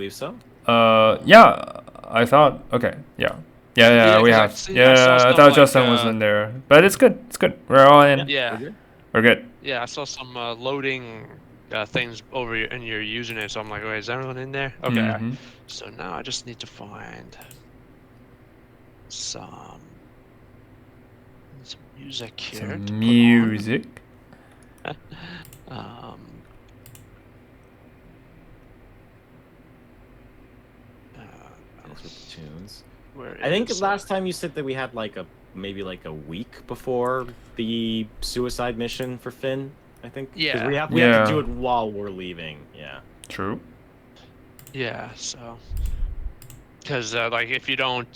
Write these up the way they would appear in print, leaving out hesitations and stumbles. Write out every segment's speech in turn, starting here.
do so? Yeah, I thought. Okay, yeah. Yeah, we 'cause have. I saw Yeah, I some, thought like, Justin was in there, but it's good. It's good. We're all in. Yeah. Yeah, We're good? We're good. yeah, I saw some loading things over in your username, so I'm like, wait, is everyone in there? Okay, Mhm. so now I just need to find some music here to Some put music. on. Yes, with the tunes. Where I think is last time you said that we had like maybe like a week before the suicide mission for Finn. I think because Yeah. we have to do Yeah. it while we're leaving. Yeah. True. Yeah, so because like if you don't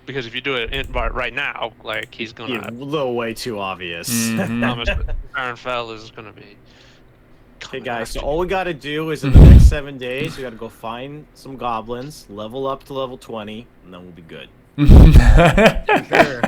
because if you do it right now, like he's Yeah, gonna a little way too obvious. Mhm. Thomas Barenfeld is gonna be Okay, coming guys. So after all you. we gotta do is in the next 7 days, we gotta go find some goblins, level up to level 20, and then we'll be good. Sure.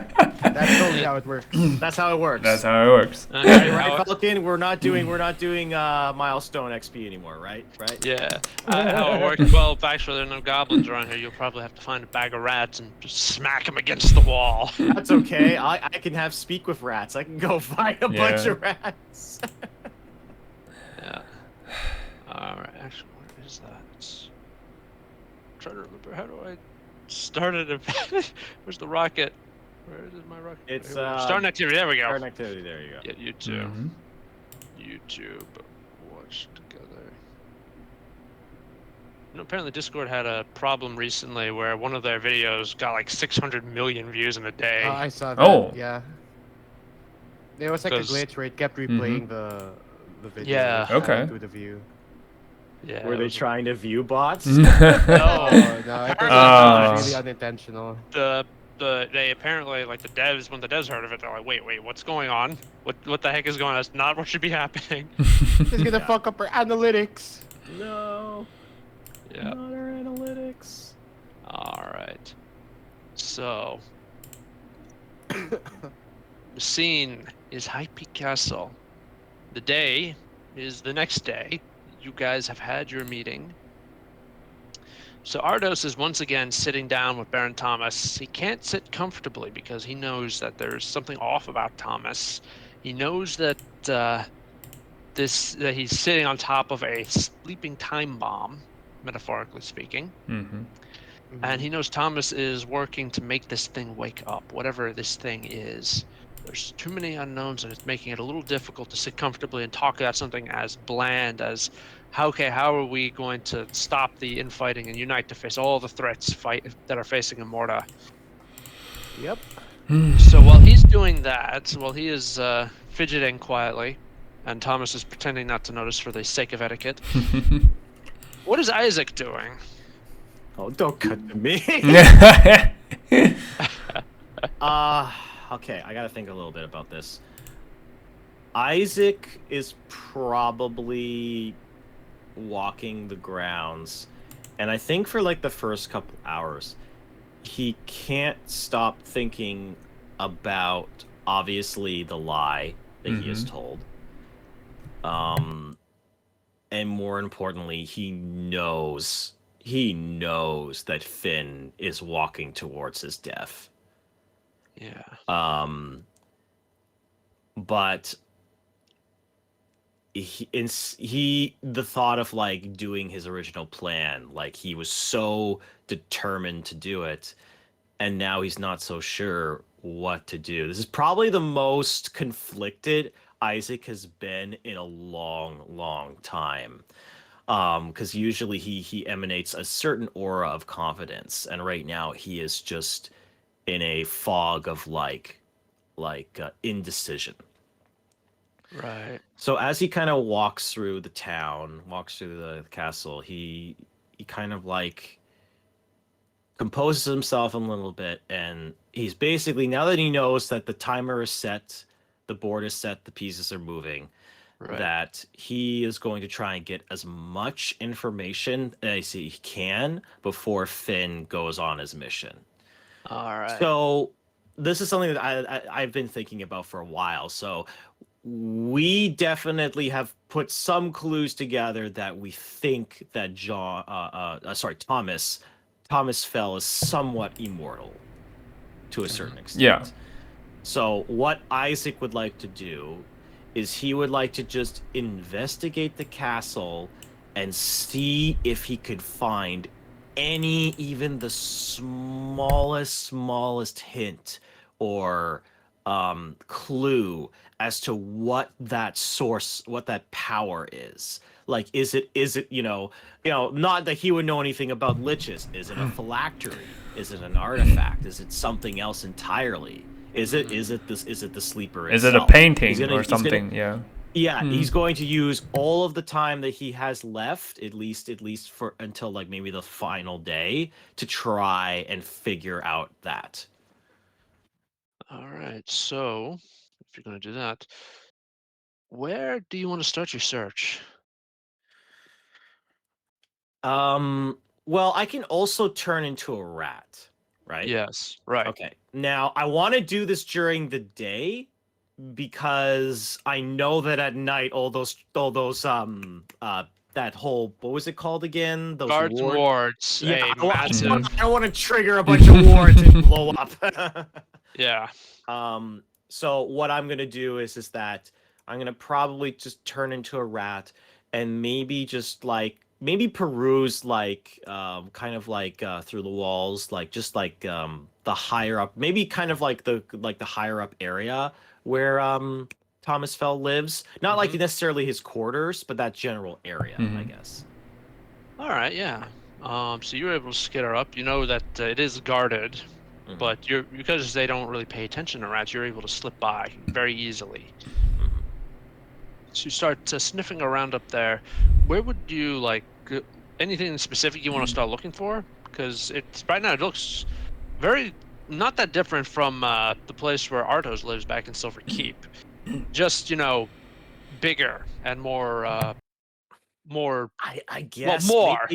That's totally how it works. That's how it works. That's how it works. Okay, right, how- Falcon? We're not doing milestone XP anymore, right? Right? yeah, how it works. Well, actually, there are no goblins around here. You'll probably have to find a bag of rats and just smack them against the wall. That's okay. I can have speak with rats. I can go find a bunch Yeah. of rats. Yeah. All right. Actually, where is that? I'm trying to remember. How do I start it? Where's the rocket? Where is my rocket? It's, Here we go. Starting activity. There we go. Starting activity. There you go. Yeah, you too. Mhm. YouTube. Watch together. You know, apparently Discord had a problem recently where one of their videos got like 600 million views in a day. I saw that. Oh. Yeah. There was like a 'Cause- glitch where it kept replaying the video. Yeah. Okay. To the view. Yeah. Were it they was- trying to view bots? Oh no, it Apparently was really unintentional. They apparently, like, the devs, when the devs heard of it, they're like, wait, what's going on? What the heck is going on? That's not what should be happening. It's gonna Yeah. fuck up our analytics. No. Yeah. Not our analytics. All right. So the scene is High Peak Castle. The day is the next day. You guys have had your meeting. So Ardos is once again sitting down with Baron Thomas. He can't sit comfortably because he knows that there's something off about Thomas. He knows that that he's sitting on top of a sleeping time bomb, metaphorically speaking. Mhm. And he knows Thomas is working to make this thing wake up, whatever this thing is. There's too many unknowns, and it's making it a little difficult to sit comfortably and talk about something as bland as, how are we going to stop the infighting and unite to face all the threats that are facing Immorta? Yep. So while he's doing that, while he is fidgeting quietly, and Thomas is pretending not to notice for the sake of etiquette, what is Isaac doing? Oh, don't cut to me. Okay, I gotta think a little bit about this. Isaac is probably walking the grounds, and I think for like the first couple hours, he can't stop thinking about obviously the lie that he is told. And more importantly, he knows that Finn is walking towards his death. Yeah. But the thought of like doing his original plan, like he was so determined to do it, and now he's not so sure what to do. This is probably the most conflicted Isaac has been in a long time. Because usually he emanates a certain aura of confidence, and right now he is just in a fog of like indecision. Right. So as he kind of walks through the town, walks through the castle, he kind of like composes himself a little bit, and he's basically, now that he knows that the timer is set, the board is set, the pieces are moving, Right. that he is going to try and get as much information as he can before Finn goes on his mission. All right. So this is something that I've been thinking about for a while. So we definitely have put some clues together that we think that Thomas Fell is somewhat immortal to a certain extent. Yeah. So what Isaac would like to do is he would like to just investigate the castle and see if he could find even the smallest hint or clue as to what that source, what that power is. Like, is it, not that he would know anything about liches. Is it a phylactery? Is it an artifact? Is it something else entirely? Is it the sleeper Is it a itself? painting or something? Yeah. Yeah, Hmm. he's going to use all of the time that he has left, at least for until like maybe the final day, to try and figure out that. All right. So, if you're going to do that, where do you want to start your search? Well, I can also turn into a rat, right? Yes. Right. Okay. Now, I want to do this during the day because I know that at night that whole, what was it called again? Those Guards and ward. wards. Yeah, A I massive. don't want to trigger a bunch of wards and blow up. Yeah. So what I'm gonna do is that I'm gonna probably just turn into a rat and maybe just like maybe peruse like kind of like through the walls, like just like the higher up, maybe kind of like the higher up area where Thomas Fell lives. Not like necessarily his quarters, but that general area, I guess. All right. Yeah. So you're able to skitter up. You know that it is guarded, Mhm. but because they don't really pay attention to rats, you're able to slip by very easily. Mhm. So you start sniffing around up there. Where would you like anything specific you want to start looking for? Because it's right now it looks very not that different from the place where Artos lives back in Silver Keep. Just bigger and more I well guess more.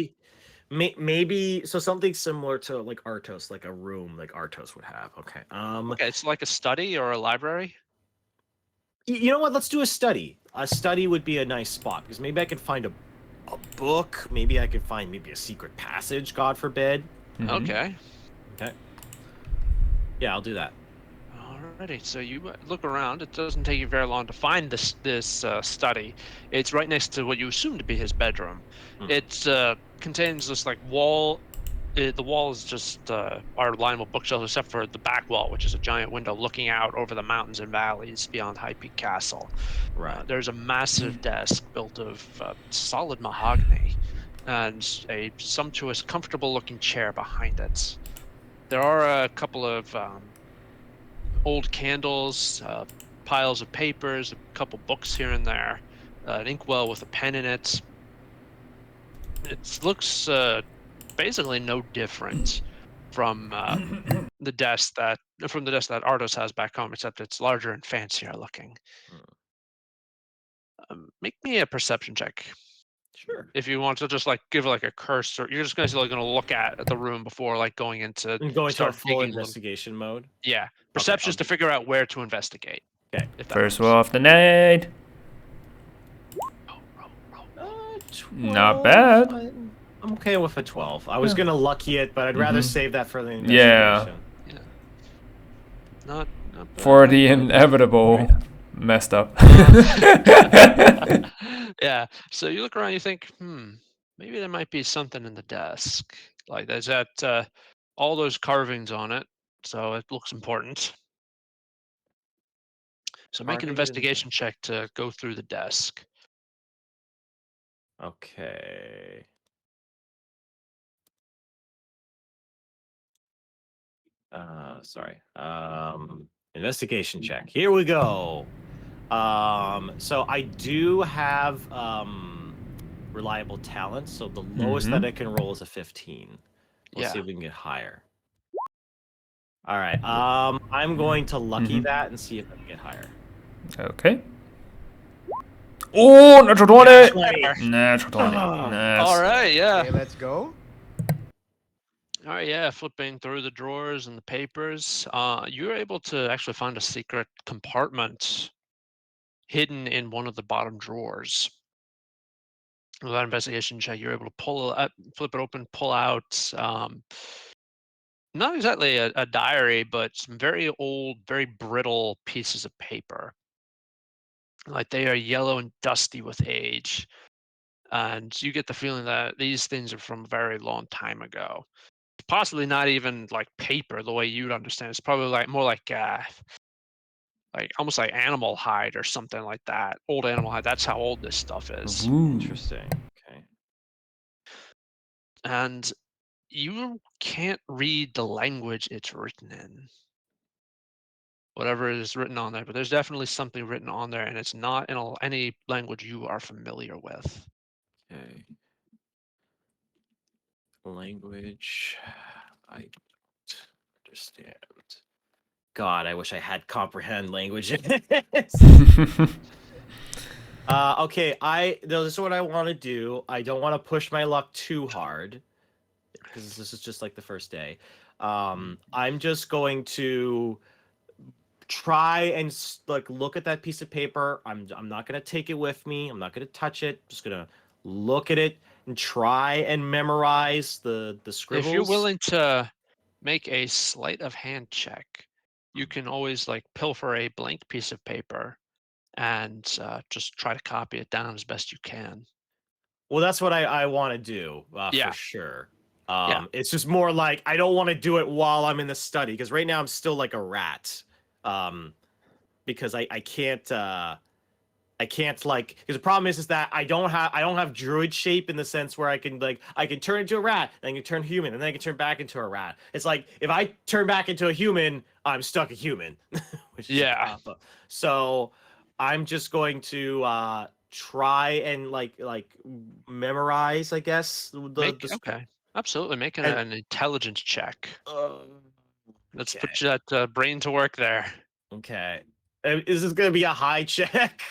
maybe so something similar to like Artos, like a room like Artos would have. Okay. Okay, it's like a study or a library. You know what? Let's do a study. A study would be a nice spot because maybe I could find a book. Maybe I could find maybe a secret passage. God forbid. Okay. Okay. Yeah, I'll do that. Alrighty, so you look around. It doesn't take you very long to find this study. It's right next to what you assume to be his bedroom. Hmm. It contains this like wall. The wall is just our lined with bookshelves, except for the back wall, which is a giant window looking out over the mountains and valleys beyond High Peak Castle. Right. There's a massive desk built of solid mahogany, and a sumptuous, comfortable-looking chair behind it. There are a couple of old candles, piles of papers, a couple books here and there, an inkwell with a pen in it. It looks basically no different from the desk that Ardos has back home, except it's larger and fancier looking. Hmm. Make me a perception check Sure. if you want to just like give like a cursor. You're just going to look at the room before like going into And going to a start full digging. investigation mode. Yeah, Okay. perception is to figure out where to investigate. Okay. If that First works. roll of the night. Roll. not bad. I'm okay with a 12. I was gonna lucky it, but I'd rather save that for the Yeah. investigation. Yeah. Not bad. For the inevitable messed up. Yeah. So you look around, you think, maybe there might be something in the desk. Like there's that all those carvings on it, so it looks important. So make an Carvings in the investigation check to go through the desk. Okay. Sorry. Investigation check. Here we go. So I do have reliable talent, so the lowest that I can roll is a 15. Let's see Yeah. if we can get higher. All right. I'm going to lucky that and see if I can get higher. Okay. Oh, natural 20! There. Natural 20. Nice. All right. Yeah. Okay, let's go. All right, yeah, flipping through the drawers and the papers, you're able to actually find a secret compartment hidden in one of the bottom drawers. With that investigation check, you're able to flip it open, pull out not exactly a diary, but some very old, very brittle pieces of paper. Like they are yellow and dusty with age. And you get the feeling that these things are from a very long time ago. Possibly not even like paper the way you'd understand. It's probably like more like almost like animal hide or something like that. Old animal hide. That's how old this stuff is. Ooh. Interesting. Okay. And you can't read the language it's written in. Whatever is written on there, but there's definitely something written on there, and it's not in any language you are familiar with. Okay. Language. I don't understand. God, I wish I had comprehend languages. Okay, this is what I want to do. I don't want to push my luck too hard because this is just like the first day. I'm just going to try and like look at that piece of paper. I'm not gonna take it with me. I'm not gonna touch it. Just gonna look at it and try and memorize the scribbles. If you're willing to make a sleight of hand check, you can always like pilfer a blank piece of paper and just try to copy it down as best you can. Well, that's what I want to do Yeah. for sure. Yeah. It's just more like I don't want to do it while I'm in the study because right now I'm still like a rat. Because I can't like because the problem is that I don't have druid shape in the sense where I can turn into a rat, then I can turn human, and then I can turn back into a rat. It's like if I turn back into a human, I'm stuck a human. Which is Yeah. so I'm just going to try and like memorize, I guess. Okay. Absolutely. Make And an intelligence check. Let's okay. put that brain to work there. Okay. Is this gonna be a high check?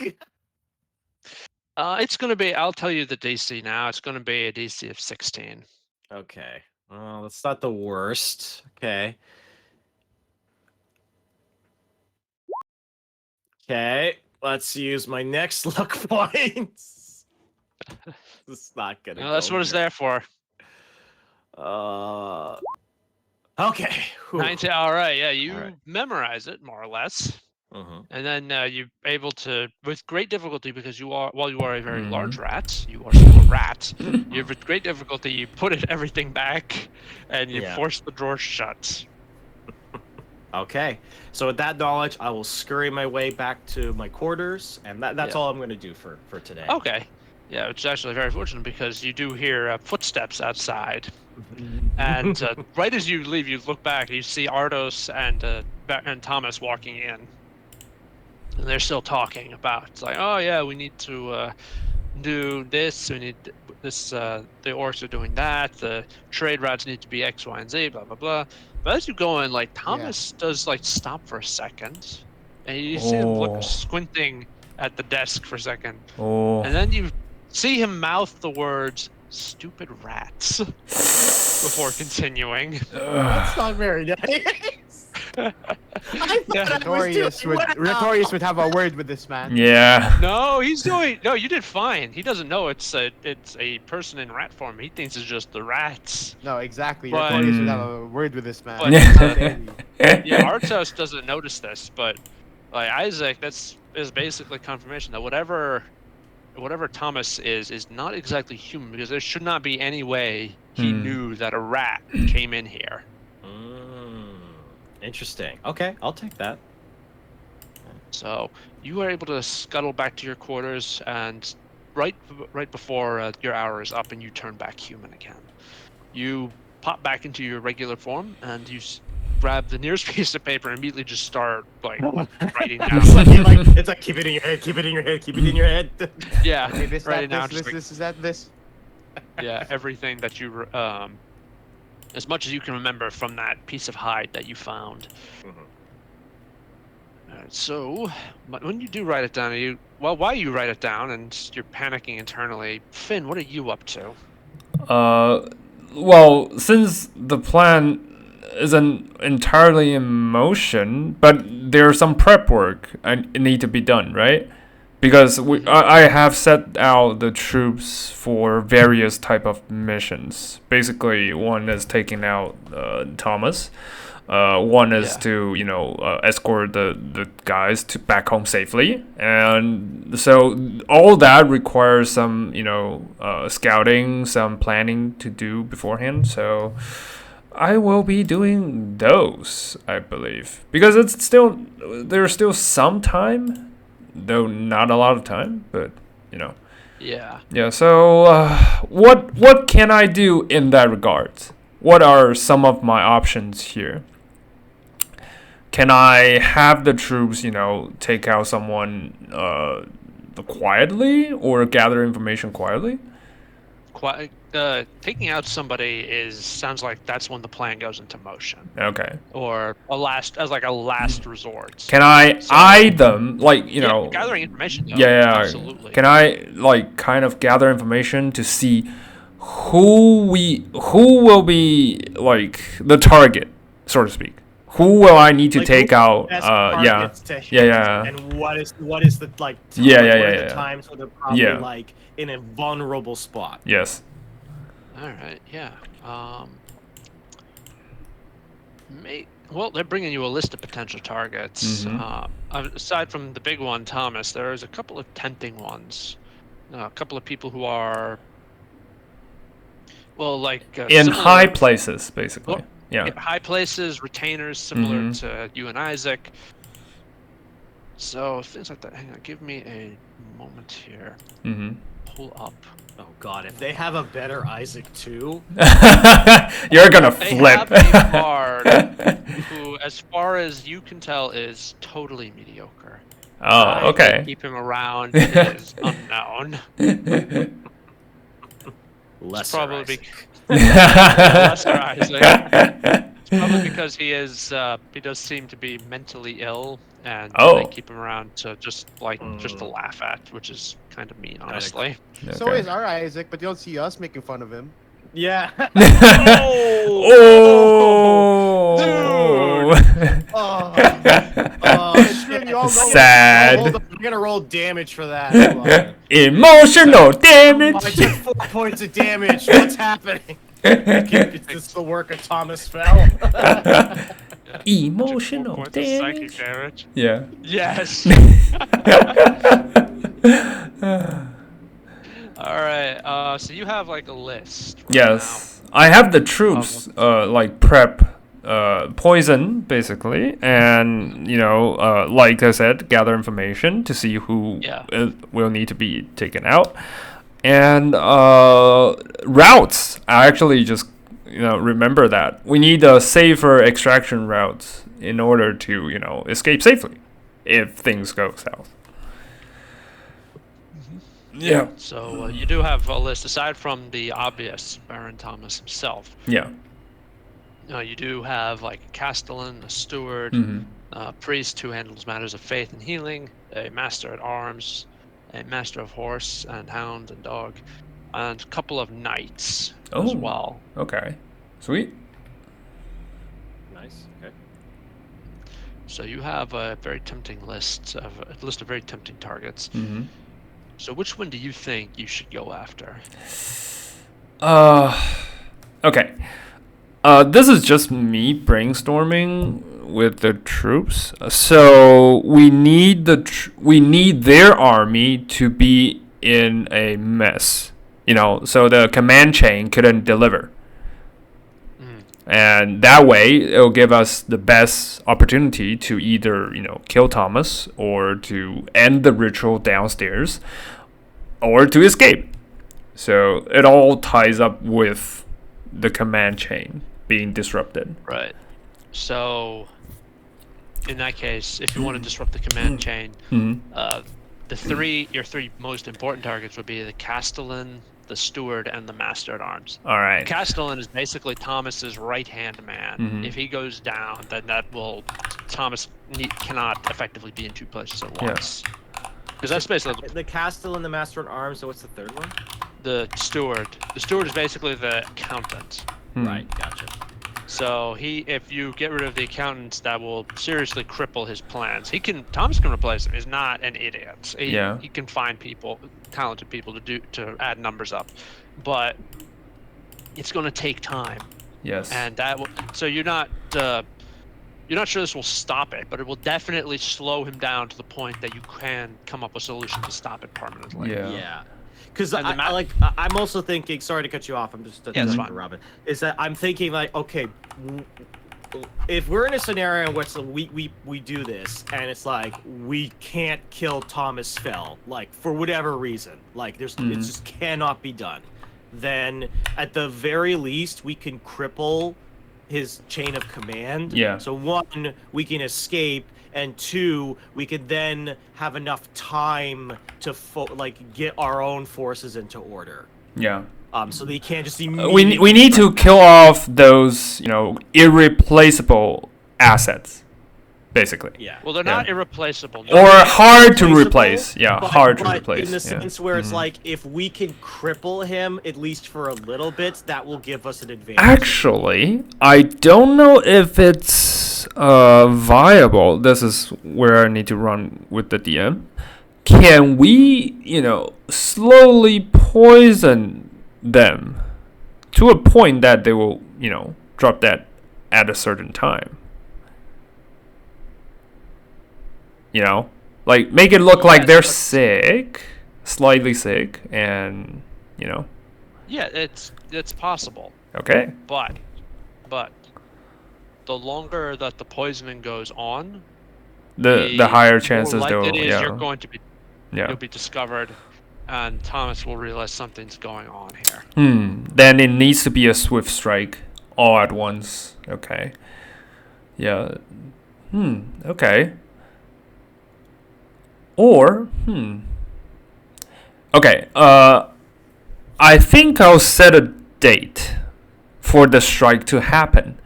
It's going to be, I'll tell you the DC now. It's going to be a DC of 16. Okay. Well, that's not the worst. Okay. Okay. Let's use my next luck points. It's not gonna go. That's what it's there for. Okay. Whew. 19. All right. Yeah, you right. memorize it more or less. Mhm. And then you're able to, with great difficulty, because while you are a very large Mhm. rat, you are still a rat. You with great difficulty, you put everything back, and you Yeah. force the drawer shut. Okay. So with that knowledge, I will scurry my way back to my quarters, and that's Yeah. all I'm gonna do for today. Okay. Yeah, which is actually very fortunate because you do hear footsteps outside. And right as you leave, you look back, you see Ardos and Thomas walking in. And they're still talking about, it's like, oh yeah, we need to do this, we need this, the orcs are doing that, the trade routes need to be X, Y, and Z, blah, blah, blah. But as you go in, like, Thomas does, like, stop for a second, and you see him look squinting at the desk for a second, and then you see him mouth the words, "stupid rats," before continuing. That's not very nice. Retorius would have a word with this man. Yeah. No, you did fine. He doesn't know it's a person in rat form. He thinks it's just the rats. No, exactly. But- Retorius would have a word with this man. But, Yeah, Artos doesn't notice this, but like Isaac, is basically confirmation that whatever Thomas is not exactly human, because there should not be any way he knew that a rat came in here. Interesting. Okay, I'll take that. So you are able to scuttle back to your quarters, and right before your hour is up, and you turn back human again. You pop back into your regular form, and you grab the nearest piece of paper and immediately just start like writing down. It's like keep it in your head, keep it in your head, keep it in your head. Yeah, Okay, this, writing that, down this, just this, is that, this. yeah, everything that you as much as you can remember from that piece of hide that you found. Alright, so when you do write it down, while you write it down and you're panicking internally, Finn, what are you up to? Well, since the plan isn't entirely in motion, but there's some prep work and it need to be done, right? because I have set out the troops for various type of missions. Basically, one is taking out Thomas. One is Yeah. to escort the guys to back home safely, and so all that requires some scouting, some planning to do beforehand. So I will be doing those, I believe, because there's still some time, though not a lot of time, but Yeah. yeah. So what can I do in that regard? What are some of my options here? Can I have the troops, take out someone quietly or gather information quietly? Taking out somebody sounds like that's when the plan goes into motion, Okay. or a last resort. Can I So- eye them, Yeah, gathering information. Though, Yeah, absolutely. Can I kind of gather information to see who will be the target, so to speak? Who will I need to Like, take who out? best Yeah. targets to hit, Yeah. And what is the like? Yeah, what yeah, are yeah, the yeah. times where they're probably Yeah. like in a vulnerable spot? Yes. All right. Yeah. Well, they're bringing you a list of potential targets. Mhm. Aside from the big one, Thomas, there's a couple of tempting ones. A couple of people who are, well, In similar- high places, basically. Well, Yeah. high places, retainers, similar Mhm. to you and Isaac. So things like that. Hang on, give me a moment here. Mm-hmm. Pull up. Oh God, if they have a better Isaac too, You're gonna They flip. have a bard who, as far as you can tell, is totally mediocre. Oh, Why they okay. keep him around is unknown. lesser probably Isaac. Lesser Isaac. It's probably because he does seem to be mentally ill, and Oh. they keep him around to just to laugh at, which is kind of mean, honestly. So is our Isaac, but you don't see us making fun of him. Yeah. Oh, Oh, Oh, you all know Sad. Hold on, I'm gonna roll damage for that. Hold on. Emotional I damage. took 4 points of damage. What's happening? Is this the work of Thomas Fell? Emotional Points of psychic damage. damage. Yeah. Yes. All right. So you have a list. Right Yes, I have the troops prep poison basically, and like I said, gather information to see who Yeah. will need to be taken out, and routes. I actually just remember that we need a safer extraction routes in order to escape safely if things go south. Yeah. now. So you do have a list aside from the obvious Baron Thomas himself. Yeah. You do have a castellan, a steward, Mhm. a priest who handles matters of faith and healing, a master at arms, a master of horse and hound and dog, and a couple of knights as Oh. well. Okay. Sweet. Nice. Okay. So you have a very tempting list of very tempting targets. Mm-hmm. So which one do you think you should go after? Okay. This is just me brainstorming with the troops. So we need their army to be in a mess. So the command chain couldn't deliver. And that way, it'll give us the best opportunity to either, kill Thomas or to end the ritual downstairs or to escape. So it all ties up with the command chain being disrupted. Right. So in that case, if you want to disrupt the command chain, your three most important targets would be the castellan, the steward, and the master at arms. All right. Castellan is basically Thomas's right-hand man. Mhm. If he goes down, then Thomas cannot effectively be in two places at Yeah. once. Because that's basically The Castellan, the Master at Arms. So what's the third one? the steward. The steward is basically the accountant. Hmm. Right. Gotcha. So if you get rid of the accountants, that will seriously cripple his plans. Thomas can replace him. He's not an idiot. Yeah. He can find talented people to add numbers up, but it's going to take time, Yes. and so you're not sure this will stop it, but it will definitely slow him down to the point that you can come up with a solution to stop it permanently. Yeah. Yeah. Because And the I'm also thinking. Sorry to cut you off. I'm just Yeah, it's fine. Robin. Is that I'm thinking like, okay, if we're in a scenario in which we do this and it's like we can't kill Thomas Fell, like for whatever reason, like it just cannot be done, then at the very least we can cripple his chain of command. Yeah. So one, we can escape, and two, we could then have enough time to get our own forces into order. Yeah. So they can't just We need to kill off those, you know, irreplaceable assets, basically. Yeah. Well, they're not irreplaceable. Or hard to Irreplaceable, replace. Yeah, but- hard to but replace. in the yeah. sense where it's like, if we can cripple him at least for a little bit, that will give us an advantage. Actually, I don't know if it's viable. This is where I need to run with the DM. Can we, you know, slowly poison them to a point that they will, you know, drop dead at a certain time? You know, like make it look like they're sick, slightly sick, and you know. Yeah, it's possible, Okay. but the longer that the poisoning goes on, The higher chances more they'll likely it is yeah. you're going to be Yeah. you'll be discovered, and Thomas will realize something's going on here. Then it needs to be a swift strike all at once. Okay. Yeah. Okay. Or Okay. I think I'll set a date for the strike to happen.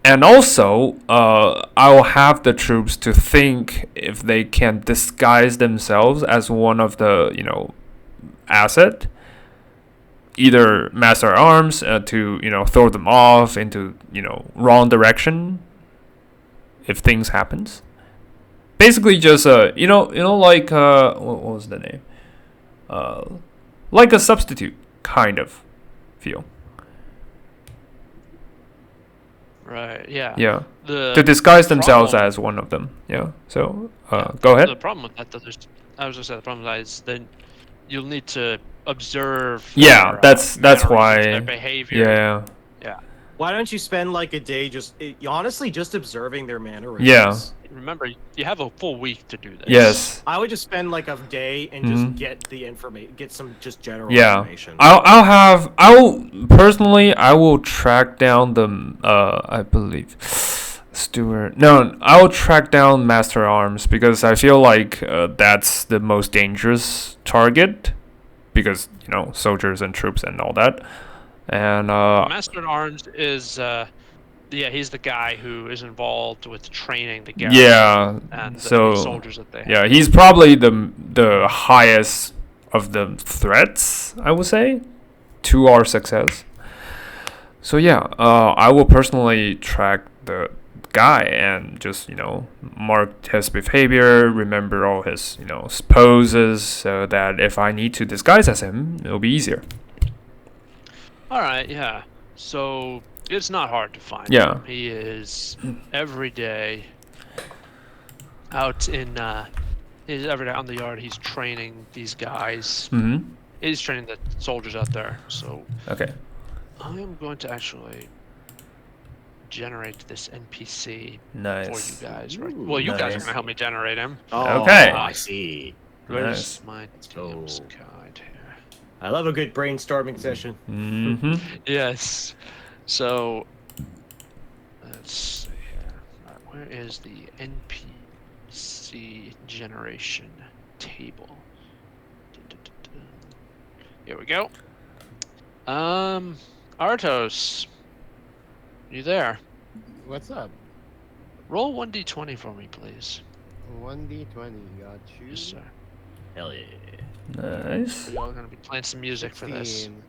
And also, I'll have the troops to think if they can disguise themselves as one of the, you know, asset, either master arms to, you know, throw them off into, you know, wrong direction if things happens. Basically, just you know, like what was the name? Like a substitute kind of feel. Right. Yeah. Yeah. The To disguise themselves problem- as one of them. Yeah. So go ahead. The problem with that, I was gonna say the problem with that is then you'll need to observe. Yeah, their, that's mannerisms, why. their behavior. Yeah. Yeah. Why don't you spend like a day honestly just observing their mannerisms? Yeah. Remember, you have a full week to do this. Yes. I would just spend like a day and just get the information, get some just general Yeah. information. I'll personally I will track down the I believe Steward. No, I'll track down Master Arms because I feel like that's the most dangerous target because, you know, soldiers and troops and all that. And Master at Arms is he's the guy who is involved with training the garrison yeah, and the so soldiers that they have. yeah, he's probably the highest of the threats, I would say, to our success. So yeah, I will personally track the guy and just, you know, mark his behavior, remember all his, you know, poses, so that if I need to disguise as him, it'll be easier. All right, yeah. So it's not hard to find Yeah. him. He is every day out in. He's every day on the yard. He's training these guys. Mm-hmm. He's training the soldiers out there. So Okay. I am going to actually generate this NPC Nice. for you guys. Right? Well, you guys are nice. going to help me generate him. Oh, Okay. I see. Where's Nice. my go. DM's guide here? I love a good brainstorming session. Mm-hmm. Yes. So let's see here. Where is the NPC generation table? Here we go. Artos, you there? What's up? Roll 1d20 for me, please. 1d20, got you. Yes, sir. Hell yeah. Nice. We're all gonna be playing some music for this. 16.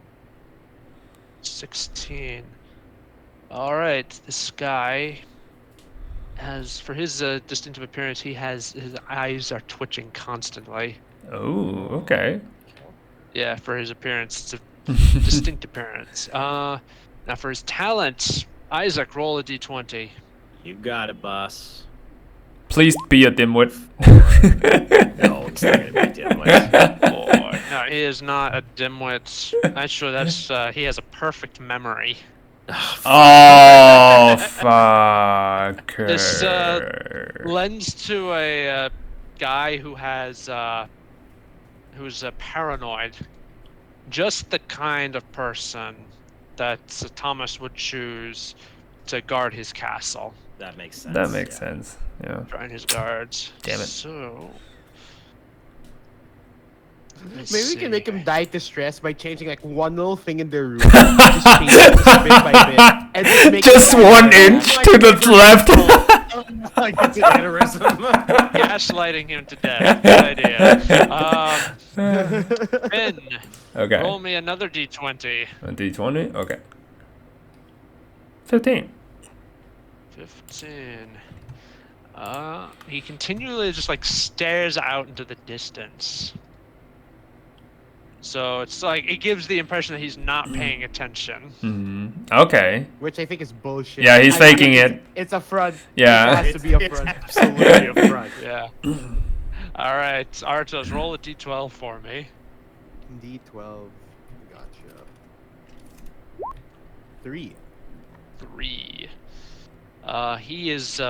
16. All right, this guy has, for his distinctive appearance, his eyes are twitching constantly. Oh, okay. Yeah, for his appearance, it's a distinct appearance. Now for his talent, Isaac, roll a d20. You got it, boss. Please be a dimwit. No, it's not gonna be dimwit. Boy, no, he is not a dimwit. Actually, that's he has a perfect memory. Oh, fuck. This lends to a guy who has who's paranoid. Just the kind of person that Thomas would choose to guard his castle. That makes sense. That makes yeah. sense. Yeah. Join his guards. Damn it. So. let's Maybe we can make see. him die to stress by changing like one little thing in their room. Just change it just bit by bit. And just make Just it die 1 by inch bit. to the left. Like it's an aneurysm. Gaslighting him to death. Good idea. Ben, Okay. roll me another d20. A d20? Okay. 15. 15. He continually just like stares out into the distance. So it's like it gives the impression that he's not paying attention. Okay. Which I think is bullshit. Yeah, he's faking it. It's a front. Yeah. It has to be a It's front. absolutely a front. Yeah. All right, Artos, roll a d12 for me. D12. Gotcha. 3. 3. He is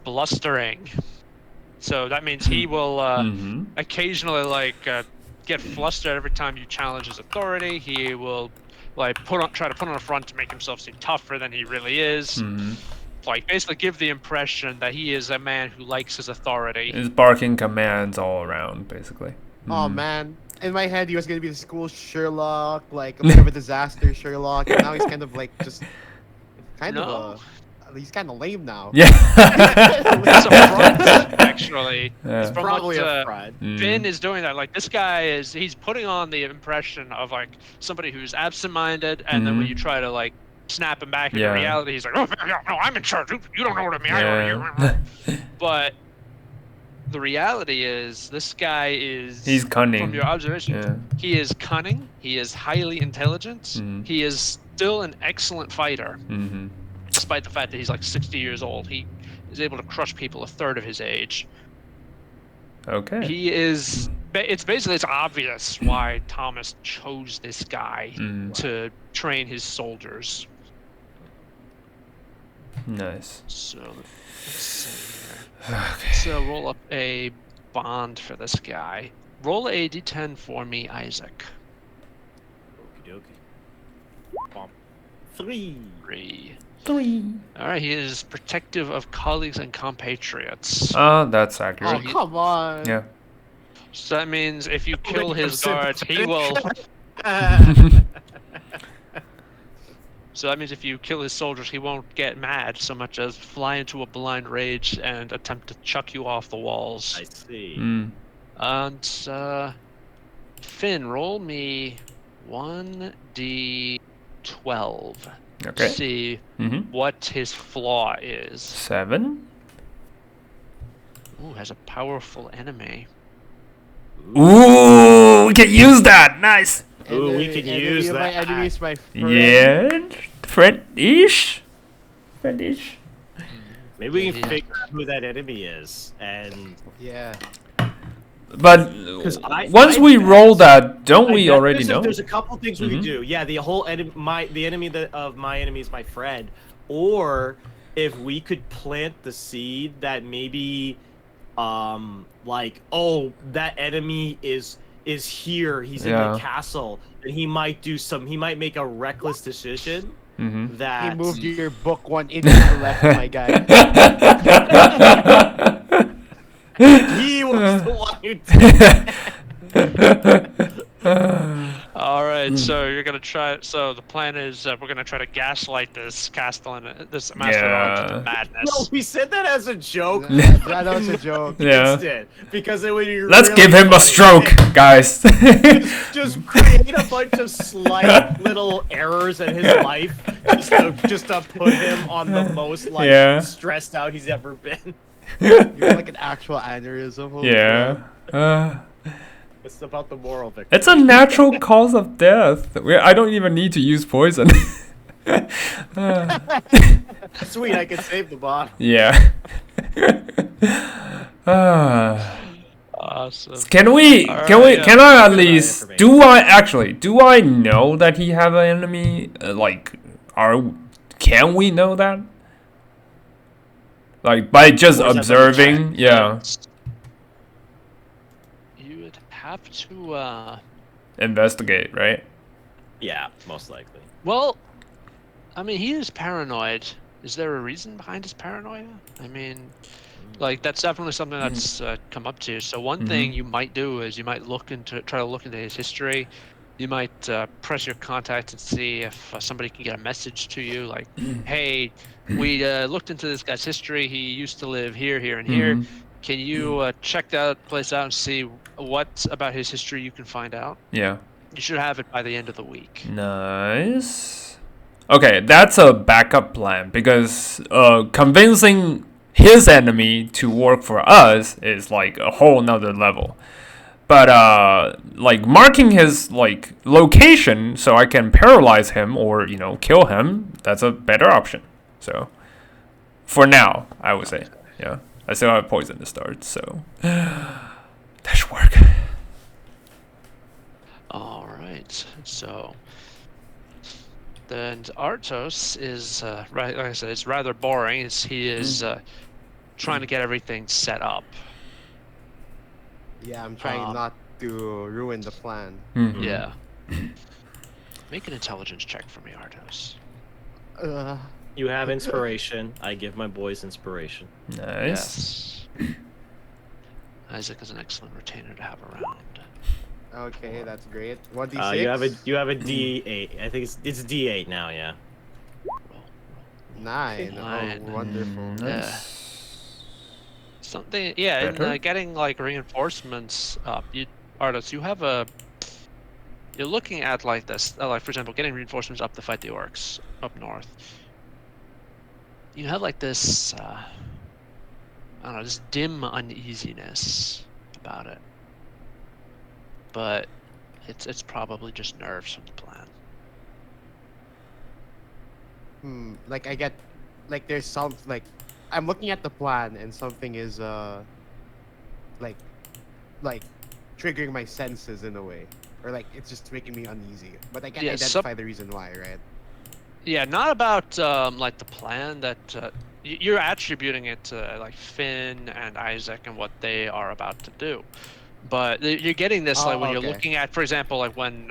blustering. So that means he will occasionally like get flustered every time you challenge his authority. He will like try to put on a front to make himself seem tougher than he really is. Like basically give the impression that he is a man who likes his authority. He's barking commands all around, basically. Oh man. In my head, he was gonna be the school Sherlock, like a bit of a disaster Sherlock, and now he's kind of like just he's kind of lame now. Yeah. It's a front, actually. Yeah. From Probably what, a front. Finn is doing that. Like this guy he's putting on the impression of like somebody who's absent-minded, and then when you try to like snap him back into Yeah. reality, he's like, "Oh no, I'm in charge. You don't know what I mean. I Yeah. know you." But the reality is, this guy is. He's cunning. From your observation, Yeah. he is cunning. He is highly intelligent. He is still an excellent fighter, despite the fact that he's like 60 years old. He is able to crush people a third of his age. Okay. He is. It's obvious why Thomas chose this guy to train his soldiers. Nice. So let's see here. So roll up a bond for this guy. Roll a d10 for me, Isaac. Okie dokie. Bump. 3. 3. All right, he is protective of colleagues and compatriots. That's Oh accurate. come on. Yeah. So that means if you kill his guards, he will. So that means if you kill his soldiers, he won't get mad so much as fly into a blind rage and attempt to chuck you off the walls. I see. And Finn, roll me 1d12. Okay. See what his flaw is. 7. Ooh, has a powerful enemy. Ooh, we can use that. Nice. Ooh, we could use My that. enemy is my friend. Yeah. Friend-ish. Friend-ish. Maybe we can Yeah. figure out who that enemy is, and Yeah. But I- once I we bet- roll that, don't I we bet already know? There's a couple things we can do. Yeah, the whole the enemy of my enemy is my friend, or if we could plant the seed that maybe, like, oh, that enemy is here. He's in Yeah. the castle, and he might make a reckless decision that He moved your book 1 inch to the left, my guy. he was the one who did. All right, so you're gonna try. So the plan is we're gonna try to gaslight this Castellan, this master into Yeah. madness. No, we said that as a joke. That was a joke. Yeah. Instead, because it would be Let's really give him a funny. stroke, guys. Just create a bunch of slight little errors in his life just to put him on the most like Yeah. stressed out he's ever been. You have like an actual aneurysm. Holy Yeah. crap. It's about the moral victory. It's a natural cause of death. I don't even need to use poison. Sweet, I can save the bottle. Yeah. Awesome. Can we? All Can right, we? yeah. Can I at Good least? information. Do I know that he have an enemy? Like, can we know that? Like by just Or is that like a observing? Yeah. You would have to. Investigate, right? Yeah, most likely. Well, I mean, he is paranoid. Is there a reason behind his paranoia? I mean, like that's definitely something that's come up to. So one thing you might do is you might try to look into his history. You might press your contact and see if somebody can get a message to you, like, "Hey, we looked into this guy's history. He used to live here, here, and here. Can you check that place out and see what about his history you can find out?" Yeah. You should have it by the end of the week. Nice. Okay, that's a backup plan because convincing his enemy to work for us is like a whole nother level. But like marking his like location so I can paralyze him or kill him, that's a better option. So for now, I would say, yeah, I still have poison to start, so that should work. All right, so then Artos is right. Like I said, it's rather boring. He is trying to get everything set up. Yeah, I'm trying not to ruin the plan. Yeah. Make an intelligence check for me, Artos. You have inspiration. I give my boys inspiration. Nice. Yes. Isaac is an excellent retainer to have around. Okay, that's great. 1d6. You have a D8. I think it's D8 now. Yeah. Roll. 9. Nine. Oh, wonderful. Yeah. Something. Yeah, and Better? getting like reinforcements up. Artos, you have a. You're looking at like this, like for example, getting reinforcements up to fight the orcs up north. You have like this, I don't know, this dim uneasiness about it. But it's probably just nerves from the plan. Like I get, like there's some like, I'm looking at the plan and something is like triggering my senses in a way, or like it's just making me uneasy. But I can't Yeah, identify the reason why, right? Yeah, not about like the plan that you're attributing it to like Finn and Isaac and what they are about to do. But you're getting this like when you're okay. looking at, for example, like when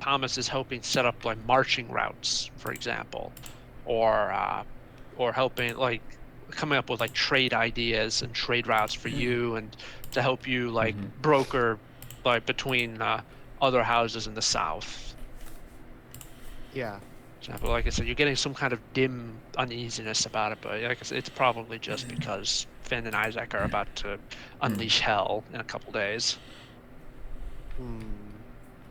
Thomas is helping set up like marching routes, for example, or helping like coming up with like trade ideas and trade routes for you and to help you like broker like between other houses in the south. Yeah. Example, like I said, you're getting some kind of dim uneasiness about it, but like I said, it's probably just because Finn and Isaac are about to unleash hell in a couple days.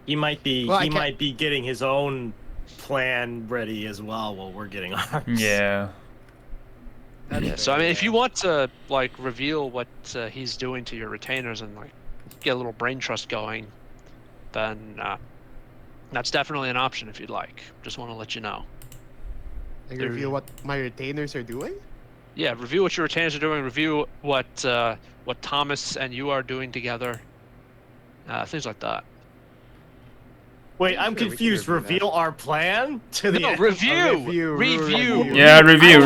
He might be. Well, I he can't- might be getting his own plan ready as well while we're getting ours. Yeah. Yeah, so I mean, if you want to like reveal what he's doing to your retainers and like get a little brain trust going, then that's definitely an option if you'd like. Just want to let you know. Like reveal what my retainers are doing. Yeah, review what your retainers are doing. Review what Thomas and you are doing together. Things like that. Wait, I'm Sure, we can confused. review that. Reveal our plan to the. No, review. review. Yeah, review.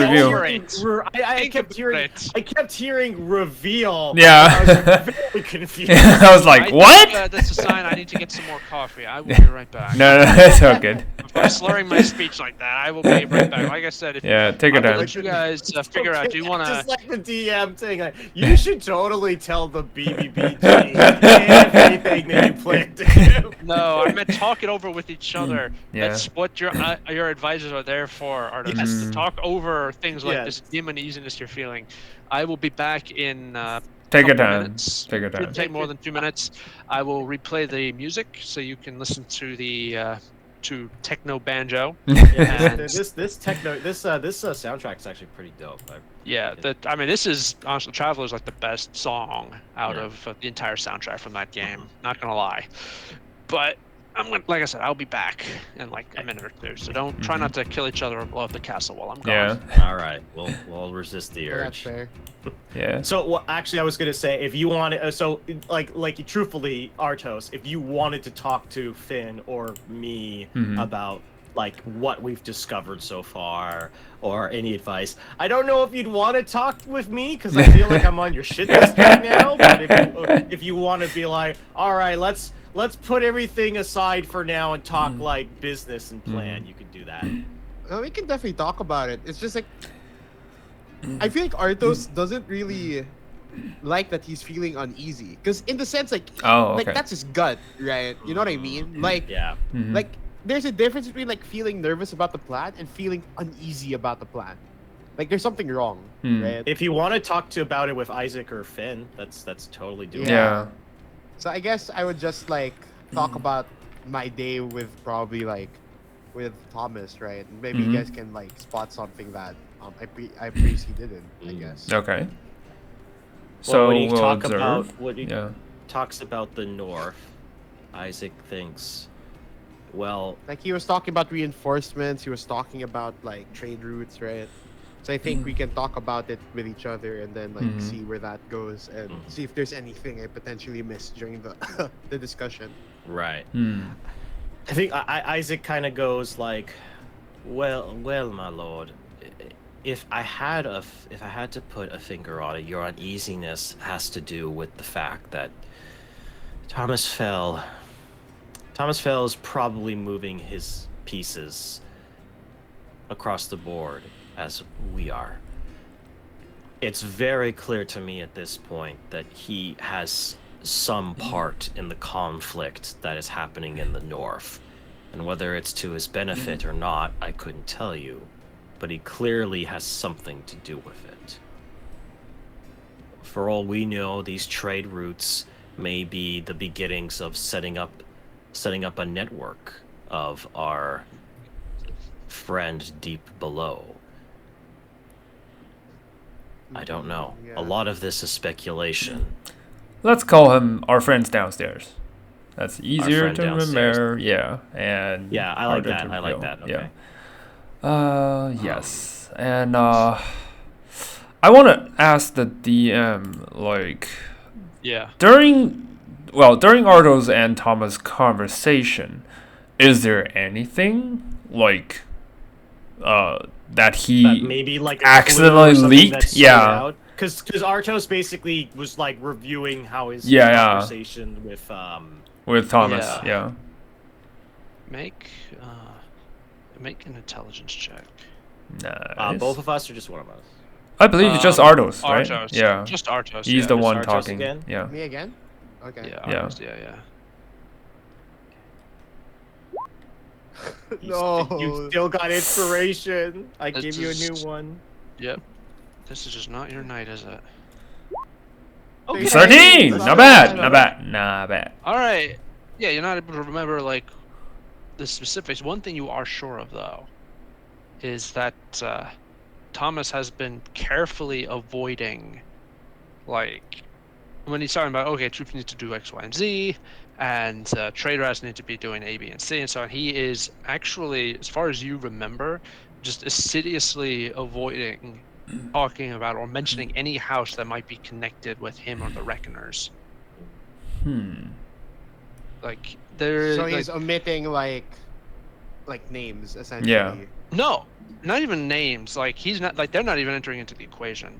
I kept hearing. I kept hearing reveal. Yeah. I was like, very confused. I was like, I what? think, that's a sign I need to get some more coffee. I will be right back. No, it's all good. If I'm slurring my speech like that, I will be right back. Like I said, if Yeah, take your I will time. let you guys figure out. Do you want Just to? like the DM thing, like, you should totally tell the BBBG everything that you plan to do. No, I meant talk it over with each other. Yeah. That's what your advisors are there for, Artemis. To talk over things like this dim uneasiness you're feeling. I will be back in Take your couple time. minutes. Take your time. Shouldn't take more than 2 minutes. I will replay the music so you can listen to the to techno banjo. Yeah, And this soundtrack is actually pretty dope. yeah, I mean, this is honestly, Traveler is like the best song out Yeah. of the entire soundtrack from that game. Not gonna lie, but like I said, I'll be back in like a minute or two. So don't try not to kill each other or blow up the castle while I'm gone. Yeah. All right, we'll resist the Oh, that's urge. fair. Yeah. So, well, actually, I was gonna say, if you wanted, like, truthfully, Artos, if you wanted to talk to Finn or me about like what we've discovered so far, or any advice, I don't know if you'd want to talk with me because I feel like I'm on your shit list right now. But if you want to be like, all right, let's put everything aside for now and talk like business and plan, you could do that. We can definitely talk about it. It's just like I feel like Arthos doesn't really like that he's feeling uneasy, because in the sense like Oh, like okay. that's his gut, right? You know what I mean? Like Yeah. like there's a difference between like feeling nervous about the plan and feeling uneasy about the plan. Like there's something wrong, right? If you want to talk about it with Isaac or Finn, that's totally doable. Yeah. So I guess I would just like talk about my day with probably like with Thomas, right? Maybe you guys can like spot something that I previously didn't, I guess. Okay. Well, So when you we'll talk observe. about what he Yeah. talks about the North, Isaac thinks, well, Like he was talking about reinforcements, he was talking about like trade routes, right? So I think we can talk about it with each other and then like see where that goes and see if there's anything I potentially missed during the the discussion. right. I think Isaac kind of goes like, well, my lord, if I had to put a finger on it, your uneasiness has to do with the fact that Thomas Fell is probably moving his pieces across the board as we are. It's very clear to me at this point that he has some part in the conflict that is happening in the North. And whether it's to his benefit or not, I couldn't tell you. But he clearly has something to do with it. For all we know, these trade routes may be the beginnings of setting up a network of our friend deep below. I don't know. Yeah. A lot of this is speculation. Let's call him our friends downstairs. That's easier friend to downstairs. remember. Yeah, and Yeah, I like harder that. to I like reveal. that. Okay. Yeah. Yes, and I want to ask the DM like Yeah. during Ardo's and Thomas' conversation, is there anything like that he That maybe like a accidentally clue or something leaked? that stood Yeah. out? Because Artos basically was like reviewing how his Yeah, yeah. conversation With Thomas, Yeah. yeah. Make an intelligence check. Nice. both of us or just one of us. I believe it's just Ardos, right? Artos. Yeah. Just Artos. He's yeah. the just one Artos talking. again? Yeah. Me again? Okay. Yeah. Yeah. Artos, yeah. You still got inspiration. I This give you a new is- one. Yep. This is just not your night, is it? Okay. 13! That's Not not bad, bad. not bad. All right. Yeah, you're not able to remember like the specifics. One thing you are sure of, though, is that Thomas has been carefully avoiding, like, when he's talking about, okay, troops need to do X, Y, and Z, and traders need to be doing A, B, and C, and so on. He is actually, as far as you remember, just assiduously avoiding talking about or mentioning any house that might be connected with him or the Reckoners. Like, there. So like, he's omitting like names essentially. Yeah. No, not even names. Like he's not like they're not even entering into the equation.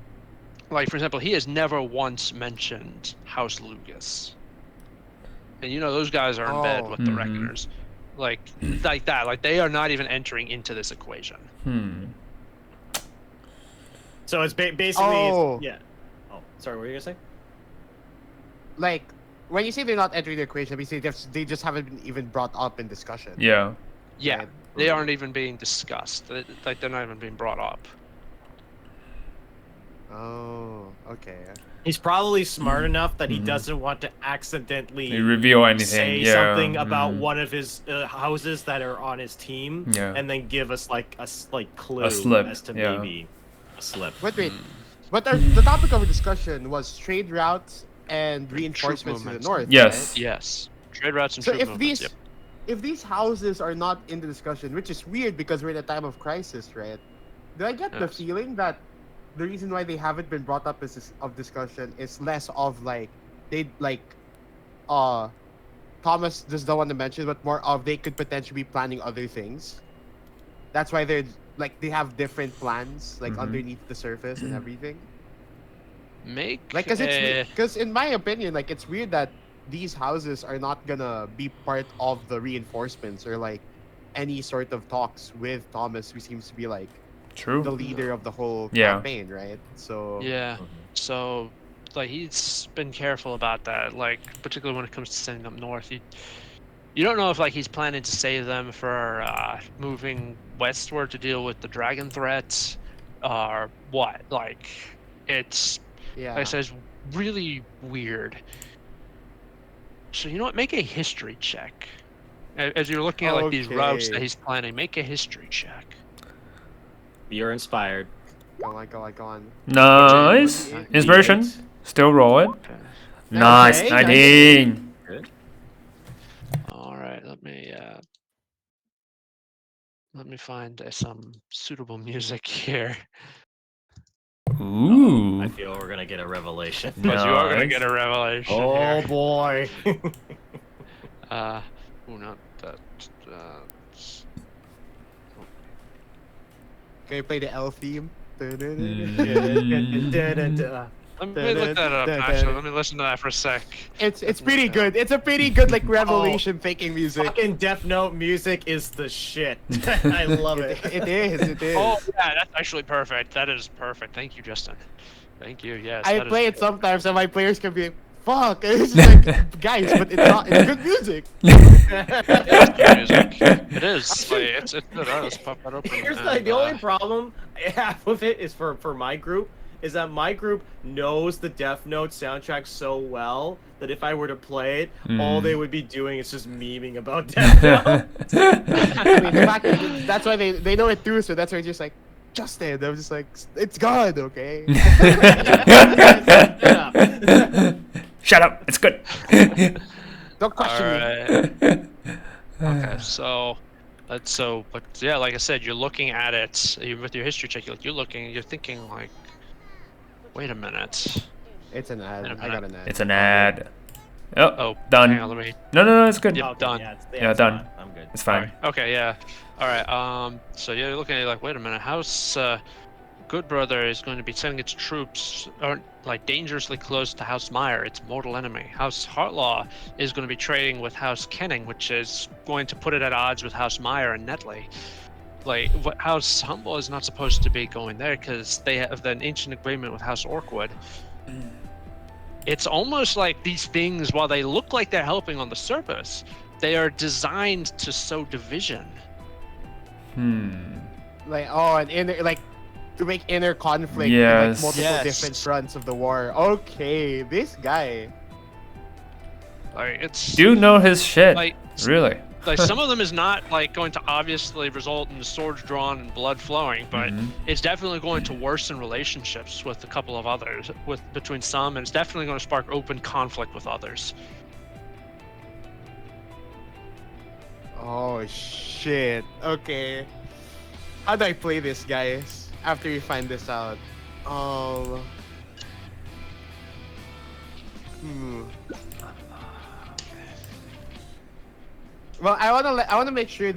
Like for example, he has never once mentioned House Lucas. And you know those guys are in bed Oh. with the Reckoners. Like that. Like they are not even entering into this equation. So it's basically Oh. yeah. Oh, sorry. What were you gonna say? Like when you say they're not entering the equation, basically they just haven't been even brought up in discussion. Yeah. Yeah, Right. they aren't even being discussed. Like they're not even being brought up. Oh, okay. He's probably smart enough that he Mhm. doesn't want to accidentally They reveal anything. say Yeah. something about mm, one of his houses that are on his team, Yeah. and then give us like a clue slip, as to yeah. maybe a slip. But wait, Hmm. but the topic of discussion was trade routes and Troop reinforcements to the movements. north, Yes. right? Yes. Trade routes and So troop movements. Yep. if these houses are not in the discussion, which is weird because we're in a time of crisis, right? Do I get the Yes. feeling that the reason why they haven't been brought up of discussion is less of like they like uh Thomas just don't want to mention, but more of they could potentially be planning other things. That's why they're like they have different plans like Mhm. underneath the surface and everything. Make Like, cause it's a because in my opinion, like it's weird that these houses are not gonna be part of the reinforcements or like any sort of talks with Thomas, who seems to be like True. the leader of the whole Yeah. campaign, right? So yeah. Mhm. So like he's been careful about that. Like particularly when it comes to sending them north. You don't know if like he's planning to save them for moving westward to deal with the dragon threats or what. Like it's like I yeah. said, it's really weird. So you know what? Make a history check. As you're looking at like these routes that Okay. he's planning, make a history check. You're inspired. Go on, go on, go on. Nice. 28. Inspiration. D8. Still roll it. Okay. Nice. Okay, 19. Good. All right. Let me find some suitable music here. Ooh. I feel we're gonna get a revelation. Because you are gonna get Nice. a revelation Oh here. boy. Oh, not that. Can you play the L theme? Mm. Let me look that up. Actually, let me listen to that for a sec. It's pretty good. It's a pretty good like revelation thinking music. Fucking Death Note music is the shit. I love it. It is. It is. Oh yeah, that's actually perfect. That is perfect. Thank you, Justin. Thank you. Yes. I that is play it good. sometimes, and my players can be, "Fuck!" And it's just like, guys, but it's not. It's good music. It is good music. It is. Like, it's good. Let's pop that open. Here's and, the only problem I have with it is for my group is that my group knows the Death Note soundtrack so well that if I were to play it, all they would be doing is just memeing about Death Note. I mean, the fact that's why they know it too. So that's why it's just like, Justin. I'm just like, it's God, okay. Shut up. It's good. Don't question Alright. Okay, so but yeah, like I said, you're looking at it with your history check. You're thinking like, wait a minute. me. It's an Wait ad. a I minute. got an ad. It's an ad. Oh, Oh, done. hang on, let me. No, it's good. Yep. Okay, Done. Yeah, Yeah, it's done. fine. I'm good. It's fine. Okay, yeah. All right. So you're looking at it like, wait a minute. House Good Brother is going to be sending its troops like dangerously close to House Meyer, its mortal enemy. House Hartlaw is going to be trading with House Kenning, which is going to put it at odds with House Meyer and Netley. Like, House Humble is not supposed to be going there because they have an ancient agreement with House Orkwood. It's almost like these things, while they look like they're helping on the surface, they are designed to sow division. Like, oh, and inner like to make inner conflict in Yes. like multiple Yes. different fronts of the war. Okay, this guy. Like, it's Dude know his shit. like Really. like some of them is not like going to obviously result in swords drawn and blood flowing, but Mhm. it's definitely going to worsen relationships with a couple of others, with between some, and it's definitely going to spark open conflict with others. Oh shit. Okay. How do I play this, guys? After we find this out. Hmm. Well, I wanna make sure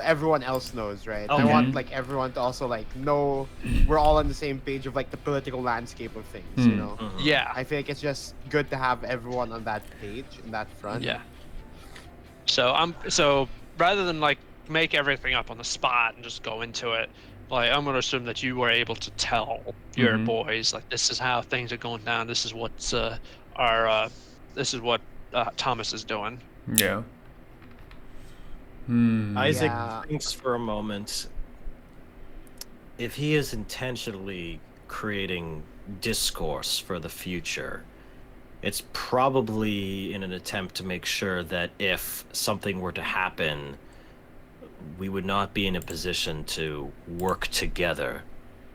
everyone else knows, right? I Okay. want like everyone to also like know we're all on the same page of like the political landscape of things, you Hmm. know. Mhm. Yeah, I think it's just good to have everyone on that page in that front. yeah. So rather than like make everything up on the spot and just go into it, like I'm gonna assume that you were able to tell your Mhm. boys like this is how things are going down. This is what's this is what Thomas is doing. Yeah. Isaac Yeah. thinks for a moment. If he is intentionally creating discourse for the future, it's probably in an attempt to make sure that if something were to happen, we would not be in a position to work together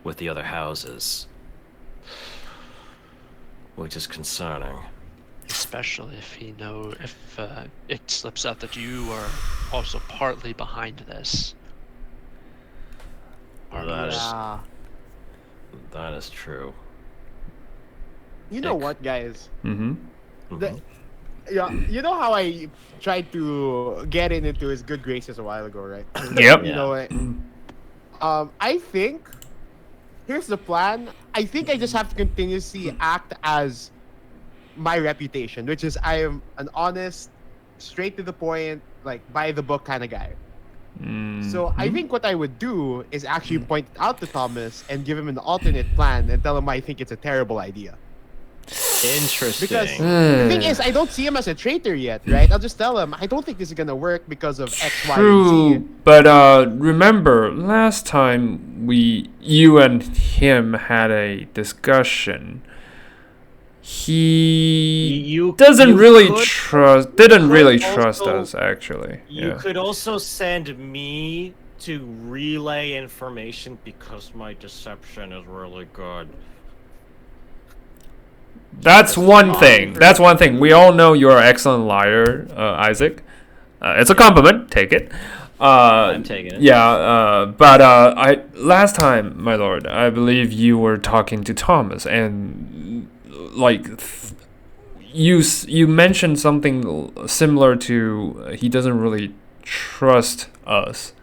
with the other houses, which is concerning. Especially if it slips out that you are also partly behind this. That is, Yeah. that is true. You know Ick. what, guys? Mm-hmm. The, yeah, you know how I tried to get into his good graces a while ago, right? Yep. You know what? I think here's the plan. I think I just have to continuously act as my reputation, which is I am an honest, straight to the point, like by the book kind of guy. So I think what I would do is actually point it out to Thomas and give him an alternate plan and tell him I think it's a terrible idea. Interesting. Because the thing is, I don't see him as a traitor yet, right? I'll just tell him I don't think this is gonna work because of X, Y, and True, Z. but remember last time you and him had a discussion. He You didn't could really trust also- us actually. You Yeah. could also send me to relay information because my deception is really good. That's one thing. That's one thing. We all know you're an excellent liar, Isaac. It's a compliment. Take it. I'm taking it. Yeah, but I last time, my lord, I believe you were talking to Thomas, and like you mentioned something similar to he doesn't really trust us.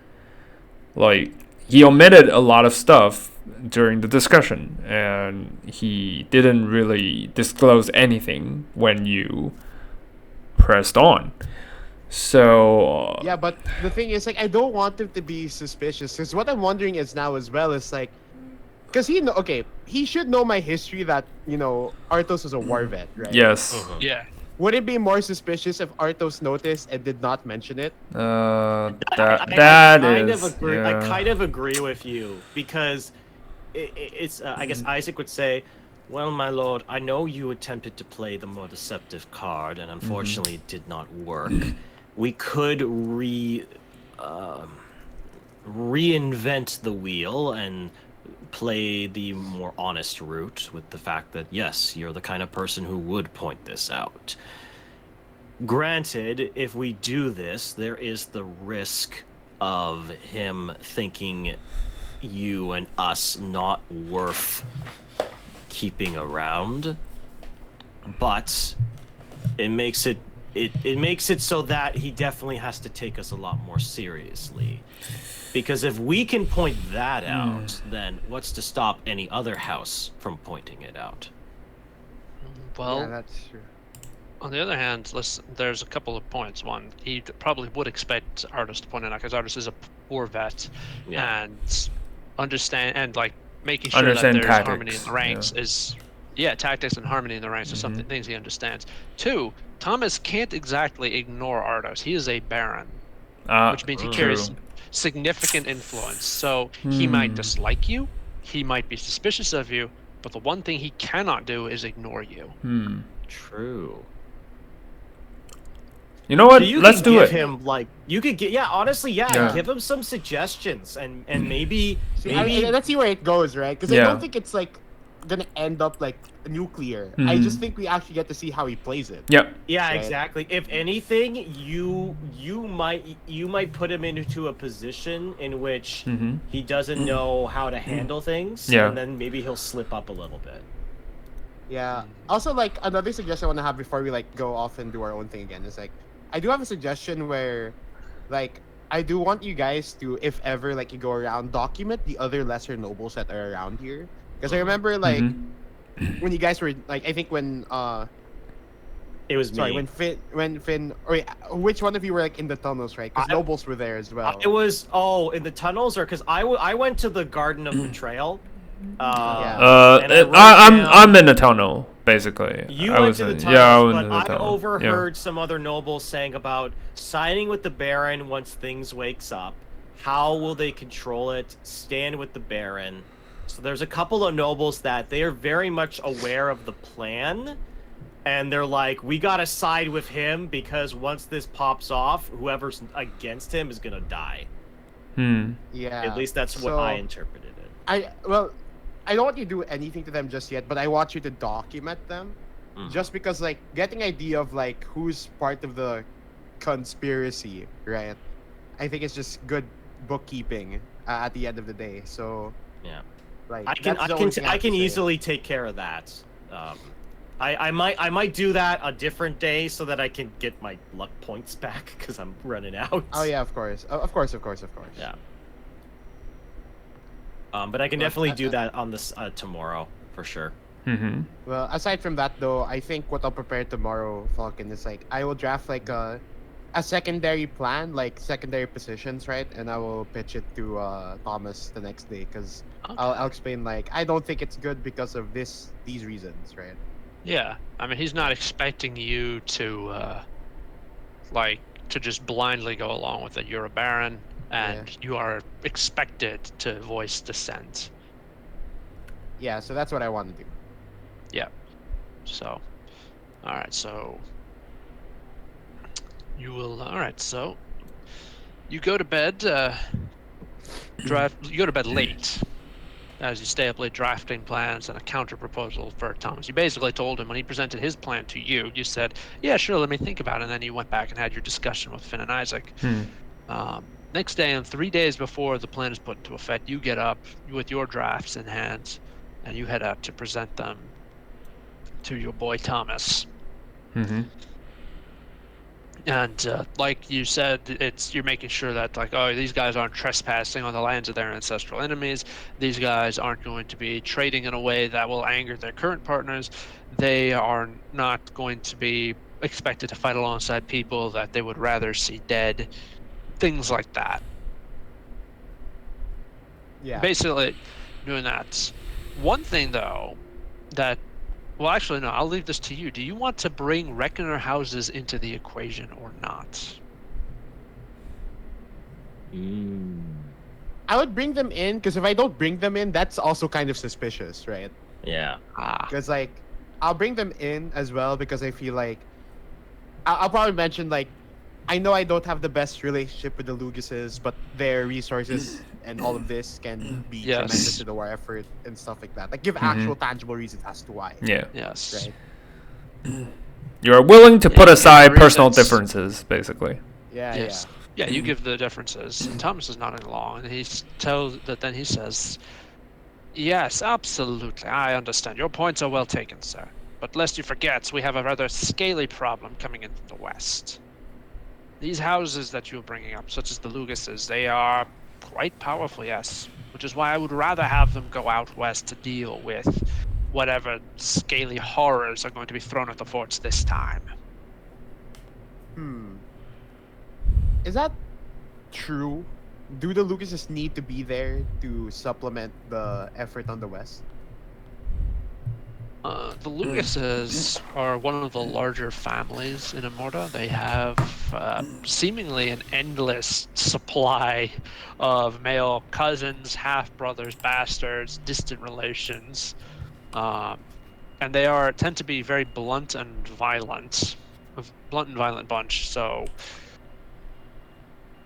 Like he omitted a lot of stuff during the discussion, and he didn't really disclose anything when you pressed on. So Yeah, but the thing is, like, I don't want him to be suspicious. Because what I'm wondering is now as well is like, because he should know my history that Arthos is a war vet, right? yes, Yeah. Would it be more suspicious if Arthos noticed and did not mention it? that I kind is of agree. I yeah. kind of agree with you because it's. I guess Isaac would say, "Well, my lord, I know you attempted to play the more deceptive card, and unfortunately, it did not work. We could reinvent the wheel and play the more honest route with the fact that yes, you're the kind of person who would point this out. Granted, if we do this, there is the risk of him thinking you and us not worth keeping around, but it makes it so that he definitely has to take us a lot more seriously. Because if we can point that out, then what's to stop any other house from pointing it out? Well, Yeah, that's true. on the other hand, listen, there's a couple of points. One, he probably would expect Artis to point it out because Artis is a poor vet, Yeah. and understand and like making sure Understand that there's harmony in tactics, the ranks yeah. is tactics and harmony in the ranks are something things he understands. Two, Thomas can't exactly ignore Artis. He is a baron, which means he carries True. significant influence. So he might dislike you, he might be suspicious of you, but the one thing he cannot do is ignore you. True. You know what? So you Let's could do give it. him like you could get honestly Yeah. give him some suggestions and maybe See, maybe let's see where it goes, right? Because I Yeah. don't think it's like gonna end up like nuclear. I just think we actually get to see how he plays it. Yep. yeah Right. exactly. If anything, you might put him into a position in which he doesn't know how to handle things, Yeah. and then maybe he'll slip up a little bit. Yeah. Also, like another suggestion I want to have before we like go off and do our own thing again is like I do have a suggestion where, like, I do want you guys to, if ever like you go around, document the other lesser nobles that are around here. Because I remember like when you guys were like I think when It was sorry me. when Finn or wait, which one of you were like in the tunnels, right? Because I- nobles were there as well. It was in the tunnels, or because I went to the Garden of Betrayal. And I wrote I'm down- in the tunnel basically. You I went was to the in- tunnels, yeah, I was but in the I tunnel. overheard some other nobles saying about siding with the Baron once things wakes up. How will they control it? Stand with the Baron. So there's a couple of nobles that they are very much aware of the plan, and they're like, we gotta side with him because once this pops off, whoever's against him is gonna die. Yeah. At least that's what I interpreted it. I don't want you to do anything to them just yet, but I want you to document them, just because like getting idea of like who's part of the conspiracy, right? I think it's just good bookkeeping at the end of the day. So Yeah. like I can easily take care of that. I might do that a different day so that I can get my luck points back because I'm running out. Oh yeah, of course. Yeah. But I can definitely do that on this tomorrow for sure. Well, aside from that though, I think what I'll prepare tomorrow, Falcon, is like I will draft like a secondary plan, like secondary positions, right? And I will pitch it to Thomas the next day because I'll explain like I don't think it's good because of these reasons, right? Yeah, I mean, he's not expecting you to, like, to just blindly go along with it. You're a baron, and you are expected to voice dissent. Yeah, so that's what I want to do. Yeah. So, all right. So you will. All right. So you go to bed. You go to bed late. As you stay up late drafting plans and a counter proposal for Thomas. You basically told him when he presented his plan to you, you said, yeah, sure, let me think about it. And then you went back and had your discussion with Finn and Isaac. Next day, and 3 days before the plan is put into effect, you get up with your drafts in hand and you head out to present them to your boy Thomas. And like you said, you're making sure that like, oh, these guys aren't trespassing on the lands of their ancestral enemies. These guys aren't going to be trading in a way that will anger their current partners. They are not going to be expected to fight alongside people that they would rather see dead. Things like that. Yeah. Basically doing that. One thing though that well, actually, no. I'll leave this to you. Do you want to bring reckoner houses into the equation or not? I would bring them in because if I don't bring them in, that's also kind of suspicious, right? Yeah. Because like, I'll bring them in as well because I feel like I'll probably mention like, I know I don't have the best relationship with the Lucases, but their resources and all of this can be tremendous to the war effort and stuff like that. Like give actual tangible reasons as to why. Yeah. Yes. Right. You are willing to put aside personal differences, basically. Yeah. Yes. Yeah, you give the differences. And Thomas is nodding along, and then he says, yes, absolutely, I understand. Your points are well taken, sir. But lest you forget, we have a rather scaly problem coming in from the west. These houses that you're bringing up, such as the Lucases, they are quite powerful, yes. Which is why I would rather have them go out west to deal with whatever scaly horrors are going to be thrown at the forts this time. Is that true? Do the Lucases need to be there to supplement the effort on the west? The Lucases are one of the larger families in Immorta. They have seemingly an endless supply of male cousins, half-brothers, bastards, distant relations. And they tend to be very blunt and violent. A blunt and violent bunch, so...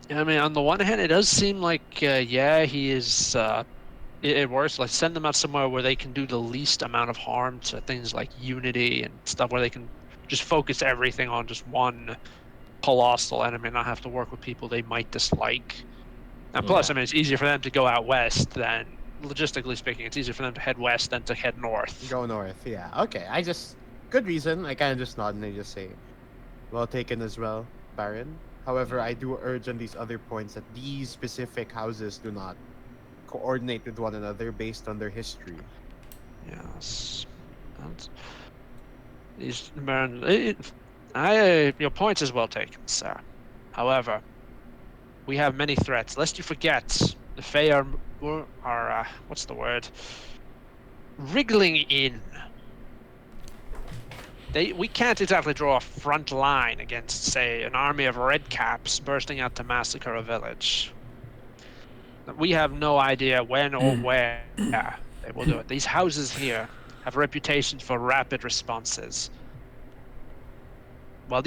I mean, on the one hand, it does seem like, he is... It works. Like send them out somewhere where they can do the least amount of harm to things like unity and stuff, where they can just focus everything on just one colossal enemy and not have to work with people they might dislike. And plus, I mean, it's easier for them to go out west than, logistically speaking, it's easier for them to head west than to head north. Go north, yeah. Okay, good reason. I kind of just nod and I just say, well taken as well, Baron. However, I do urge on these other points that these specific houses do not coordinate with one another based on their history. Yes. Your point is well taken, sir. However, we have many threats. Lest you forget, the Fae are what's the word? Wriggling in. We can't exactly draw a front line against, say, an army of redcaps bursting out to massacre a village. We have no idea when or where They will do it. These houses here have a reputation for rapid responses. Well,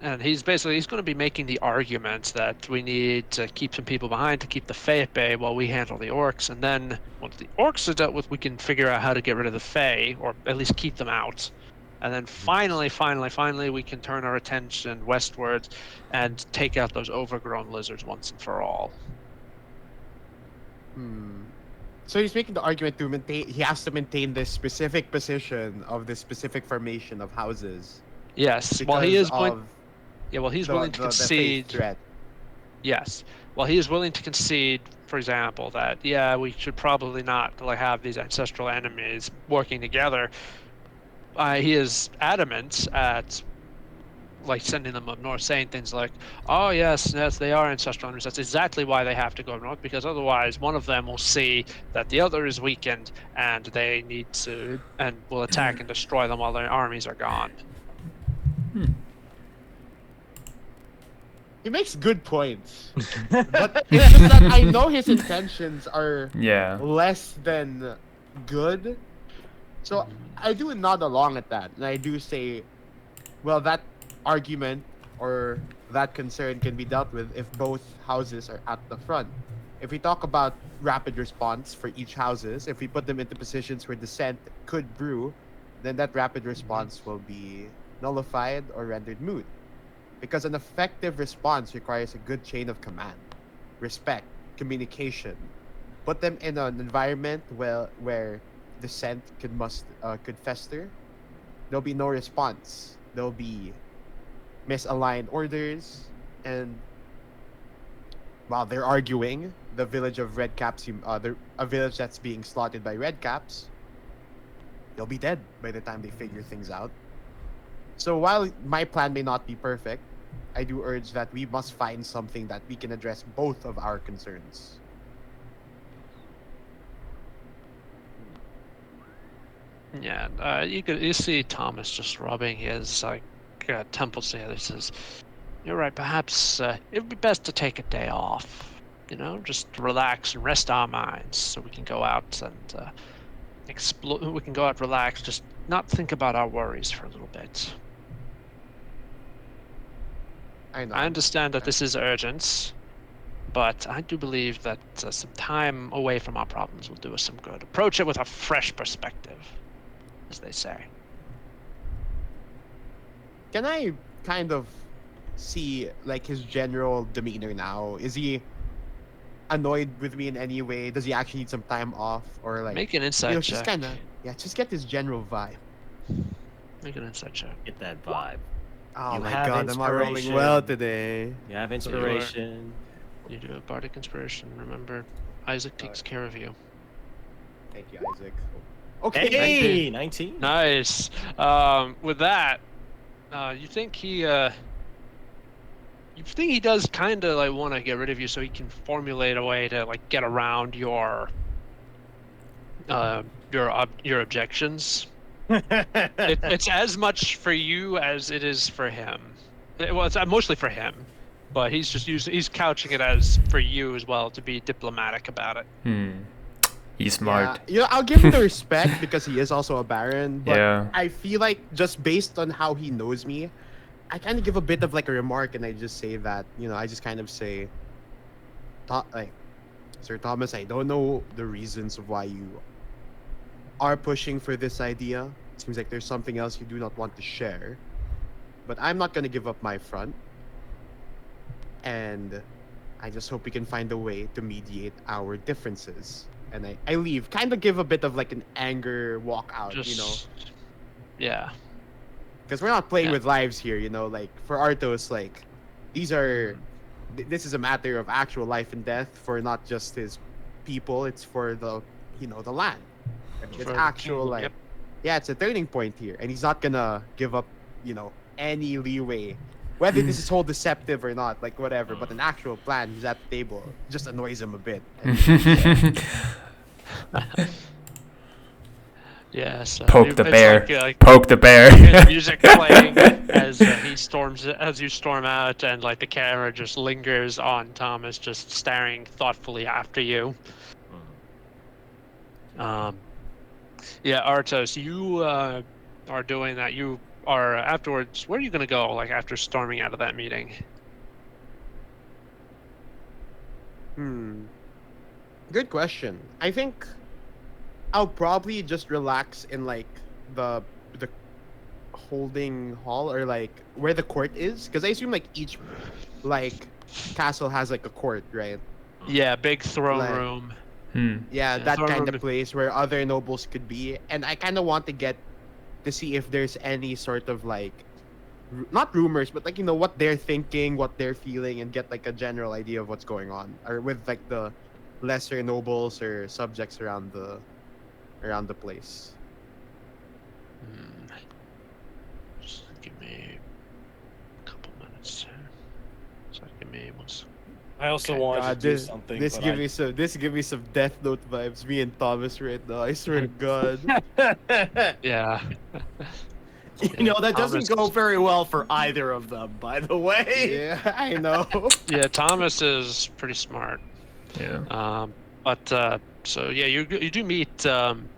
and he's going to be making the argument that we need to keep some people behind to keep the Fae at bay while we handle the orcs, and then once the orcs are dealt with, we can figure out how to get rid of the Fae, or at least keep them out. And then finally, we can turn our attention westward and take out those overgrown lizards once and for all. So he's making the argument to maintain. He has to maintain this specific position of this specific formation of houses. Yes. Well, he is going. Yeah. Well, he's willing to the concede. threat. Yes. Well, he is willing to concede, for example, that we should probably not have these ancestral enemies working together. He is adamant at sending them up north, saying things like, "Oh yes, they are ancestral enemies. That's exactly why they have to go north, because otherwise one of them will see that the other is weakened, and they need to and will attack and destroy them while their armies are gone." He makes good points, but it's just that I know his intentions are less than good. So I do nod along at that, and I do say, well, that argument or that concern can be dealt with if both houses are at the front. If we talk about rapid response for each houses, if we put them into positions where dissent could brew, then that rapid response will be nullified or rendered moot. Because an effective response requires a good chain of command, respect, communication. Put them in an environment where dissent could fester. There'll be no response. There'll be misaligned orders, and while they're arguing, the village of Redcaps, a village that's being slaughtered by Redcaps, they'll be dead by the time they figure things out. So while my plan may not be perfect, I do urge that we must find something that we can address both of our concerns. Yeah, you see Thomas just rubbing his temples together. He says, "You're right. Perhaps it would be best to take a day off. Just relax and rest our minds, so we can go out and explore. We can go out, relax, just not think about our worries for a little bit." I know. I understand that this is urgent, but I do believe that some time away from our problems will do us some good. Approach it with a fresh perspective, as they say. Can I kind of see his general demeanor now? Is he annoyed with me in any way? Does he actually need some time off, or make an insight check? Just kind of just get his general vibe. Make an insight check. Get that vibe. Oh You my have god, am I rolling inspiration. well today? You have inspiration. You do a bardic inspiration. Remember, Isaac takes care of you. Thank you, Isaac. Okay. Hey, 19. Nice. With that, you think he does kind of want to get rid of you, so he can formulate a way to get around your objections. It's as much for you as it is for him. Well, it's mostly for him, but he's couching it as for you as well, to be diplomatic about it. He's smart. Yeah, I'll give him the respect because he is also a baron. But Yeah. I feel like just based on how he knows me, I kind of give a bit of a remark, and I just say that I just kind of say, Sir Thomas, I don't know the reasons of why you are pushing for this idea. It seems like there's something else you do not want to share, but I'm not gonna give up my front, and I just hope we can find a way to mediate our differences. And I leave, kind of give a bit of an anger walk out, Yeah. because we're not playing with lives here, for Arthos, this is a matter of actual life and death for not just his people, it's for the land. It's actual it's a turning point here, and he's not gonna give up any leeway, whether this is whole deceptive or not, whatever, but an actual plan who's at the table just annoys him a bit. Yeah, so Poke the bear. Poke the bear. music playing as you storm out, and the camera just lingers on Thomas, just staring thoughtfully after you. Yeah, Artos, you are doing that. You are afterwards. Where are you gonna go? Like after storming out of that meeting? Good question. I think I'll probably just relax in like the holding hall or like where the court is, because I assume like each like castle has like a court, right? Yeah, big throne Like room. yeah, Yeah, that throne kind room. of place where other nobles could be, and I kind of want to get to see if there's any sort of like not rumors, but like what they're thinking, what they're feeling, and get like a general idea of what's going on, or with like the lesser nobles or subjects around the place. Hmm. Just give me a couple minutes here. So give me one second. I also Okay. wanted God, to do this something, this but give me some Death Note vibes. Me and Thomas right now. I swear to God. Yeah. You know, that doesn't Thomas- go very well for either of them, by the way. Yeah, I know. Yeah, Thomas is pretty smart. Yeah. But so yeah, you do meet some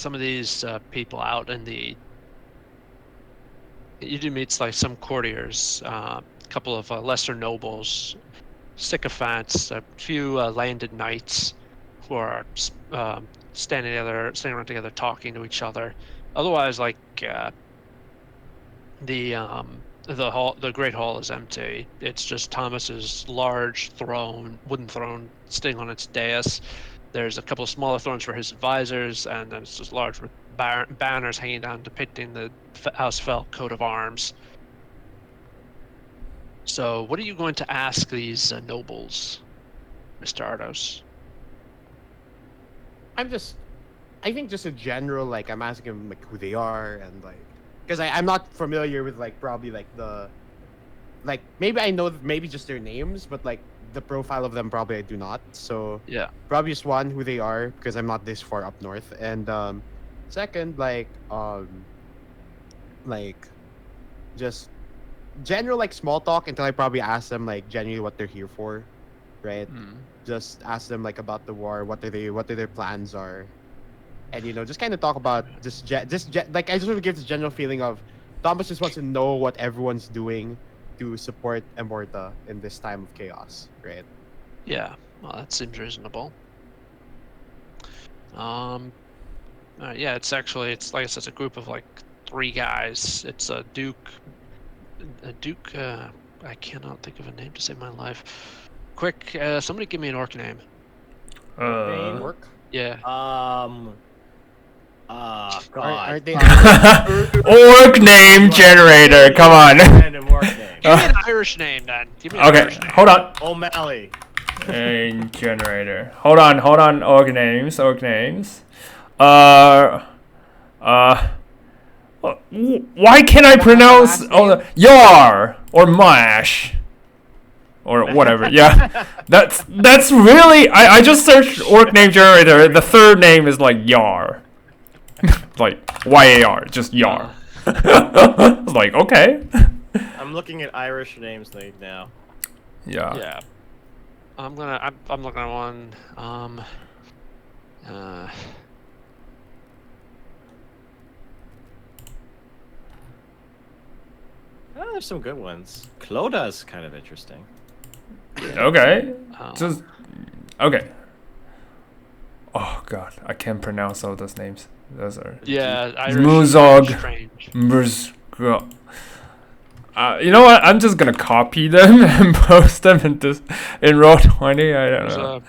of these people out in the. You do meet like some courtiers, a couple of lesser nobles, sycophants, a few landed knights who are standing around together, talking to each other. Otherwise, like the hall, the great hall is empty. It's just Thomas's large wooden throne, sitting on its dais. There's a couple of smaller thrones for his advisors, and then it's just large with banners hanging down depicting the House Fell coat of arms. So, what are you going to ask these nobles, Mr. Ardos? I think just a general like I'm asking them like who they are and like because I'm not familiar with like probably like the like maybe I know maybe just their names, but like the profile of them probably I do not. So Yeah. probably just one who they are because I'm not this far up north, and second like just general like small talk until I probably ask them like genuinely what they're here for, right? Just ask them like about the war, what are their plans are, and just kind of talk about like I just want to give this general feeling of Thomas just wants to know what everyone's doing to support Immorta in this time of chaos, right? Yeah. Well, that seems reasonable. Yeah, it's like I said, it's a group of like 3 guys. It's a duke. I cannot think of a name to save my life. Quick, somebody give me an orc name. Name? Work. Yeah. God. Aren't they? Orc name generator. Come on. Random work name. Give me an Irish name then. Give me an Okay, Irish name. hold on. O'Malley. Name generator. Hold on. Orc names. Why can't I pronounce Yar or Mash or whatever? Yeah, that's really. I just searched orc name generator. The third name is like Yar, like YAR, just Yar. I was like, okay. I'm looking at Irish names now. Yeah. Yeah. I'm looking at one. Oh, there's some good ones. Cloda's kind of interesting. Okay. um, Just okay. Oh God, I can't pronounce all those names. Those are yeah, Irish. Muzog. Strange. You know what? I'm just gonna copy them and post them in Roll20. I don't There's know.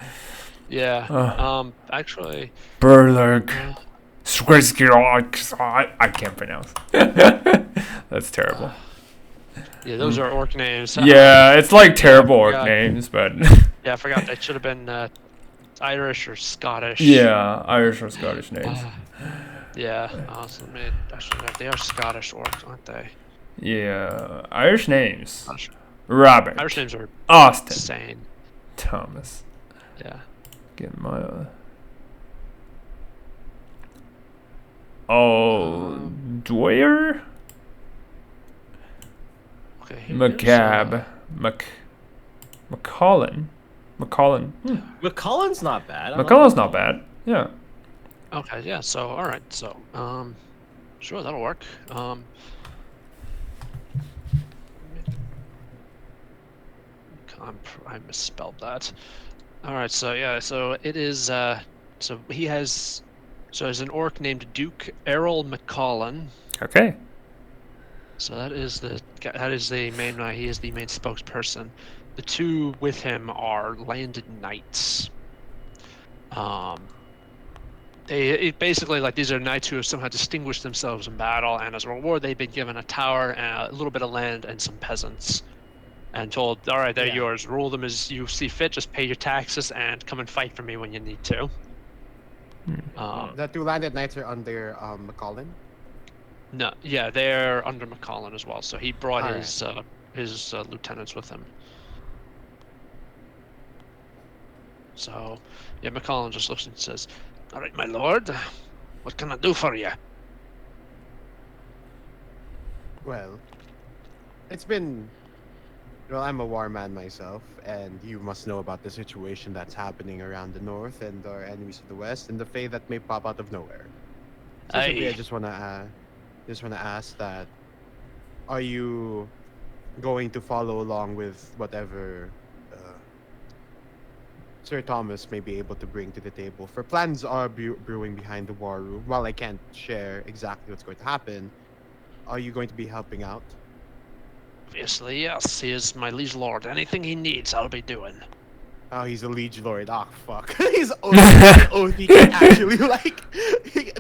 yeah. Actually. Burlurg. uh, I can't pronounce. That's terrible. Yeah, those are orc names. Yeah, it's like terrible orc forgot. names, but Yeah, I forgot. They should have been Irish or Scottish. yeah, Irish or Scottish names. Yeah. So they are Scottish orcs, aren't they? Yeah, Irish names. Scottish- Robert. Irish names are Austin. insane. Thomas. Yeah. Get my. Oh, Dwyer? Okay. McCab. McCollin. McCullen's not bad. McCullen's not bad. Yeah. Okay, yeah. So all right. So sure, that'll work. I misspelled that. All right. So yeah. So it is. So he has. So there's an orc named Duke Errol McCollin. Okay. So that is the main. He is the main spokesperson. The two with him are landed knights. Um, basically like these are knights who have somehow distinguished themselves in battle, and as a reward, they've been given a tower, and a little bit of land, and some peasants, and told, "All right, they're Yeah. yours. Rule them as you see fit. Just pay your taxes and come and fight for me when you need to." The two landed knights are under McCollin. No, yeah, they're under McCollin as well. So he brought All his lieutenants with him. So yeah, McCollin just looks and says, "All right, my lord, what can I do for you?" Well, it's been. Well, I'm a war man myself, and you must know about the situation that's happening around the north and our enemies to the west, and the Fae that may pop out of nowhere. So simply, I Aye. just wanna ask that: are you going to follow along with whatever Sir Thomas may be able to bring to the table? For plans are brewing behind the war room. While I can't share exactly what's going to happen, are you going to be helping out? Obviously, yes. He is my liege lord. Anything he needs, I'll be doing. Oh, he's a liege lord. Oh, fuck. He's oath he can actually, like,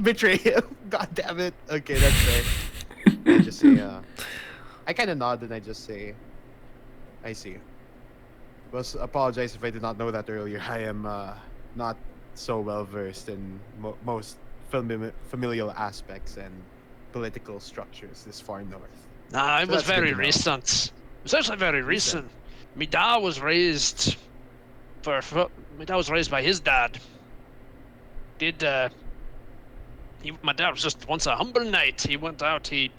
betray him. God damn it. Okay, that's fair. I just say, I kind of nod and I just say, I see. Well, apologize if I did not know that earlier. I am not so well versed in most familial aspects and political structures this far north. Nah, it So was that's good very to know. recent. It was actually very recent. My dad was raised my dad was raised by his dad. My dad was just once a humble knight. He went out, he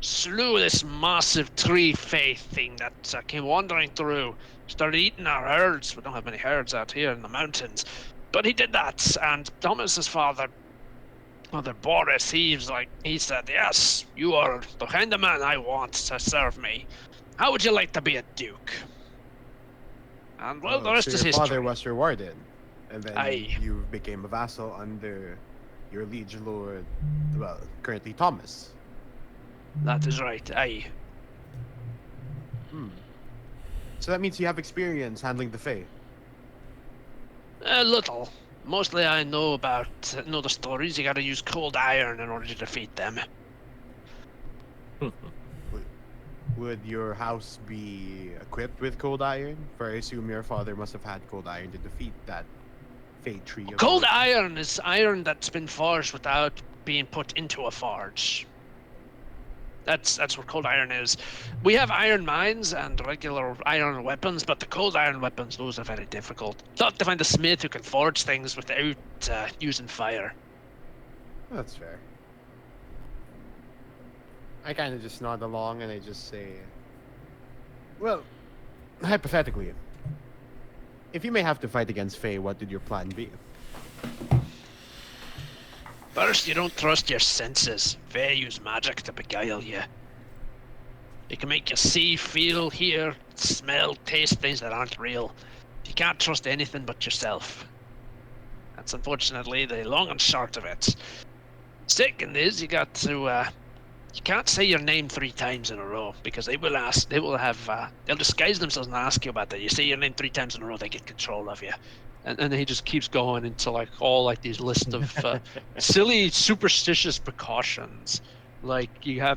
slew this massive tree faith thing that came wandering through, started eating our herds. We don't have many herds out here in the mountains, but he did that. And Thomas's father Boris, he said, "Yes, you are the kind of man I want to serve me. How would you like to be a duke?" And well, the Oh, so rest is your father history. was rewarded, and then Aye, you became a vassal under your liege lord, well, currently Thomas. that is right. Aye. Hmm. So that means you have experience handling the Fae. A little. Mostly I know the stories. You gotta use cold iron in order to defeat them. Would your house be equipped with cold iron? For I assume your father must have had cold iron to defeat that Fae tree of Cold yours. iron is iron that's been forged without being put into a forge. That's what cold iron is. We have iron mines and regular iron weapons, but the cold iron weapons, those are very difficult. Tough to find a smith who can forge things without using fire. That's fair. I kind of just nod along and I just say, well, hypothetically, if you may have to fight against Fae, what would your plan be? First, you don't trust your senses. They use magic to beguile you. It can make you see, feel, hear, smell, taste things that aren't real. You can't trust anything but yourself. That's unfortunately the long and short of it. Second is you got to you can't say your name 3 times in a row because they'll disguise themselves and ask you about that. You say your name 3 times in a row, they get control of you. And then he just keeps going into like all like these list of silly superstitious precautions. Like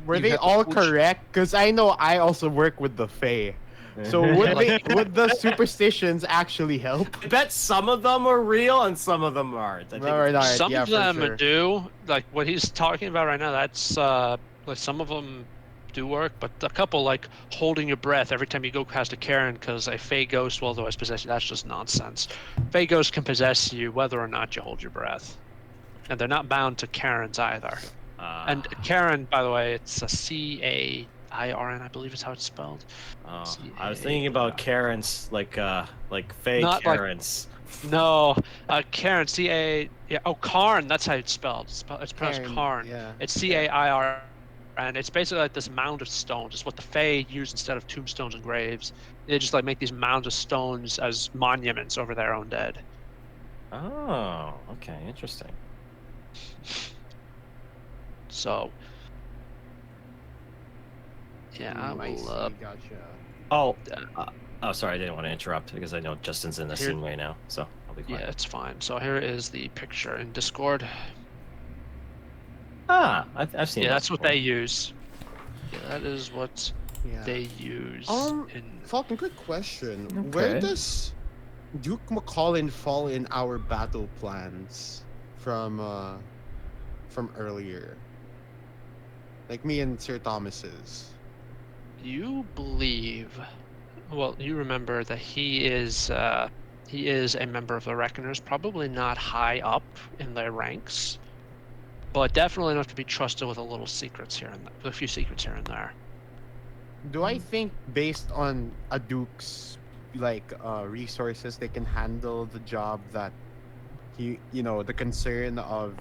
Were they all correct? Because I know I also work with the Fae. So would the superstitions actually help? I bet some of them are real and some of them aren't. I think Alright, Some yeah, of for them sure. do. Like what he's talking about right now, that's like some of them do work, but a couple like holding your breath every time you go past a Karen because a Fey ghost will otherwise possess you. That's just nonsense. Fey ghosts can possess you whether or not you hold your breath, and they're not bound to Karens either. And Karen, by the way, it's a Cairin, I believe is how it's spelled. I was thinking about Karens, like fake Not like- Karens No, Cairn, C-A... Yeah, oh, Karn, that's how it's spelled. It's pronounced Cairn, Karn. yeah. It's C-A-I-R, and it's basically like this mound of stones. It's what the Fae use instead of tombstones and graves. They just like make these mounds of stones as monuments over their own dead. Oh, okay, interesting. So, yeah, I I will. see. Gotcha. Oh, Uh, oh, sorry, I didn't want to interrupt because I know Justin's in the Here- scene right now, so I'll be quiet. Yeah, it's fine. So here is the picture in Discord. Ah, I've seen Yeah, those that's what before. they use. Yeah, that is what Yeah. they use in. Falcon, quick question. Where Okay. does Duke McCollin fall in our battle plans from earlier? Like me and Sir Thomas's. You believe? Well, you remember that he is a member of the Reckoners. Probably not high up in their ranks, but definitely enough to be trusted with a little secrets here and a few secrets here and there. Do I think based on a Duke's resources they can handle the job that the concern of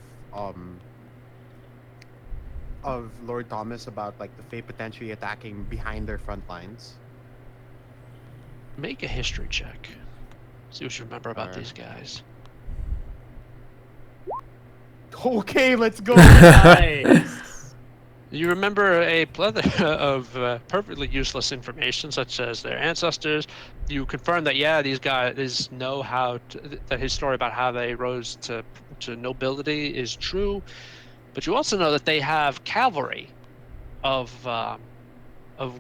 Lord Thomas about like the Fae potentially attacking behind their front lines? Make a history check. See what you remember about Alright. these guys. Okay, let's go. Nice. You remember a plethora of perfectly useless information, such as their ancestors. You confirm that these guys know that his story about how they rose to nobility is true, but you also know that they have cavalry of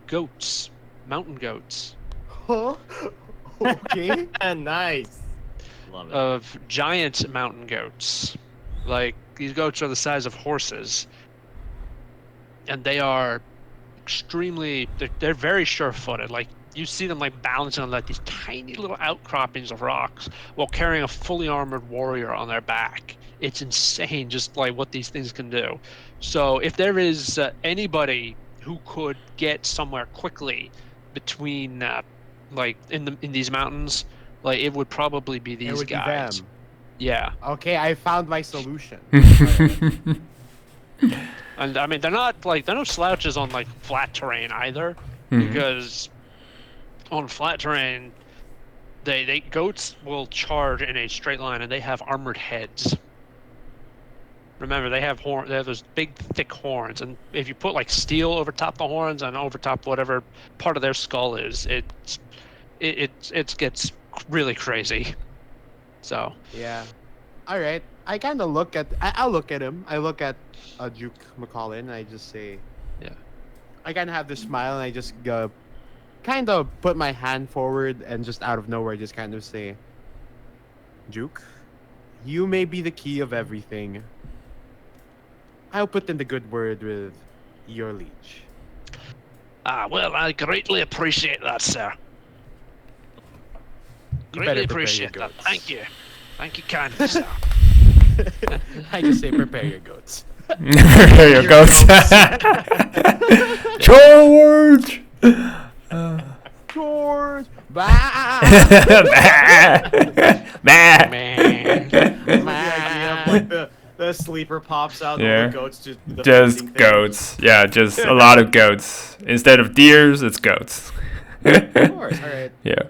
goats, mountain goats, Huh? Okay. Nice. Love it. of giant mountain goats. Like these goats are the size of horses, and they are they're very sure-footed. Like you see them like balancing on like these tiny little outcroppings of rocks while carrying a fully armored warrior on their back. It's insane just like what these things can do. So if there is anybody who could get somewhere quickly between like in these mountains, like it would probably be It these would be guys. them. Yeah. Okay, I found my solution. Alright. And I mean, they're no slouches on like flat terrain either, Mhm. because on flat terrain, they goats will charge in a straight line, and they have armored heads. Remember, they have those big, thick horns, and if you put like steel over top the horns and over top whatever part of their skull is, it gets really crazy. So Yeah. All right. I'll look at him. I look at Duke McCollin and I just say, Yeah. I kind of have this smile and I just kind of put my hand forward and just out of nowhere just kind of say, Duke, you may be the key of everything. I'll put in the good word with your liege. well, I greatly appreciate that, sir. You Greatly better prepare your appreciate that. goats. Thank you kindly, sir. I just say prepare your goats. There you go. George. George! Bah! Bah. Man. The idea of, like the sleeper pops out, Yeah. the goats just the Just fencing thing. goats. Yeah, just a lot of goats. Instead of deers, it's goats. Of course. All right. Yeah.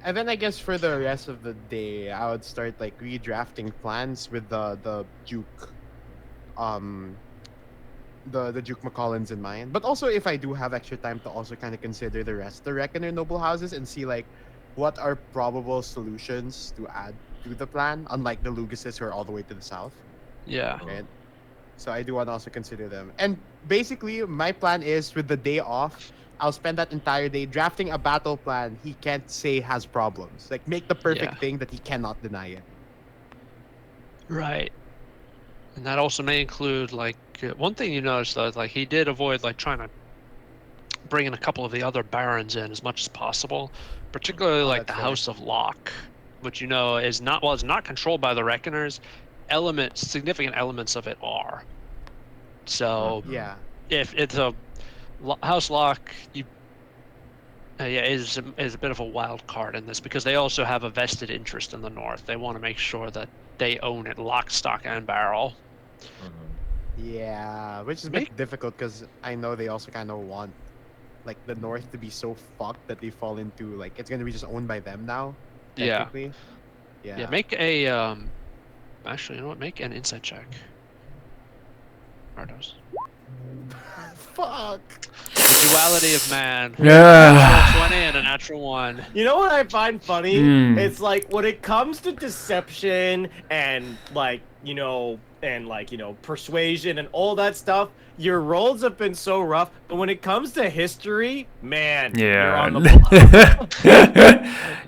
And then I guess for the rest of the day, I would start like redrafting plans with the Duke, the Duke McCollins in mind. But also, if I do have extra time to also kind of consider the rest of the Reckoner noble houses and see like what are probable solutions to add to the plan, unlike the Lugases who are all the way to the south. Yeah. Right. So I do want to also consider them. And basically, my plan is with the day off, I'll spend that entire day drafting a battle plan he can't say has problems. Like make the perfect Yeah. thing that he cannot deny it. Right. And that also may include like one thing you notice though, like he did avoid like trying to bring in a couple of the other barons in as much as possible, particularly Oh, like the that's fair. House of Locke, which you know is not controlled by the Reckoners. Significant elements of it are. So Yeah. if it's a House Locke, is a bit of a wild card in this because they also have a vested interest in the North. They want to make sure that they own it lock, stock, and barrel. Yeah, which is a Make- bit difficult because I know they also kind of want like the North to be so fucked that they fall into like it's gonna be just owned by them now. Yeah. Technically. Yeah. Make a Actually, you know what? Make an insight check. Ardos. Fuck. The duality of man. Yeah. Natural 20 and a natural 1. You know what I find funny? Hmm. It's like when it comes to deception and persuasion and all that stuff, your rolls have been so rough. But when it comes to history, man, you're on the block.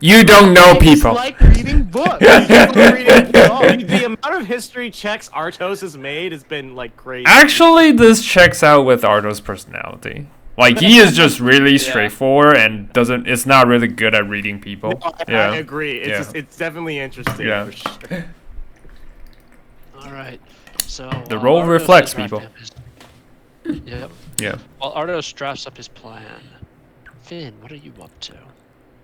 You don't know It's people. like reading books. The amount of history checks Artos has made has been like crazy. Actually, this checks out with Ardo's personality. Like he is just really straightforward and it's not really good at reading people. No, I agree. It's definitely interesting. Yeah. For sure. All right. So The while role Ardos reflects is drafting people. up Yep. Yeah. While Ardos drafts up his plan, Finn, what are you up to?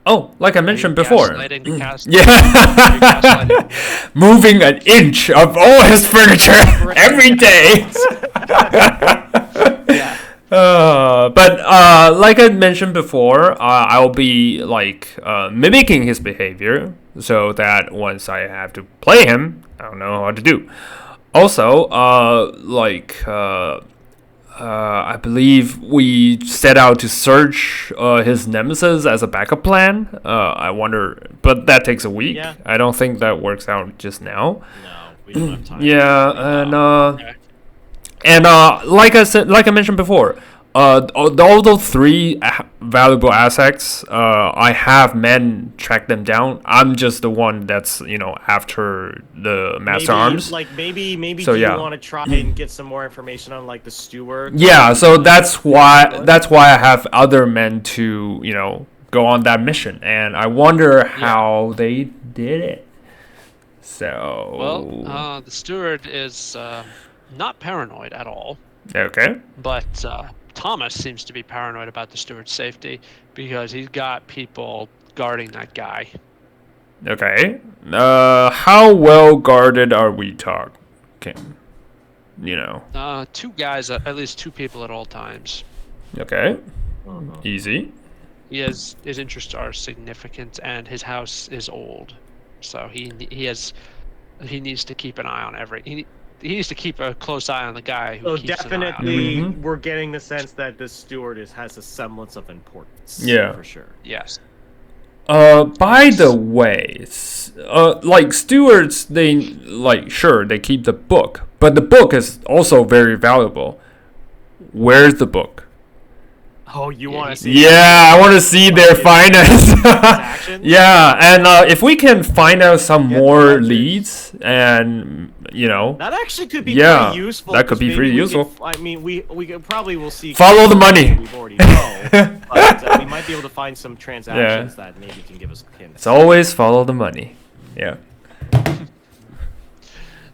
Oh, like I mentioned Are you before. gaslighting the cast? Yeah. gaslighting? Moving an inch of all his furniture every day. Yeah. But like I mentioned before, I'll be like mimicking his behavior so that once I have to play him, I don't know how to do. Also, I believe we set out to search his nemesis as a backup plan. I wonder, but that takes a week. Yeah. I don't think that works out just now. No, we don't have time. Yeah, Okay. and like I mentioned before, all those three valuable assets, I have men track them down. I'm just the one that's after the master arms. Maybe So, do yeah. you want to try and get some more information on like the steward? Yeah, so that's why I have other men to go on that mission, and I wonder how they did it. So Well, the steward is not paranoid at all, okay. but Thomas seems to be paranoid about the steward's safety because he's got people guarding that guy. Okay. How well guarded are we talking? Two guys, at least two people at all times. Okay. Easy. His interests are significant, and his house is old, so he needs to keep an eye on he needs to keep a close eye on the guy who So keeps an eye on him. definitely, we're getting the sense that the steward has a semblance of importance. Yeah. for sure. Yes. By the way, like stewards, they sure they keep the book, but the book is also very valuable. Where's the book? Oh, you Yeah, want he- to see? Yeah, I want to see their finance. Actions? Yeah, and if we can find out some Get the more ledgers. leads, and That actually could be Yeah, pretty useful. that could 'cause be maybe pretty we useful. I mean, we could probably will see. Follow the money. We've already know, but we might be able to find some transactions that maybe can give us hints. it's always follow the money. Yeah.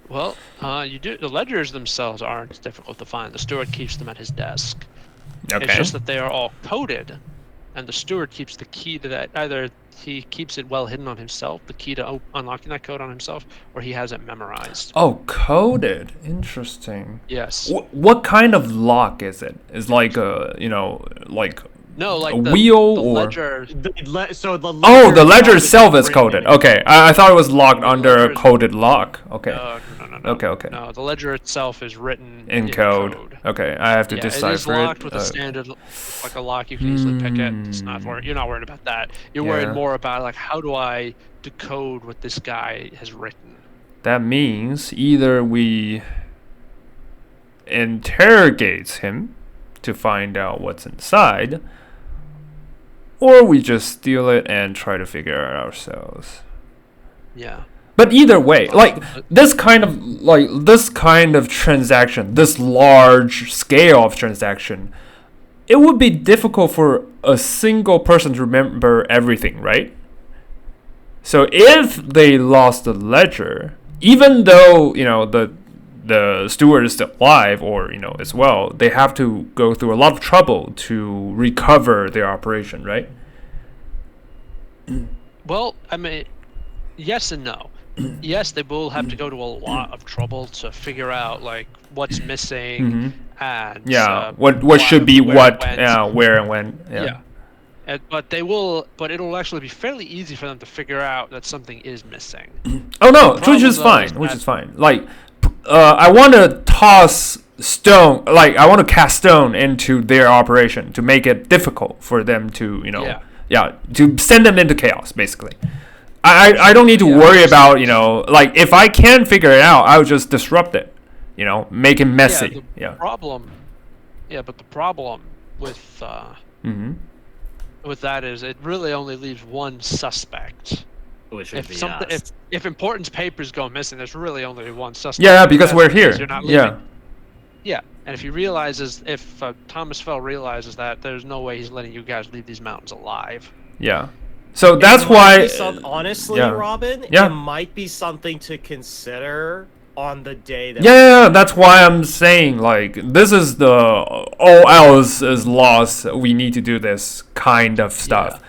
Well, the ledgers themselves aren't difficult to find. The steward keeps them at his desk. Okay. It's just that they are all coded, and the steward keeps the key to that. Either he keeps it well hidden on himself, the key to unlocking that code on himself, or he has it memorized. Oh, coded. Interesting. Yes. What kind of lock is it? Is like like No, like a the wheel the or- ledger. So the oh, the ledger itself itself is written coded. in- Okay, I thought it was locked under a ledger's- coded lock. Okay. No. Okay. No, the ledger itself is written In code. Okay, I have to Yeah, it is decipher locked with a standard, like a lock. You can easily pick it. It's not you're not worried about that. You're Yeah. worried more about like how do I decode what this guy has written. That means either we interrogate him to find out what's inside, or we just steal it and try to figure it out ourselves. Yeah. But either way, this kind of transaction, this large scale of transaction, it would be difficult for a single person to remember everything, right? So if they lost the ledger, even though the steward is still alive or as well, they have to go through a lot of trouble to recover their operation, right? Well, I mean, yes and no. Yes, they will have to go to a lot of trouble to figure out like what's missing and Yeah. What should be where what? it went. Yeah. Where and when? Yeah. Yeah. But they will. But it'll actually be fairly easy for them to figure out that something is missing. Oh no, which problem, is though, fine. is Which that- is fine. Like, I want to toss stone. Like, I want to cast stone into their operation to make it difficult for them to, to send them into chaos, basically. I don't need to worry about, like, if I can figure it out, I'll just disrupt it, make it messy. The problem. Yeah, but the problem with with that is it really only leaves one suspect. Which would If be something, us. if important papers go missing, there's really only one suspect. Yeah, because That's we're here. You're not Yeah. leaving. Yeah, and if Thomas Fell realizes that, there's no way he's letting you guys leave these mountains alive. Yeah. So It that's might why. be honestly, yeah. Robin, Yeah. it might be something to consider on the day that. Yeah, that's why I'm saying, like, this is the all else is lost. We need to do this kind of stuff. Yeah.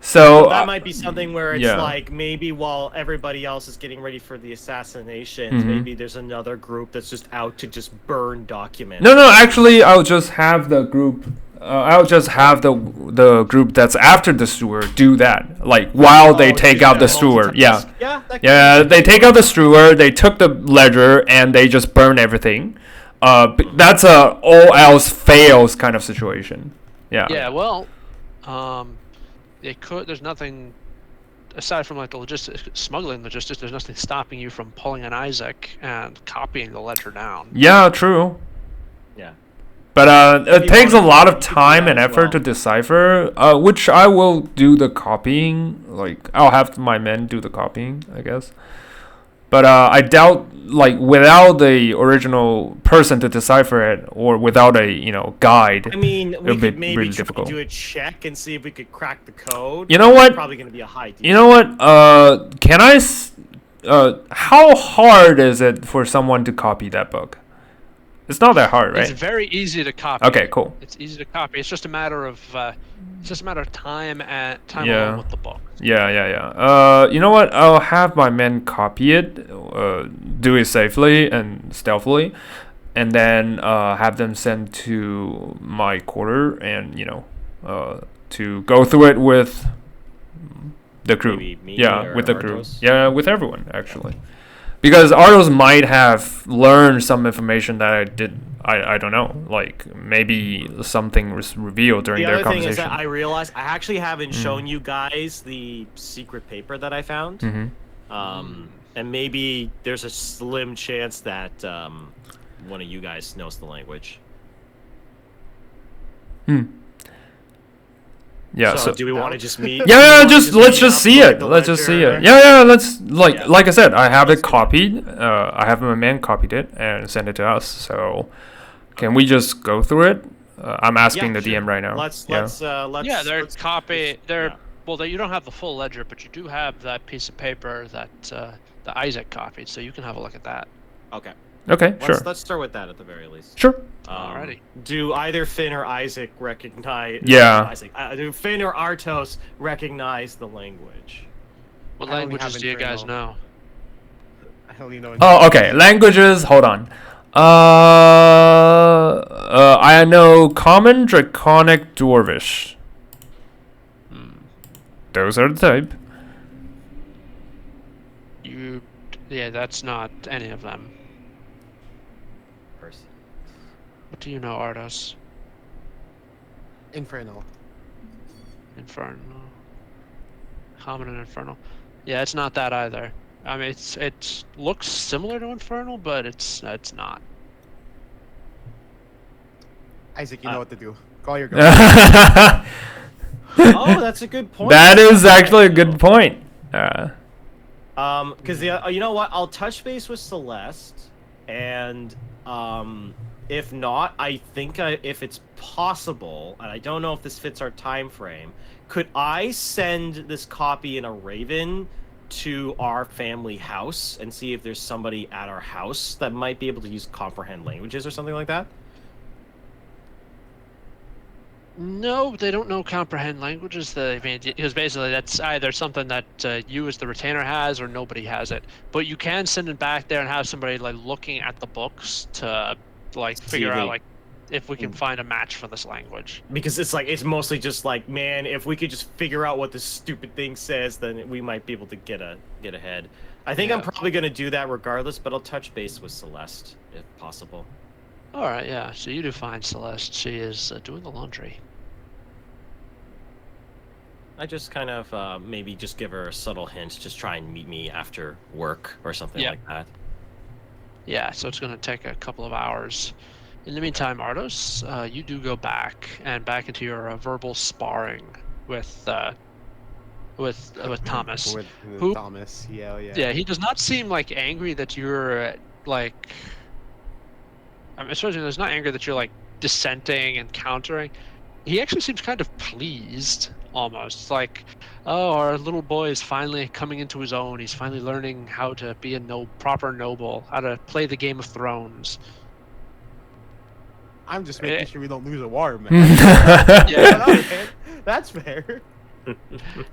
So That might be something where it's yeah. like maybe while everybody else is getting ready for the assassinations, maybe there's another group that's just out to just burn documents. No. Actually, I'll just have the group. I'll just have the group that's after the sewer do that. Like while they take out the sewer. Yeah. Yeah. Yeah. They take out the sewer. They took the ledger and they just burn everything. That's a all else fails kind of situation. Yeah. Yeah, well, there's nothing aside from like the logistics, smuggling logistics. There's nothing stopping you from pulling an Isaac and copying the ledger down. Yeah. True. Yeah. But it you takes a want lot to of do time that and as effort well. to decipher, which I will do the copying. Like, I'll have my men do the copying, I guess. But I doubt, like, without the original person to decipher it, or without a, guide. I mean, we It'll be could maybe really try difficult. to do a check and see if we could crack the code. You know what? It's probably going to be a high. You know what? Can I? How hard is it for someone to copy that book? It's not that hard, right? It's very easy to copy. Okay, cool. It's easy to copy. It's just a matter of time and time Yeah. alone with the book. Yeah. You know what? I'll have my men copy it, do it safely and stealthily, and then have them sent to my quarter and to go through it with the crew. Maybe me Yeah, or with the crew. Artos? Yeah, with everyone actually. Because Artos might have learned some information that I don't know. Like maybe something was revealed during The their other thing conversation. is that I realized I actually haven't shown you guys the secret paper that I found. And maybe there's a slim chance that one of you guys knows the language. Yeah. So, do we want to just meet? Yeah, do we wanna let's meet just up, see like, it. the Let's just see ledger? it. Yeah, let's Yeah. like I said, I have Let's it do that. copied. I have my man copied it and sent it to us. So can we just go through it? I'm asking the sure. DM right now. Let's Yeah, they're let's- copy. They're yeah. well, you don't have the full ledger, but you do have that piece of paper that the Isaac copied, so you can have a look at that. Okay. Okay, sure. Let's start with that at the very least. Sure. Alrighty. Do either Finn or Isaac recognize? Yeah. Isaac. Do Finn or Artos recognize the language? What I only languages have do you guys Infernal. know? I only know. Oh, okay. Languages. Hold on. I know Common, Draconic, Dwarvish. Those are the type. Yeah, that's not any of them. Person. What do you know, Ardos? Infernal. Infernal. Common and Infernal. Yeah, it's not that either. I mean, it looks similar to Infernal, but it's not. Isaac, you know what to do. Call your girl. That Oh, that's a good point. is actually a good point. Because you know what? I'll touch base with Celeste, and if not, I think if it's possible, and I don't know if this fits our time frame, could I send this copy in a Raven to our family house and see if there's somebody at our house that might be able to use comprehend languages or something like that? No, they don't know comprehend languages. Because basically that's either something that you as the retainer has or nobody has it. But you can send it back there and have somebody like looking at the books to like See figure out the- like if we can Mm. find a match for this language. Because it's mostly just like, man, if we could just figure out what this stupid thing says, then we might be able to get ahead. I think I'm Yeah. probably gonna do that regardless, but I'll touch base with Celeste if possible. All right, yeah. So you do find Celeste. She is doing the laundry. I just kind of maybe just give her a subtle hint, just try and meet me after work or something Yeah. like that. Yeah, so it's going to take a couple of hours. In the meantime, Ardos, you do go back into your verbal sparring with Thomas. With Who- Thomas, yeah. Yeah, he does not seem like angry that you're like. I'm especially there's not anger that you're like dissenting and countering. He actually seems kind of pleased, almost like, oh, our little boy is finally coming into his own. He's finally learning how to be a proper noble, how to play the Game of Thrones. I'm just making Eh. sure we don't lose a war, man. Yeah. Man. That's fair.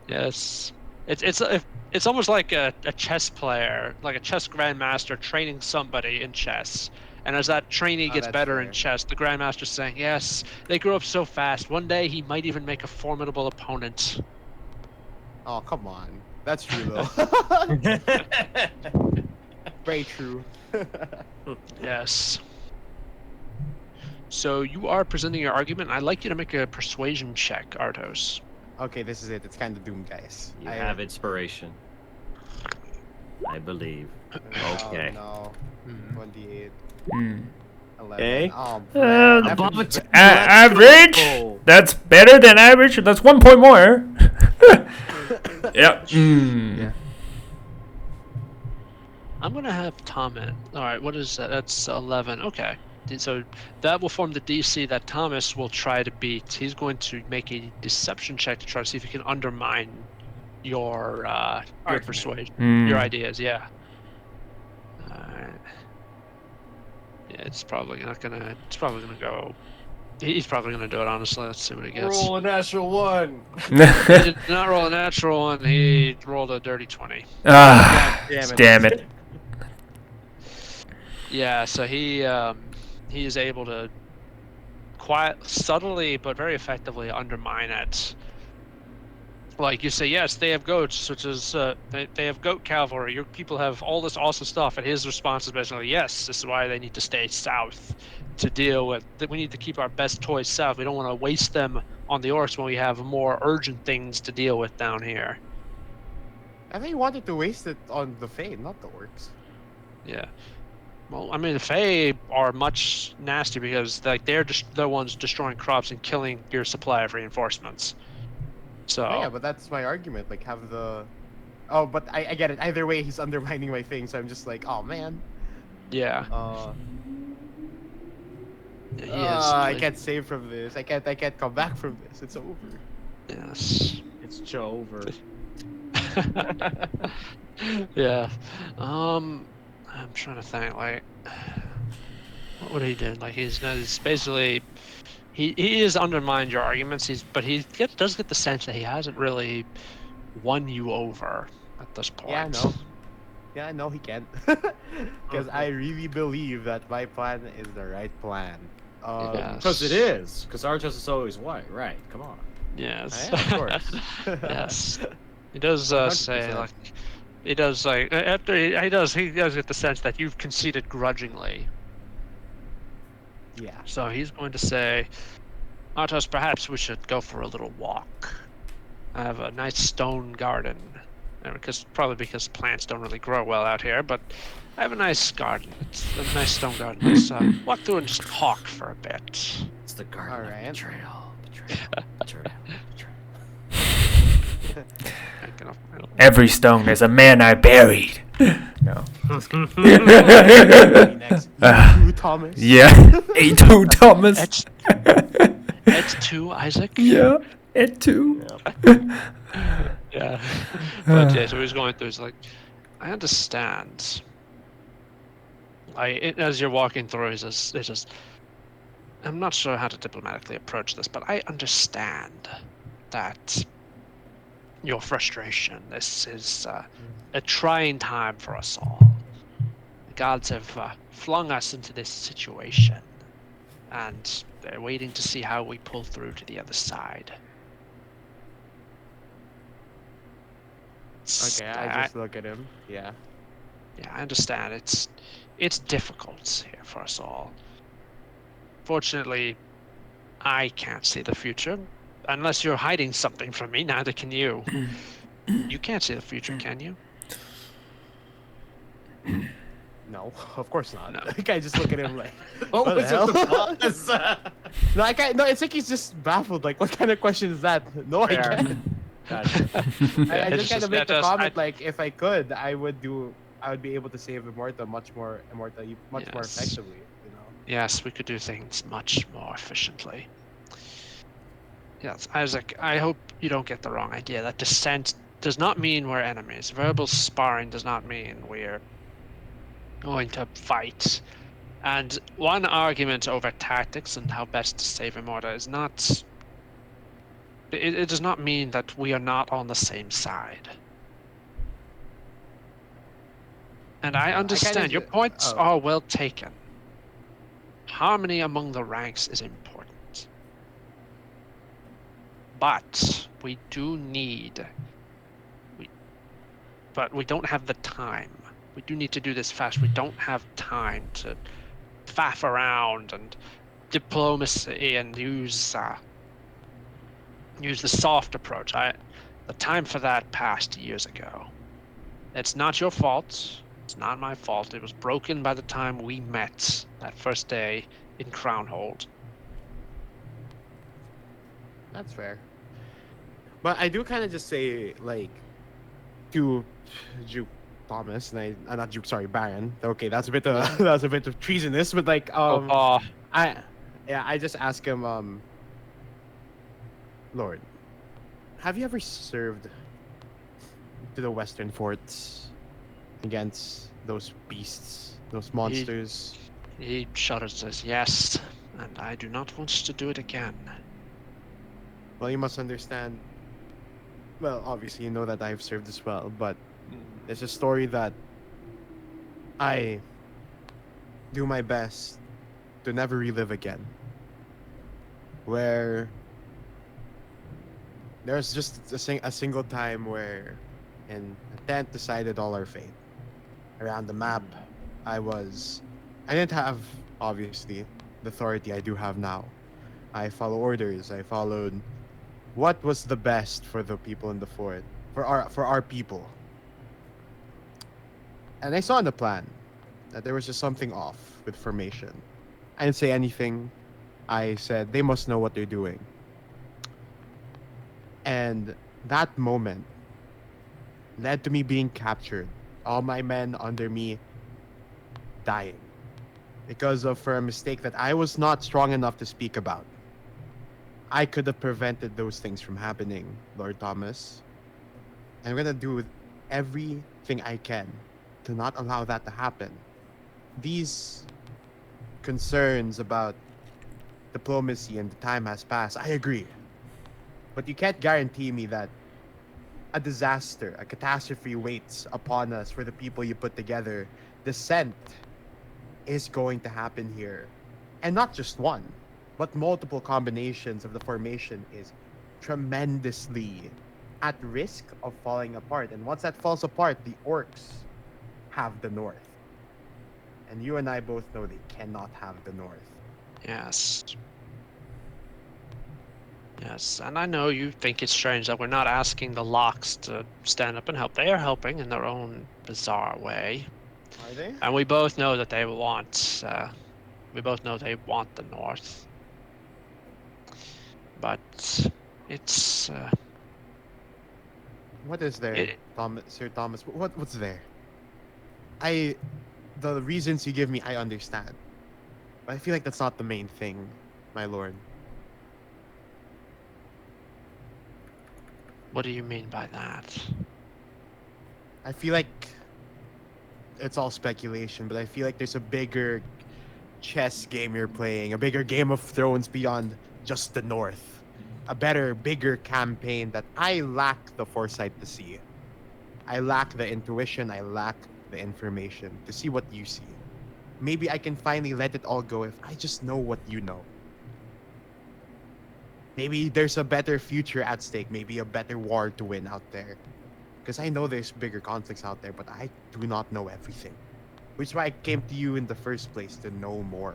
Yes, it's almost like a chess player, like a chess grandmaster training somebody in chess. And as that trainee Oh, gets that's better in fair. chess, the grandmaster's saying, "Yes, they grew up so fast. One day he might even make a formidable opponent." Oh, come on. That's true, though. Very true. Yes. So you are presenting your argument. I'd like you to make a persuasion check, Artos. Okay, this is it. It's kind of doomed, guys. You have inspiration. I believe. Okay. Oh, no. 28. Hmm. 11. Okay. Oh, Uh, man. That Above was a ve- Average? Oh. That's better than average. That's 1 point more. Yep. Yeah. I'm gonna have Thomas. All right, what is that? That's 11. Okay, so that will form the DC that Thomas will try to beat. He's going to make a deception check to try to see if he can undermine your Argument. persuasion, Hmm. your ideas. Yeah. Alright. Yeah, it's probably not gonna. It's probably gonna go. He's probably gonna do it. Honestly, let's see what he gets. Roll a natural one. He did not roll a natural one. He rolled a dirty 20. Ah, God damn it. Yeah, so he is able to subtly but very effectively undermine it. Like you say, yes, they have goats, which is they have goat cavalry. Your people have all this awesome stuff, and his response is basically, yes, this is why they need to stay south to deal with. We need to keep our best toys south. We don't want to waste them on the orcs when we have more urgent things to deal with down here. I think he wanted to waste it on the Fae, not the orcs. Yeah. Well, I mean, the Fae are much nasty because like they're the ones destroying crops and killing your supply of reinforcements. So Oh, yeah, but that's my argument. Like, have the. Oh, but I get it. Either way, he's undermining my thing, so I'm just like, oh man. yeah, He he is. I really- can't save from this. I can't come back from this. It's over. Yes. It's over. Yeah. I'm trying to think. Like, what would he do? Like, he's basically. He is undermined your arguments. But he does get the sense that he hasn't really won you over at this point. Yeah, I know. Yeah, I know he can. Because I really believe that my plan is the right plan. Yes. Because it is. Because Artos is always white. Right. Come on. Yes. I am, of course. Yes. He does say 100%. like he does like after he does get the sense that you've conceded grudgingly. Yeah. So he's going to say, Artos, perhaps we should go for a little walk. I have a nice stone garden. Probably because plants don't really grow well out here, but I have a nice garden. It's a nice stone garden. Let's walk through and just talk for a bit. It's the garden of Alright. betrayal. Betrayal. I don't- Every stone is a man I buried. No. Next. You, Thomas. Yeah. A2 Thomas. It's two, Isaac. Yeah. A2. Yeah. But yeah, so he's going through. He's like, I understand. As you're walking through, he says, I'm not sure how to diplomatically approach this, but I understand that your frustration. This is a trying time for us all. The gods have flung us into this situation, and they're waiting to see how we pull through to the other side. Okay, I just look at him. Yeah. Yeah, I understand. It's difficult here for us all. Fortunately, I can't see the future. Unless you're hiding something from me, neither can you. You can't see the future, can you? No, of course not. No. Like, I just look at him like, What what the the hell? hell? No, I can't. No, it's like he's just baffled. Like, what kind of question is that? No, I Fair. can't. Gotcha. I It's just kind of yeah, make the just- comment like, if I could, I would do. I would be able to save Immorta much more Yes. effectively. You know. Yes, we could do things much more efficiently. Yes, Isaac, I hope you don't get the wrong idea. That dissent does not mean we're enemies. Verbal sparring does not mean we're going to fight. And one argument over tactics and how best to save Immorta is not. It does not mean that we are not on the same side. And I understand your points Oh, are well taken. Harmony among the ranks is important. But we do need. But we don't have the time. We do need to do this fast. We don't have time to faff around and diplomacy and use the soft approach. The time for that passed years ago. It's not your fault. It's not my fault. It was broken by the time we met that first day in Crownhold. that's fair. But I do kind of just say like to Duke Thomas, and not Duke, sorry, Baron. Okay, that's a bit that's a bit of treasonous, but like I just ask him, Lord, have you ever served to the Western forts against those beasts, those monsters? He shudders and says, yes, and I do not want to do it again. Well, you must understand. Well, obviously, you know that I've served as well, but there's a story that I do my best to never relive again. Where there's just a single time where, in a tent decided all our fate. Around the map, I didn't have, obviously, the authority I do have now. I follow orders. I followed what was the best for the people in the fort, for our people. And I saw in the plan that there was just something off with formation. I didn't say anything. I said they must know what they're doing. And that moment led to me being captured. All my men under me dying for a mistake that I was not strong enough to speak about. I could have prevented those things from happening, Lord Thomas. And I'm gonna do everything I can to not allow that to happen. These concerns about diplomacy and the time has passed, I agree. But you can't guarantee me that a disaster, a catastrophe waits upon us for the people you put together. Dissent is going to happen here. And not just one, but multiple combinations of the formation is tremendously at risk of falling apart. And once that falls apart, the orcs have the north. And you and I both know they cannot have the north. Yes. Yes, and I know you think it's strange that we're not asking the Locks to stand up and help. They are helping in their own bizarre way. Are they? And we both know that they want, we both know they want the North. But it's, What is there, Sir Thomas? What's there? The reasons you give me, I understand. But I feel like that's not the main thing, my lord. what do you mean by that? I feel like it's all speculation, but I feel like there's a bigger chess game you're playing, a bigger Game of Thrones beyond just the North, a better, bigger campaign that I lack the foresight to see. I lack the intuition, I lack the information to see what you see. Maybe I can finally let it all go if I just know what you know. Maybe there's a better future at stake, maybe a better war to win out there. Because I know there's bigger conflicts out there, but I do not know everything. Which is why I came to you in the first place, to know more,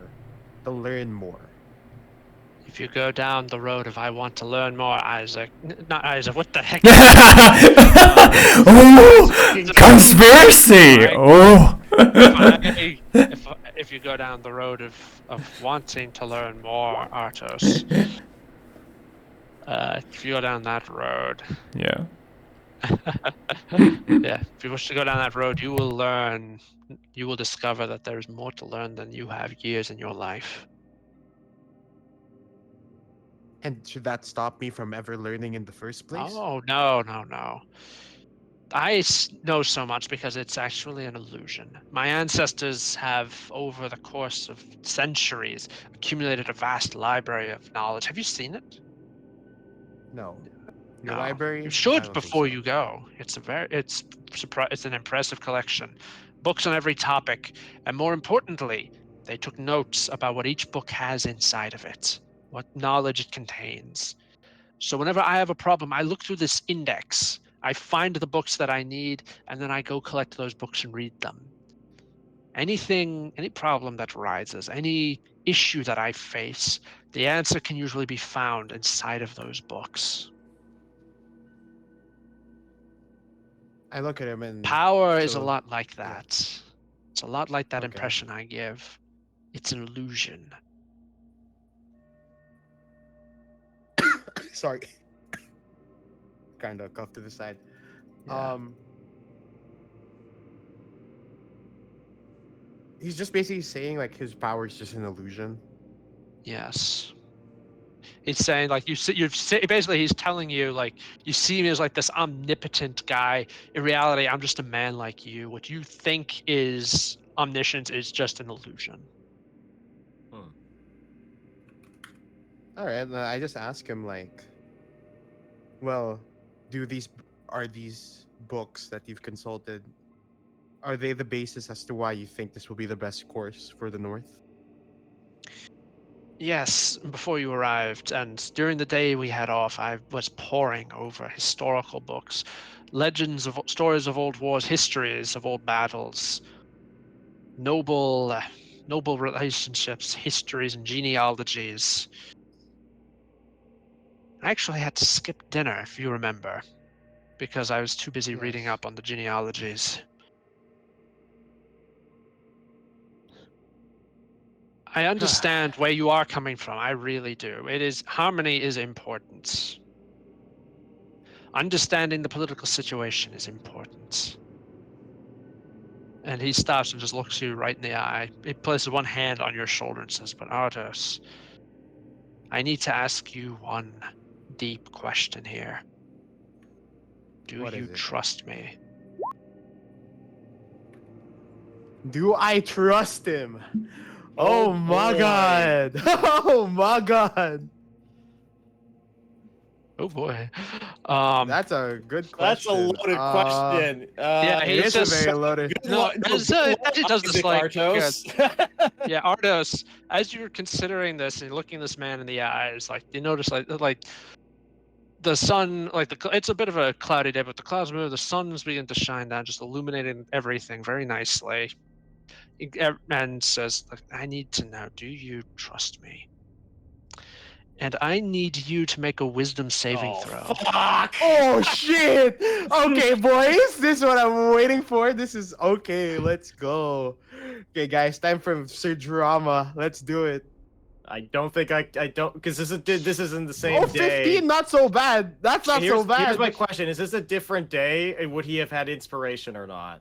to learn more. If you go down the road of I want to learn more, Isaac, not Isaac, what the heck? Oh, conspiracy! Oh. If you go down the road of wanting to learn more, Artos, if you go down that road, Yeah. yeah, if you wish to go down that road, you will discover that there's more to learn than you have years in your life. And should that stop me from ever learning in the first place? Oh, no. I know so much because it's actually an illusion. My ancestors have, over the course of centuries, accumulated a vast library of knowledge. Have you seen it? No. Your No. library? You I should don't think before so. you go. It's an impressive collection. Books on every topic, and more importantly, they took notes about what each book has inside of it, what knowledge it contains. So whenever I have a problem, I look through this index. I find the books that I need, and then I go collect those books and read them. Any problem that arises, any issue that I face, the answer can usually be found inside of those books. I look at him and Power is a so lot like yeah. that. It's a lot like that Okay. impression I give. It's an illusion. Sorry. Kind of cough to the side. Yeah. He's just basically saying like his power is just an illusion. Yes. He's saying like basically he's telling you like you see me as like this omnipotent guy. In reality, I'm just a man like you. What you think is omniscience is just an illusion. All right, I just ask him like, well, are these books that you've consulted, are they the basis as to why you think this will be the best course for the North? Yes, before you arrived, and during the day we had off, I was poring over historical books, stories of old wars, histories of old battles, noble, noble relationships, histories, and genealogies. I actually had to skip dinner, if you remember, because I was too busy reading Yes. up on the genealogies. I understand where you are coming from. I really do. Harmony is important. Understanding the political situation is important. And he stops and just looks you right in the eye. He places one hand on your shoulder and says, "But Ardos, I need to ask you one deep question here. Do What you is it? trust me?" Do I trust him? Oh Oh my boy. god! Oh my god! Oh boy. That's a good That's a question. loaded question. Yeah, It he's is a just very loaded. Good no. luck, no, good luck, As he does this Isaac like Artos. yeah, Ardos. As you're considering this and looking this man in the eyes, like you notice like the sun, it's a bit of a cloudy day, but the clouds move. The sun's beginning to shine down, just illuminating everything very nicely. And says, "Look, I need to know, do you trust me? And I need you to make a wisdom saving Oh throw." fuck! Oh shit! Okay, boys, this is what I'm waiting for. This is okay. Let's go. Okay, guys, time for Sir Drama. Let's do it. I don't think I don't because this isn't the same Oh, day. 15, not so bad. That's not so Here's my bad. question: is this a different day? And would he have had inspiration or not?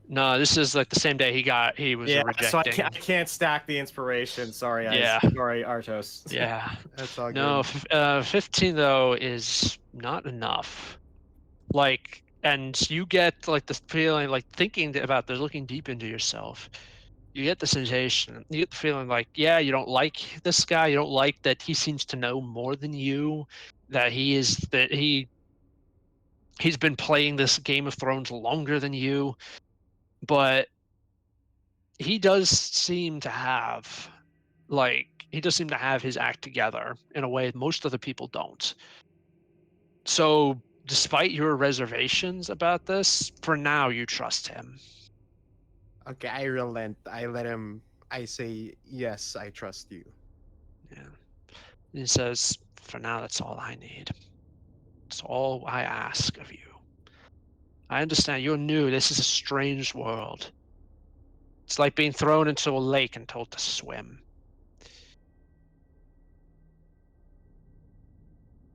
No, this is like the same day he was Yeah, so I rejecting. can't stack the inspiration. Sorry, Yeah. sorry, Artos. Yeah. That's all No, good. 15 though is not enough. Like, and you get like this feeling, like thinking about this, looking deep into yourself. you get the sensation, you get the feeling like, yeah, you don't like this guy, you don't like that he seems to know more than you, that he's been playing this Game of Thrones longer than you, but he does seem to have his act together in a way most other people don't. So despite your reservations about this, for now you trust him. Okay, I relent. I let him. I say yes. I trust you. Yeah. He says, for now that's all I need. It's all I ask of you. I understand you're new. This is a strange world. It's like being thrown into a lake and told to swim.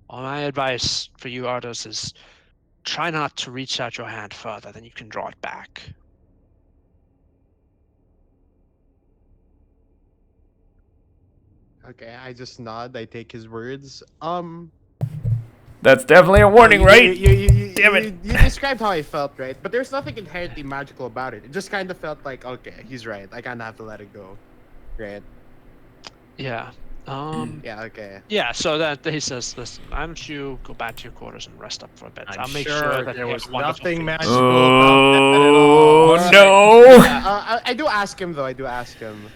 All my advice for you, Ardos, is try not to reach out your hand further than you can draw it back. Okay, I just nod. I take his words. That's definitely a warning, right? Damn it. You described how I felt, right? But there's nothing inherently magical about it. It just kind of felt like, okay, he's right. I kind of have to let it go, right? Yeah. Yeah. Okay. Yeah, so that he says, listen, why don't you go back to your quarters and rest up for a bit? I'm I'll make sure sure that there you was have a wonderful nothing feast." magical about that at all. Oh Alright. no! I do ask him though. I do ask him.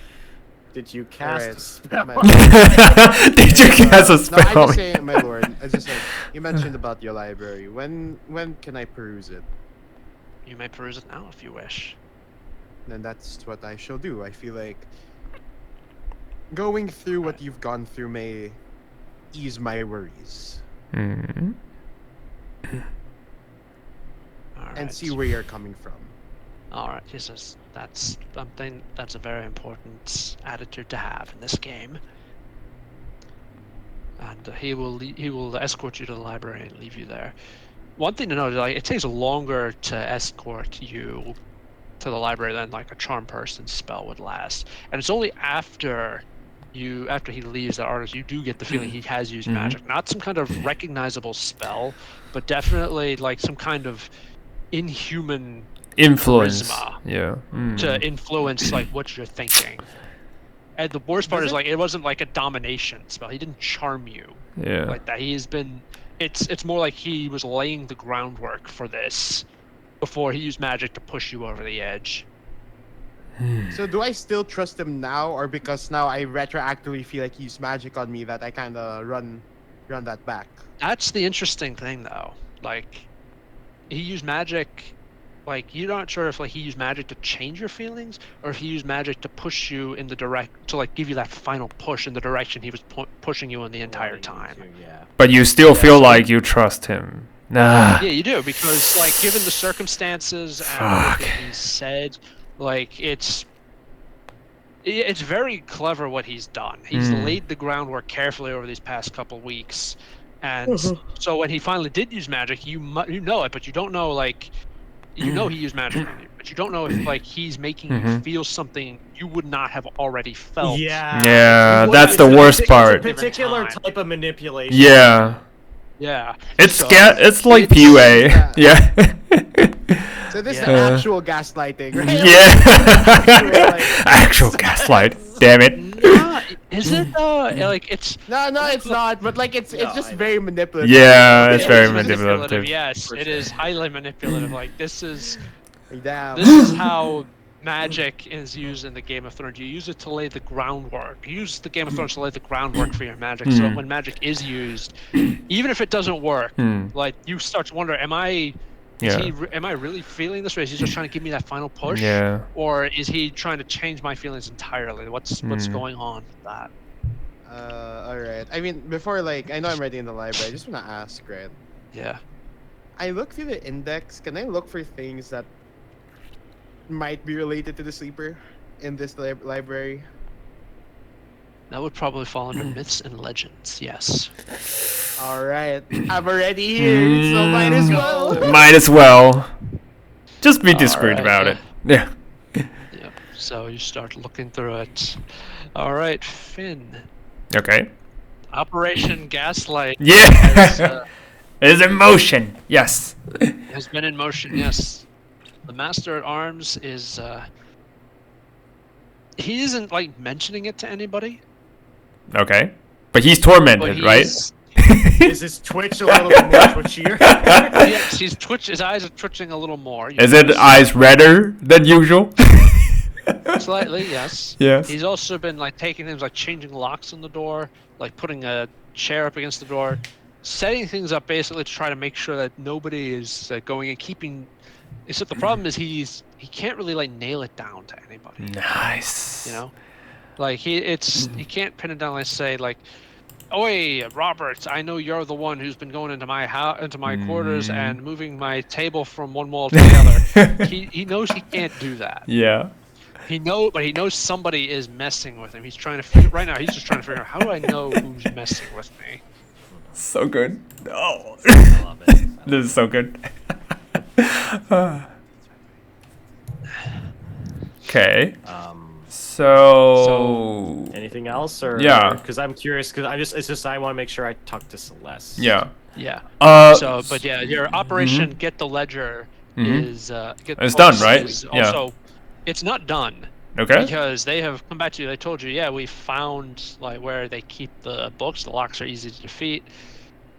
Did you cast Alright. a spell? Did you cast a No, I spell? just say, my lord. I just say, you mentioned about your library. When can I peruse it? You may peruse it now if you wish. Then that's what I shall do. I feel like going through what you've gone through may ease my worries Hmm. All and right. see where you're coming from. All right, he says that's something that's a very important attitude to have in this game. And he will escort you to the library and leave you there. One thing to note, like it takes longer to escort you to the library than like a charm person spell would last, and it's only after he leaves that artist you do get the feeling he has used magic, not some kind of recognizable spell, but definitely like some kind of inhuman Influence. charisma Yeah. to influence like what you're thinking. And the worst part Does is it- like it wasn't like a domination spell. He didn't charm you Yeah. like that. He's been. It's more like he was laying the groundwork for this before he used magic to push you over the edge. So do I still trust him now, or because now I retroactively feel like he used magic on me that I kind of run that back? That's the interesting thing, though. Like he used magic. Like you're not sure if like he used magic to change your feelings, or if he used magic to push you in the to like give you that final push in the direction he was pushing you in the entire time. Yeah. But you still feel so- like you trust him. Nah. Yeah, you do, because like given the circumstances and Fuck. everything he said, like it's very clever what he's done. He's laid the groundwork carefully over these past couple weeks, and so when he finally did use magic, you know it, but you don't know like you know he used magic on you, but you don't know if like he's making you feel something you would not have already felt. Yeah. Yeah, Well, that's it's the a worst partic- part. It's a particular Time. type of manipulation. Yeah. Yeah, It's so, it's like it's- PUA. Yeah. So this is Yeah. actual gaslighting, right? Yeah. Actual gaslight. Damn it. Nah, is it though? Like it's No, it's not. But like it's No, just I very manipulative. Yeah, it's it very is manipulative. Yes, For it sure. is highly manipulative. Like this is Damn. how magic is used in the Game of Thrones. You use it to lay the groundwork. You use the Game of Thrones to lay the groundwork for your magic. So when magic is used, even if it doesn't work, like you start to wonder, am I really feeling this, or is he just trying to give me that final push? Yeah. Or is he trying to change my feelings entirely? What's going on with that? All right. I mean, before like I know I'm ready in the library. I just wanna ask, right? Yeah. I look through the index. Can I look for things that might be related to the sleeper in this library? That would probably fall under myths and legends, yes. All right. I'm already here, so might as well. Might as well. Just be discreet Alright, about it. Yeah. Yep. So you start looking through it. All right, Finn. Okay. Operation Gaslight Yeah. has, It's in motion. Yes. has been in motion, yes. The Master at Arms is he isn't like mentioning it to anybody, Okay. But he's but tormented, right? Is his Twitch a little bit more twitchier? Yes, his eyes are twitching a little more. You Is it notice. eyes redder than usual? Slightly, yes. Yes. He's also been like taking things like changing locks on the door, like putting a chair up against the door, setting things up basically to try to make sure that nobody is going and keeping. Except the problem is he can't really like nail it down to anybody. Nice. You know, like he can't pin it down like say like, "Oi, Robert, I know you're the one who's been going into my into my quarters and moving my table from one wall to the other." He knows he can't do that. Yeah. But he knows somebody is messing with him. He's trying to figure right now. He's just trying to figure out how do I know who's messing with me. So good. Oh. I love it. This is so good. Okay. So. Anything else, or Yeah. Because I'm curious. Because it's just I want to make sure I talk to Celeste. Yeah. Yeah. So, But yeah, your operation Get the Ledger is get the It's done, books right? is Yeah. Also, it's not done Okay. because they have come back to you. They told you, yeah, we found like where they keep the books. The locks are easy to defeat.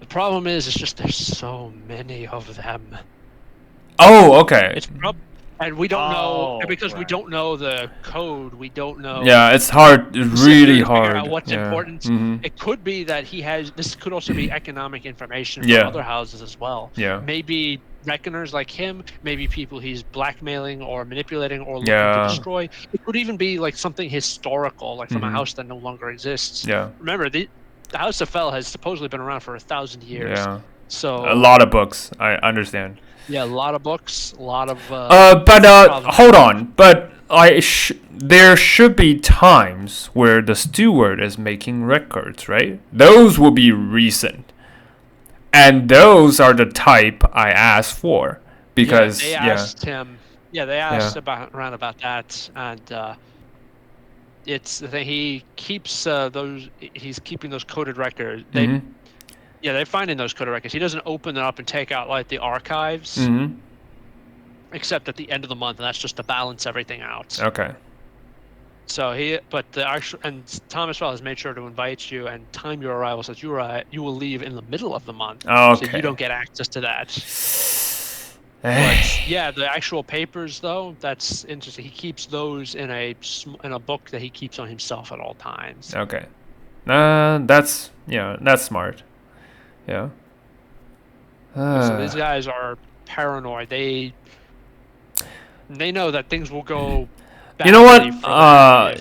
The problem is, it's just there's so many of them. Oh, okay. It's and we don't know because we right. don't know the code. We don't know. Yeah, it's hard. It's Sit there really and figure hard. out what's Yeah. important. Mhm. It could be that he has. This could also be economic information Yeah. from other houses as well. Yeah. Maybe reckoners like him. Maybe people he's blackmailing or manipulating or looking Yeah. to destroy. It could even be like something historical, like from a Mhm. house that no longer exists. Yeah. Remember, the House of Fel has supposedly been around for 1,000 years. Yeah. So A lot of books. I understand. yeah, a lot of books, a lot of. But problems. hold on. But there should be times where the steward is making records, right? Those will be recent, and those are the type I asked for because they asked him. Yeah, they asked around about that, and it's the thing. He keeps those. He's keeping those coded records. Mhm. Yeah, they're finding those coded records. He doesn't open it up and take out like the archives, Mhm. except at the end of the month, and that's just to balance everything out. Okay. So but the actual and Thomas Well has made sure to invite you and time your arrival so that you will leave in the middle of the month, so Okay. you don't get access to that. But yeah, the actual papers though, that's interesting. He keeps those in a book that he keeps on himself at all times. Okay. That's smart. Yeah. So these guys are paranoid. They know that things will go badly. You know what? For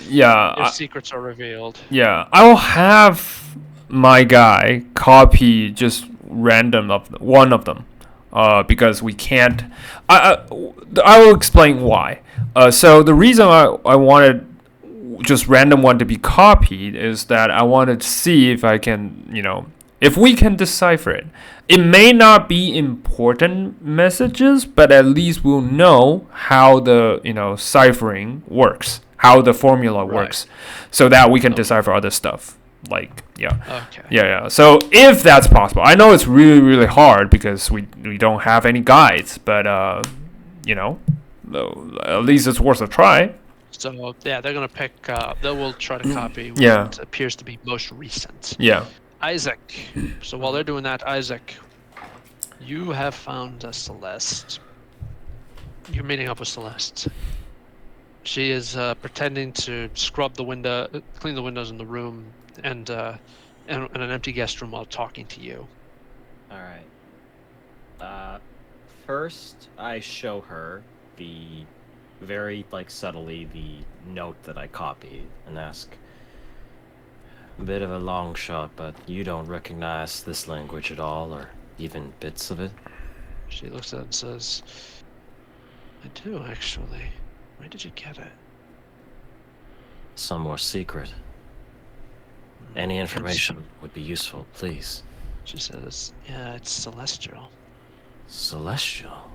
them if secrets are revealed. Yeah, I'll have my guy copy just random of one of them, because we can't. I will explain why. So the reason I wanted just random one to be copied is that I wanted to see if I can, if we can decipher it. It may not be important messages, but at least we'll know how the ciphering works, how the formula works, so that we can decipher other stuff. Like yeah. So if that's possible, I know it's really really hard because we don't have any guides, but at least it's worth a try. So yeah, they're gonna pick. They will try to copy what appears to be most recent. Yeah. Isaac. So while they're doing that, Isaac, you have found Celeste. You're meeting up with Celeste. She is pretending to scrub the window, clean the windows in the room, and in an empty guest room while talking to you. All right. First, I show her very subtly the note that I copied and ask. Bit of a long shot, but you don't recognize this language at all, or even bits of it? She looks at it and says, I do, actually. Where did you get it? Some more secret. Any information would be useful, please. She says, yeah, it's celestial. Celestial?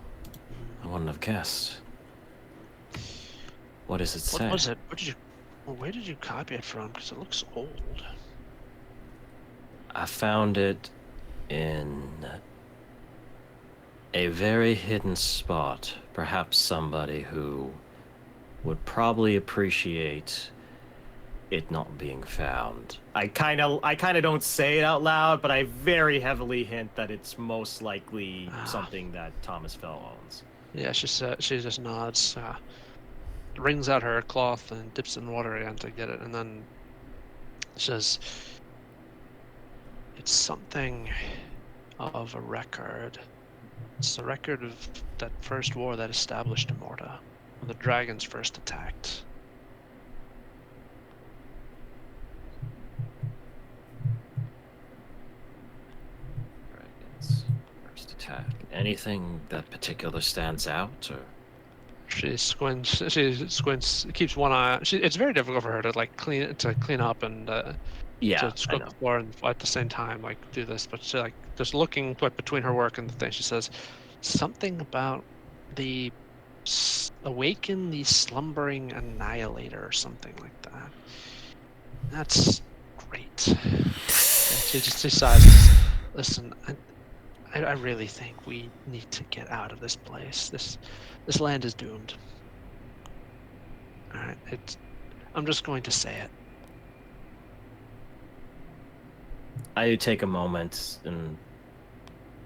I wouldn't have guessed. What does it say? What was it? Where did you copy it from? Because it looks old. I found it in a very hidden spot. Perhaps somebody who would probably appreciate it not being found. I kind of don't say it out loud, but I very heavily hint that it's most likely something that Thomas Fell owns. Yeah, she just nods, wrings out her cloth and dips in water again to get it, and then says, "It's something of a record. It's the record of that first war that established Immorta, when the dragons first attacked." Dragons first attack. Anything that particular stands out, or She squints. She squints. Keeps one eye. It's very difficult for her to like clean up and yeah, to I scrub know. the floor and at the same time like do this. But she like just looking like between her work and the thing. She says something about the awaken the slumbering annihilator or something like that. That's great. And she just decides, listen, I really think we need to get out of this place. This land is doomed. All right, I'm just going to say it. I take a moment and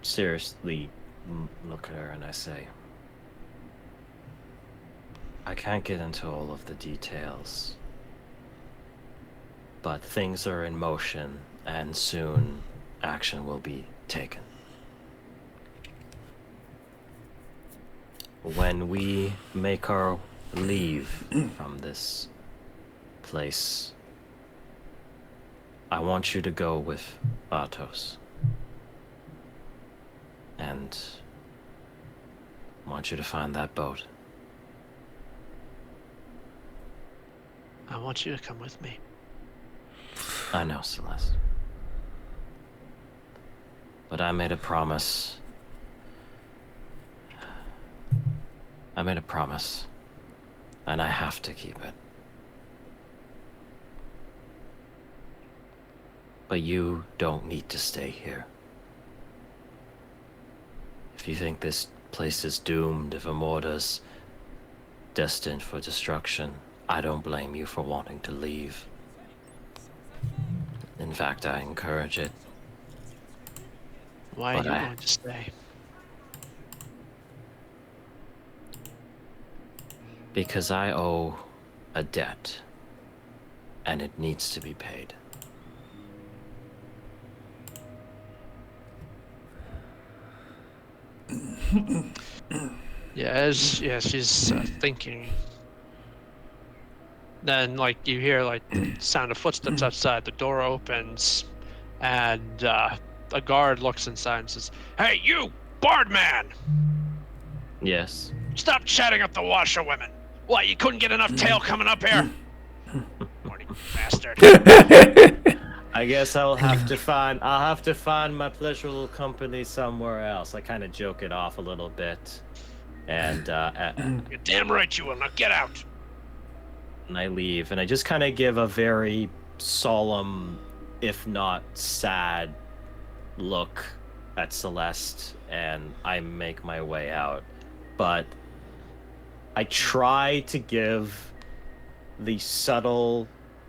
seriously look at her and I say, I can't get into all of the details, but things are in motion and soon action will be taken. When we make our leave from this place, I want you to go with Atos. And I want you to find that boat. I want you to come with me. I know, Celeste. But I made a promise. And I have to keep it. But you don't need to stay here. If you think this place is doomed, if Immorta's destined for destruction, I don't blame you for wanting to leave. In fact, I encourage it. Why are you going to stay? Because I owe a debt, and it needs to be paid. She's thinking. Then, like, you hear like the sound of footsteps outside. The door opens, and a guard looks inside and says, "Hey, you, Bardman! Yes. Stop chatting up the washerwomen! What, you couldn't get enough tail coming up here? Morty bastard!" I guess I'll have to find my pleasurable company somewhere else. I kind of joke it off a little bit, and You're damn right you will. Now get out. And I leave, and I just kind of give a very solemn, if not sad, look at Celeste, and I make my way out. But I try to give the subtle.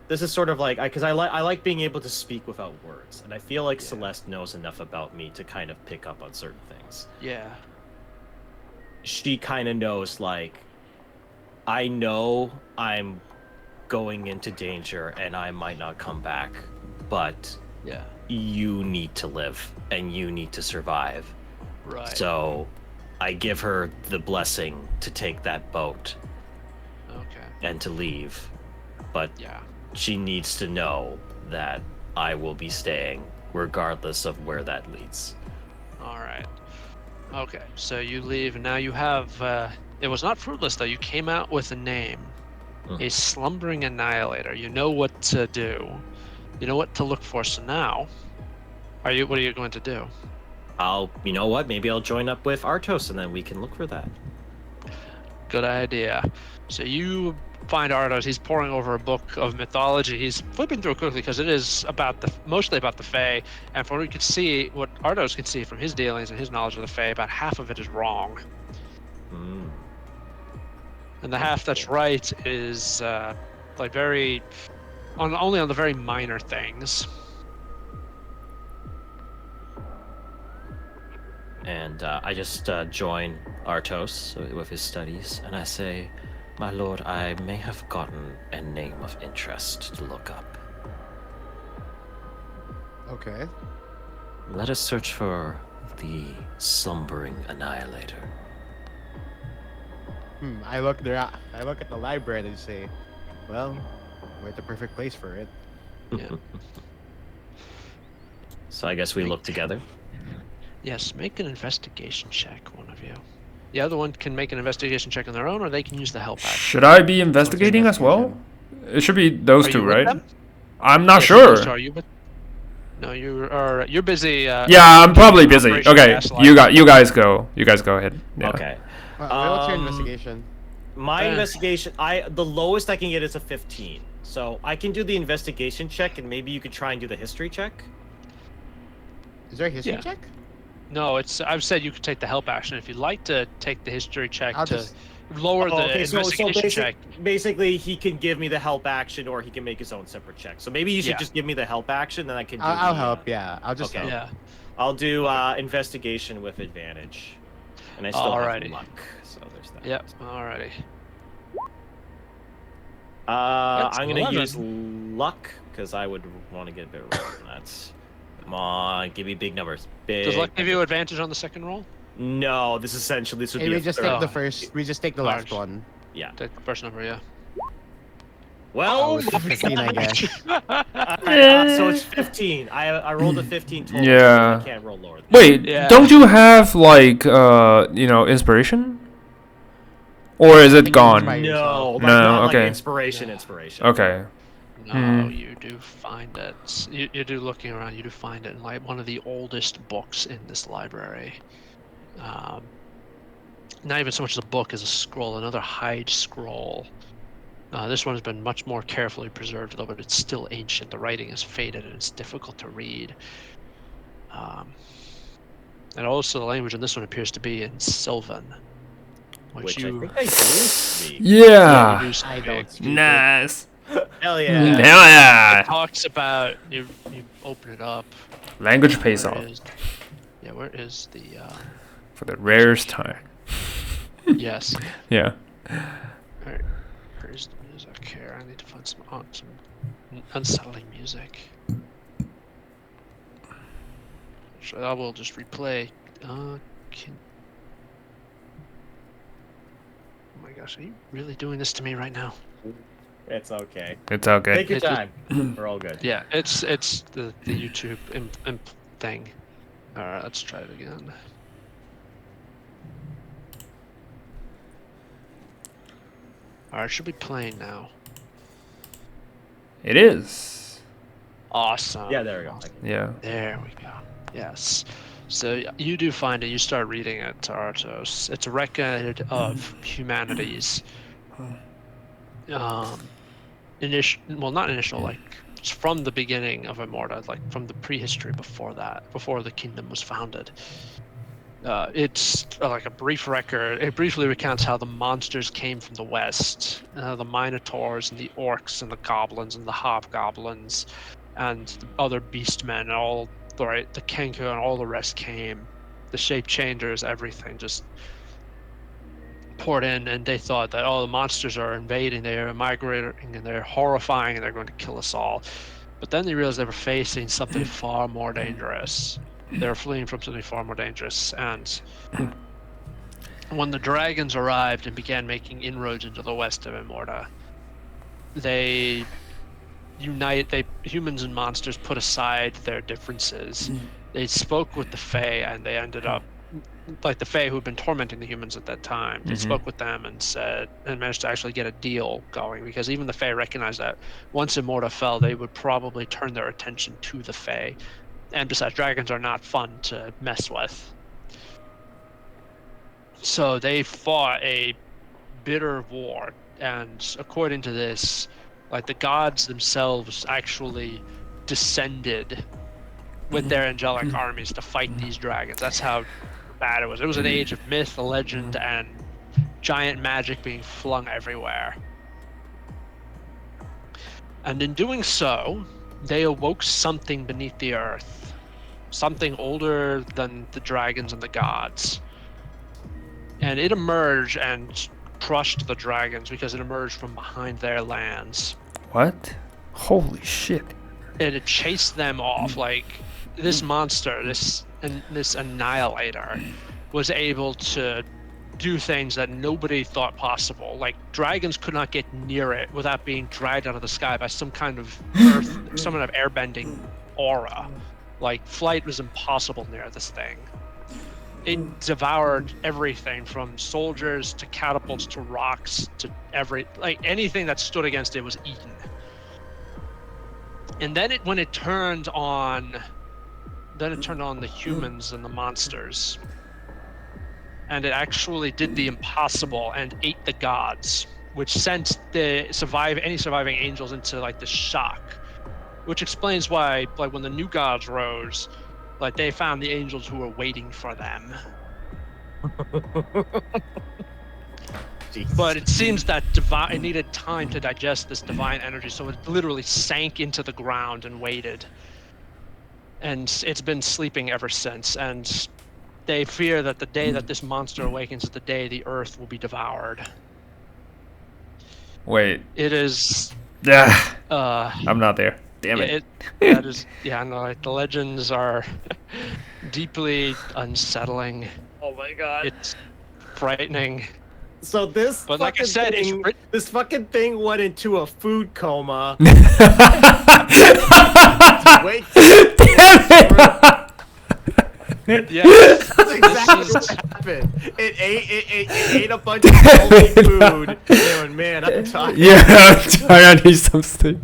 This is sort of like because I like being able to speak without words, and I feel like Celeste knows enough about me to kind of pick up on certain things. Yeah. She kind of knows, like, I know I'm going into danger and I might not come back, but Yeah. you need to live and you need to survive. Right. So I give her the blessing to take that boat Okay. and to leave. But Yeah. she needs to know that I will be staying regardless of where that leads. All right. Okay. So you leave, and now you have. It was not fruitless though. You came out with a name, a slumbering annihilator. You know what to do. You know what to look for. So now, what are you going to do? You know what? Maybe I'll join up with Artos and then we can look for that. Good idea. So you find Artos. He's poring over a book of mythology. He's flipping through it quickly because it is mostly about the Fae. And from what you can see, what Artos can see from his dealings and his knowledge of the Fae, about half of it is wrong. And the half that's right is like very only on the very minor things. And I just join Artos with his studies, and I say, "My lord, I may have forgotten a name of interest to look up. Okay. Let us search for the Slumbering Annihilator." I look there. I look at the library and say, "Well, we're at the perfect place for it." Yeah. So I guess we look together. Yes, make an investigation check, one of you. The other one can make an investigation check on their own, or they can use the help action. Should I be investigating as well? It should be those Are two, you with right? them? I'm not Yes, those two. sure. Are you with? No, you are. You're busy. Yeah, I'm probably busy. Operation Okay, Gaslight. you guys go. You guys go ahead. Yeah. Okay. What's your investigation? My Uh. investigation, the lowest I can get is a 15. So I can do the investigation check, and maybe you could try and do the history check. Is there a history Yeah. check? No, it's. I've said you could take the help action. If you'd like to take the history check I'll to just- lower the Okay, so investigation check. basically he can give me the help action, or he can make his own separate check. So maybe you should Yeah. just give me the help action, then I can do I'll the, help. Yeah, I'll just okay. help. Yeah. I'll do investigation with advantage. And I still Alrighty. have luck, so there's that. Yep. Alrighty. That's I'm gonna 11. use luck because I would want to get a bit of roll on that. Come on, give me big numbers. Big. Does luck give you advantage on the second roll? No, this would Hey, be. we a just third. take the first. We just take the last Large. one. Yeah. Take the first number, yeah. Well, it's 15, I guess. so it's 15. I rolled a 15 total. Yeah. I can't roll lower. Than Wait, Yeah. don't you have like inspiration? Or is it By gone? that. No, yourself. like, No, not okay. like inspiration. Okay. No, you do find it. You do looking around. You do find it in like one of the oldest books in this library. Not even so much as a book as a scroll, another hide scroll. This one has been much more carefully preserved, though, but it's still ancient. The writing is faded and it's difficult to read. And also, the language in this one appears to be in Sylvan, which I you. think I do speak. Yeah. you do I speak. don't speak it. Nice. Hell Yeah. yeah. Hell yeah. It talks about you open it up. Language pays Where off is- yeah, where is the for the rarest time. yes. Yeah. Alright. Where's the music here? I need to find some unsettling music. So I will just replay. Oh my gosh, are you really doing this to me right now? It's okay. It's okay. Take your It's just- time. We're all good. Yeah, it's the YouTube imp thing. Alright, let's try it again. Alright, it should be playing now. It is. Awesome. Yeah, there we go. Yeah. There we go. Yes. So you do find it. You start reading it, Artos. It's a record of humanity's well, not initial, like it's from the beginning of Immorta, like from the prehistory before that, before the kingdom was founded. It's like a brief record. It briefly recounts how the monsters came from the west, the Minotaurs and the orcs and the goblins and the hobgoblins, and the other beastmen, and all the Kenku and all the rest came. The shape changers, everything just poured in, and they thought that the monsters are invading, they're migrating, and they're horrifying, and they're going to kill us all. But then they realized they were facing something far more dangerous. They were fleeing from something far more dangerous, and when the dragons arrived and began making inroads into the west of Immorta, humans and monsters put aside their differences. They spoke with the Fae, and they ended up, like the Fae who'd been tormenting the humans at that time, they spoke with them and managed to actually get a deal going, because even the Fae recognized that once Immorta fell, they would probably turn their attention to the Fae. And besides, dragons are not fun to mess with. So they fought a bitter war, and according to this, like the gods themselves actually descended with their angelic armies to fight these dragons. That's how bad it was. It was an age of myth, legend, and giant magic being flung everywhere. And in doing so, they awoke something beneath the earth. Something older than the dragons and the gods. And it emerged and crushed the dragons because it emerged from behind their lands. What? Holy shit. And it chased them off. Like, this monster, this annihilator, was able to do things that nobody thought possible. Like, dragons could not get near it without being dragged out of the sky by some kind of some kind of airbending aura. Like, flight was impossible near this thing. It devoured everything from soldiers to catapults to rocks to anything that stood against it was eaten. And then when it turned on the humans and the monsters. And it actually did the impossible and ate the gods, which sent any surviving angels into like this shock. Which explains why, like, when the new gods rose, like, they found the angels who were waiting for them. But it seems that it needed time to digest this divine energy, so it literally sank into the ground and waited. And it's been sleeping ever since, and they fear that the day that this monster awakens is the day the earth will be devoured. Wait. It is... I'm not there. Damn it. That is... Yeah, no, like, the legends are deeply unsettling. Oh my god. It's frightening. So this But like I fucking said, thing, this fucking thing went into a food coma. Wait. Yeah. That's exactly what happened. It ate a bunch of healthy food. And man, I'm tired. Yeah, I'm tired. I need some sleep.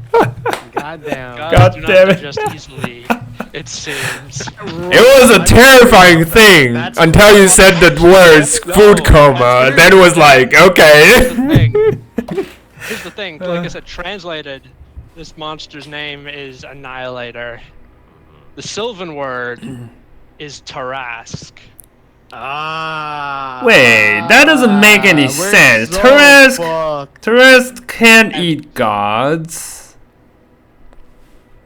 Goddamn. God do not damn it. digest easily, it seems. It was a terrifying thing That's until you said the words food coma. Then it was like, okay. Here's the thing. Like I said, translated, this monster's name is Annihilator. The Sylvan word is Tarask. Ah. Wait, that doesn't make any We're sense. so fucked. Tarask can't eat gods.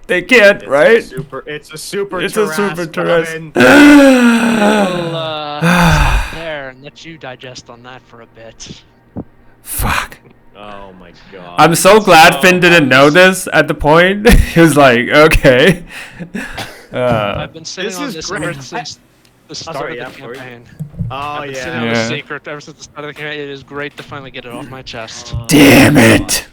They can't, right? It's a super It's a super Tarask. I'll stop there and let you digest on that for a bit. Fuck. Oh my god. I'm so glad Finn didn't know this at the point. He was like, okay. I've been sitting this on is this great. ever since the start sorry, of the yeah, sorry. campaign. Oh I've been sitting yeah. on Yeah. the secret ever since the start of the campaign. It is great to finally get it off my chest. Damn it.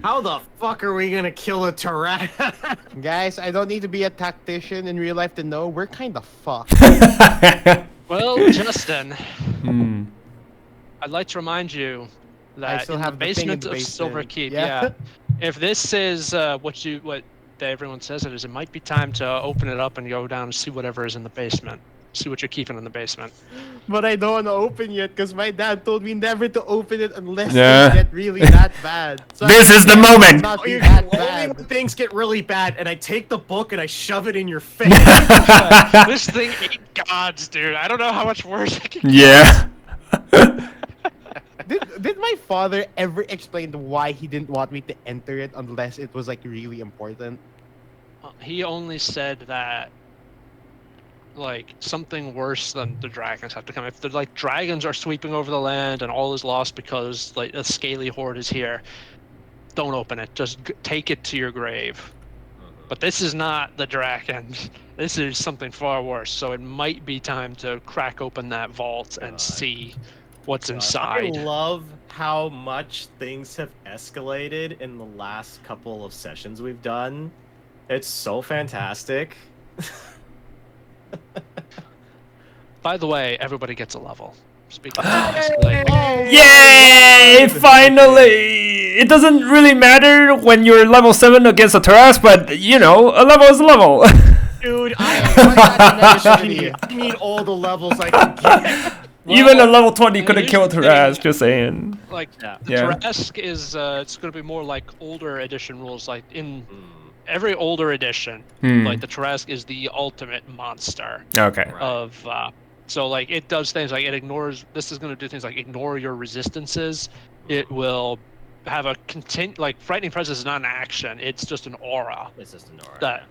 How the fuck are we gonna kill a Tarask? Guys, I don't need to be a tactician in real life to know we're kind of fucked. Well, Justin, Hmm. I'd like to remind you I that still in have the the thing in basement the of basement. Silver Keep, Yeah. yeah. If this is what everyone says it is, it might be time to open it up and go down and see whatever is in the basement. See what you're keeping in the basement. But I don't want to open yet because my dad told me never to open it unless Yeah. things get really that bad. So This is the it's moment. Not be Only that when bad. things get really bad, and I take the book and I shove it in your face. This thing ate gods, dude. I don't know how much worse it can Yeah. Did my father ever explain why he didn't want me to enter it unless it was like really important? He only said that, like, something worse than the dragons have to come. If the like dragons are sweeping over the land and all is lost because like a scaly horde is here, don't open it. Just take it to your grave. But this is not the dragon. This is something far worse. So it might be time to crack open that vault and see what's I inside. love how much things have escalated in the last couple of sessions we've done. It's so fantastic. By the way, everybody gets a level. Speaking of escalating. Yay! Finally! It doesn't really matter when you're level 7 against a Tarask, but you know, a level is a level. Dude, I I need all the levels I can get. Even a Well, level 20 couldn't here's kill a the thing. Tarask, just saying. Like, Yeah. the Yeah. Tarask is, it's going to be more like older edition rules. Like, in every older edition, Hmm. like, the Tarask is the ultimate monster Okay. of, so, like, it does things like, this is going to do things like ignore your resistances. It will have a like frightening presence is not an action; it's just an aura It's just an aura. that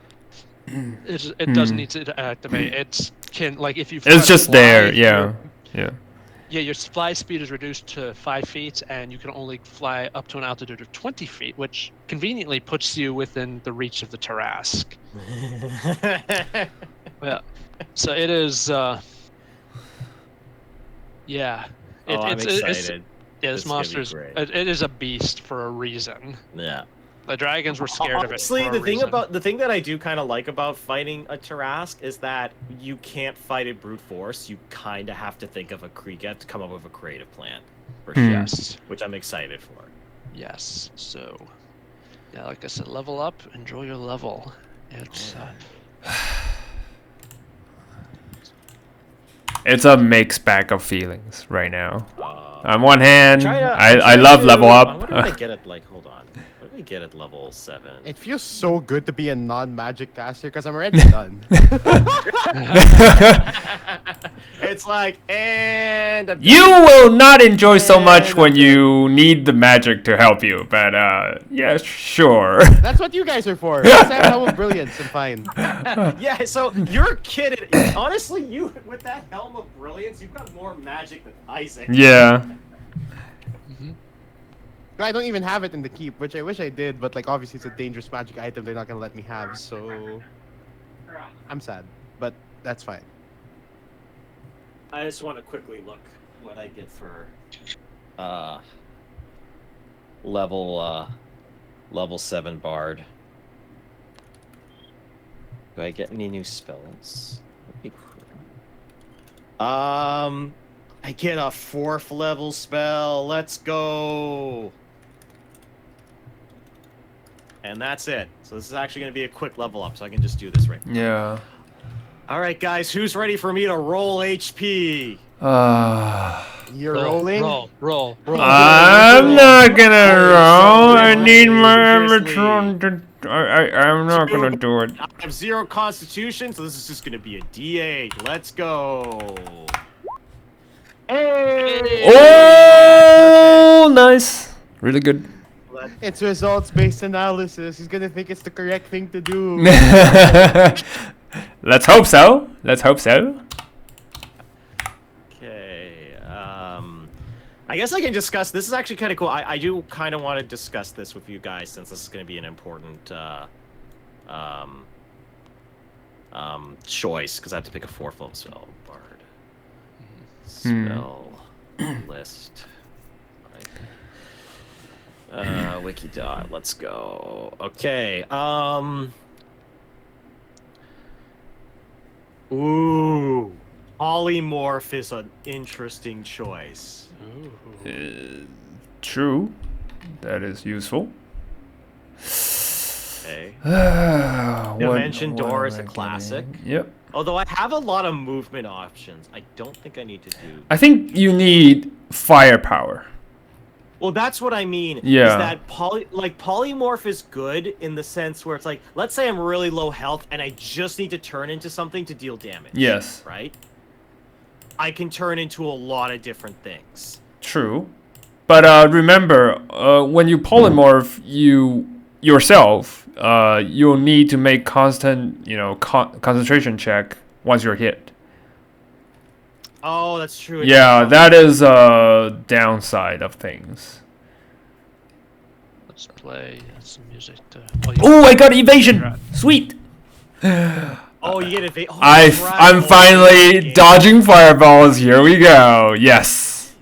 it doesn't need to activate. It's like if you. It's just there. Yeah. Yeah. Yeah, your fly speed is reduced to 5 feet, and you can only fly up to an altitude of 20 feet, which conveniently puts you within the reach of the Tarrasque. Yeah, so it is. Yeah, I'm excited. yeah, this It's gonna be monster's great. it is a beast for a reason. Yeah. The dragons were scared Honestly, of it. the thing that I do kind of like about fighting a Tarrasque is that you can't fight it brute force. You kind of have to think of you have to come up with a creative plan, for sure. Yes. Which I'm excited for. Yes. So, yeah, like I said, level up. Enjoy your level. It's. It's a mixed bag of feelings right now. On one hand, I love level up. What did I get at hold on? What did we get at level 7? It feels so good to be a non-magic caster because I'm already done. It's like, and I'm You will not enjoy so much when you need the magic to help you, but yeah, sure. That's what you guys are for. Just have Helm of Brilliance and fine. Yeah, so you're kidding. Honestly, you with that Helm of Brilliance, you've got more magic than Isaac. Yeah. I don't even have it in the keep, which I wish I did, but like obviously it's a dangerous magic item they're not gonna let me have, so I'm sad, but that's fine. I just want to quickly look what I get for level 7 bard. Do I get any new spells? I get a 4th level spell. Let's go. And that's it. So this is actually going to be a quick level up, so I can just do this right now. Yeah. All right, guys, who's ready for me to roll HP? You're rolling? Roll. I'm not gonna roll. I need my Seriously. Amatron to. I'm not gonna do it. I have 0 constitution, so this is just going to be a D8. Let's go. Hey! Oh, nice. Really good. It's results-based analysis. He's gonna think it's the correct thing to do. Let's hope so. Let's hope so. Okay. I guess I can discuss. This is actually kind of cool. I do kind of want to discuss this with you guys since this is going to be an important choice because I have to pick a 4th level spell. Bard. Spell list. Wikidot. Let's go. Okay. Ooh. Polymorph is an interesting choice. True. That is useful. Okay. What Dimension Door am is a I classic. getting? Yep. Although I have a lot of movement options, I don't think I need to do. I think you need firepower. Well, that's what I mean. Yeah. Is that polymorph is good in the sense where it's like, let's say I'm really low health and I just need to turn into something to deal damage. Yes. Right? I can turn into a lot of different things. True. But remember, when you polymorph yourself, you'll need to make constant, concentration check once you're hit. Oh, that's true. Yeah, that is a downside of things. Let's play some music. Oh, I got evasion! Sweet! Oh, you get it. Oh, I'm finally dodging fireballs. Here we go. Yes.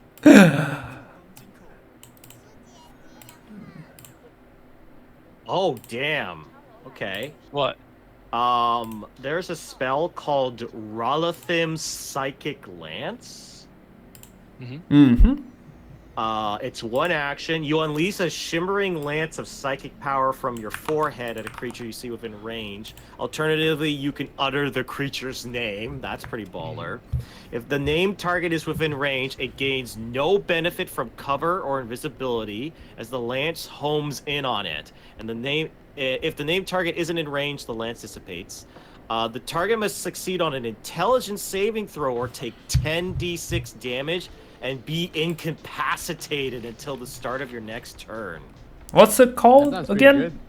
Oh, damn. Okay. What? There's a spell called Rolathim's Psychic Lance. Mm-hmm. It's 1 action. You unleash a shimmering lance of psychic power from your forehead at a creature you see within range. Alternatively, you can utter the creature's name. That's pretty baller. If the named target is within range, it gains no benefit from cover or invisibility as the lance homes in on it. And if the named target isn't in range, the lance dissipates. The target must succeed on an intelligence saving throw or take 10d6 damage and be incapacitated until the start of your next turn. What's it That called sounds pretty again?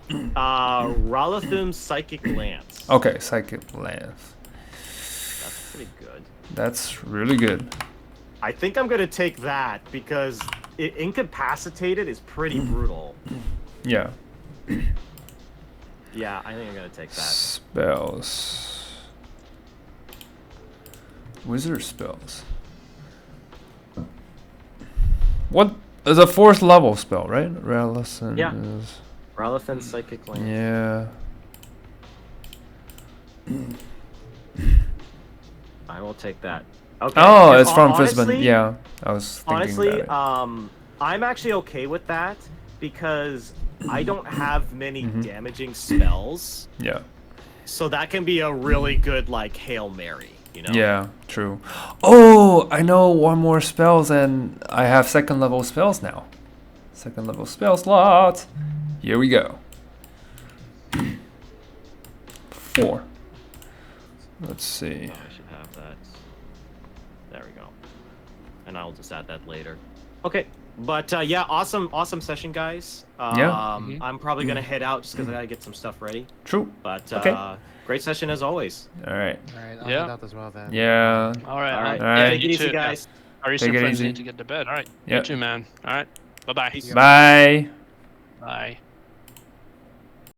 good. Ralathum's Psychic Lance. Okay, Psychic Lance. That's pretty good. That's really good. I think I'm gonna take that because incapacitated is pretty brutal. Yeah. Yeah, I think I'm gonna take that. Spells. Wizard spells. What is a 4th level spell, right? Relison Yeah. is. Ralathum's Psychic Lance. Yeah. I will take that. Okay. Oh, and it's from honestly, Fizban. Yeah, I was thinking Honestly, about it. I'm actually okay with that because I don't have many Mhm. damaging spells, Yeah. so that can be a really good like Hail Mary, you know? Yeah, true. Oh, I know one more spells, and I have 2nd level spells now. 2nd level spell slot. Here we go. 4. Let's see. Oh, I should have that. There we go. And I'll just add that later. Okay, but yeah, awesome session, guys. Yeah. I'm probably gonna head out just because I gotta get some stuff ready. True. But Okay. Great session as always. All right. All right, I'll Yeah. head out as well then. Yeah. All right. All right, Alright. take it you easy, too. guys. Our Take Eastern it friends easy. need to get to bed. All right. Yep. You too, man. All right. Bye-bye. Yeah. Bye. Bye.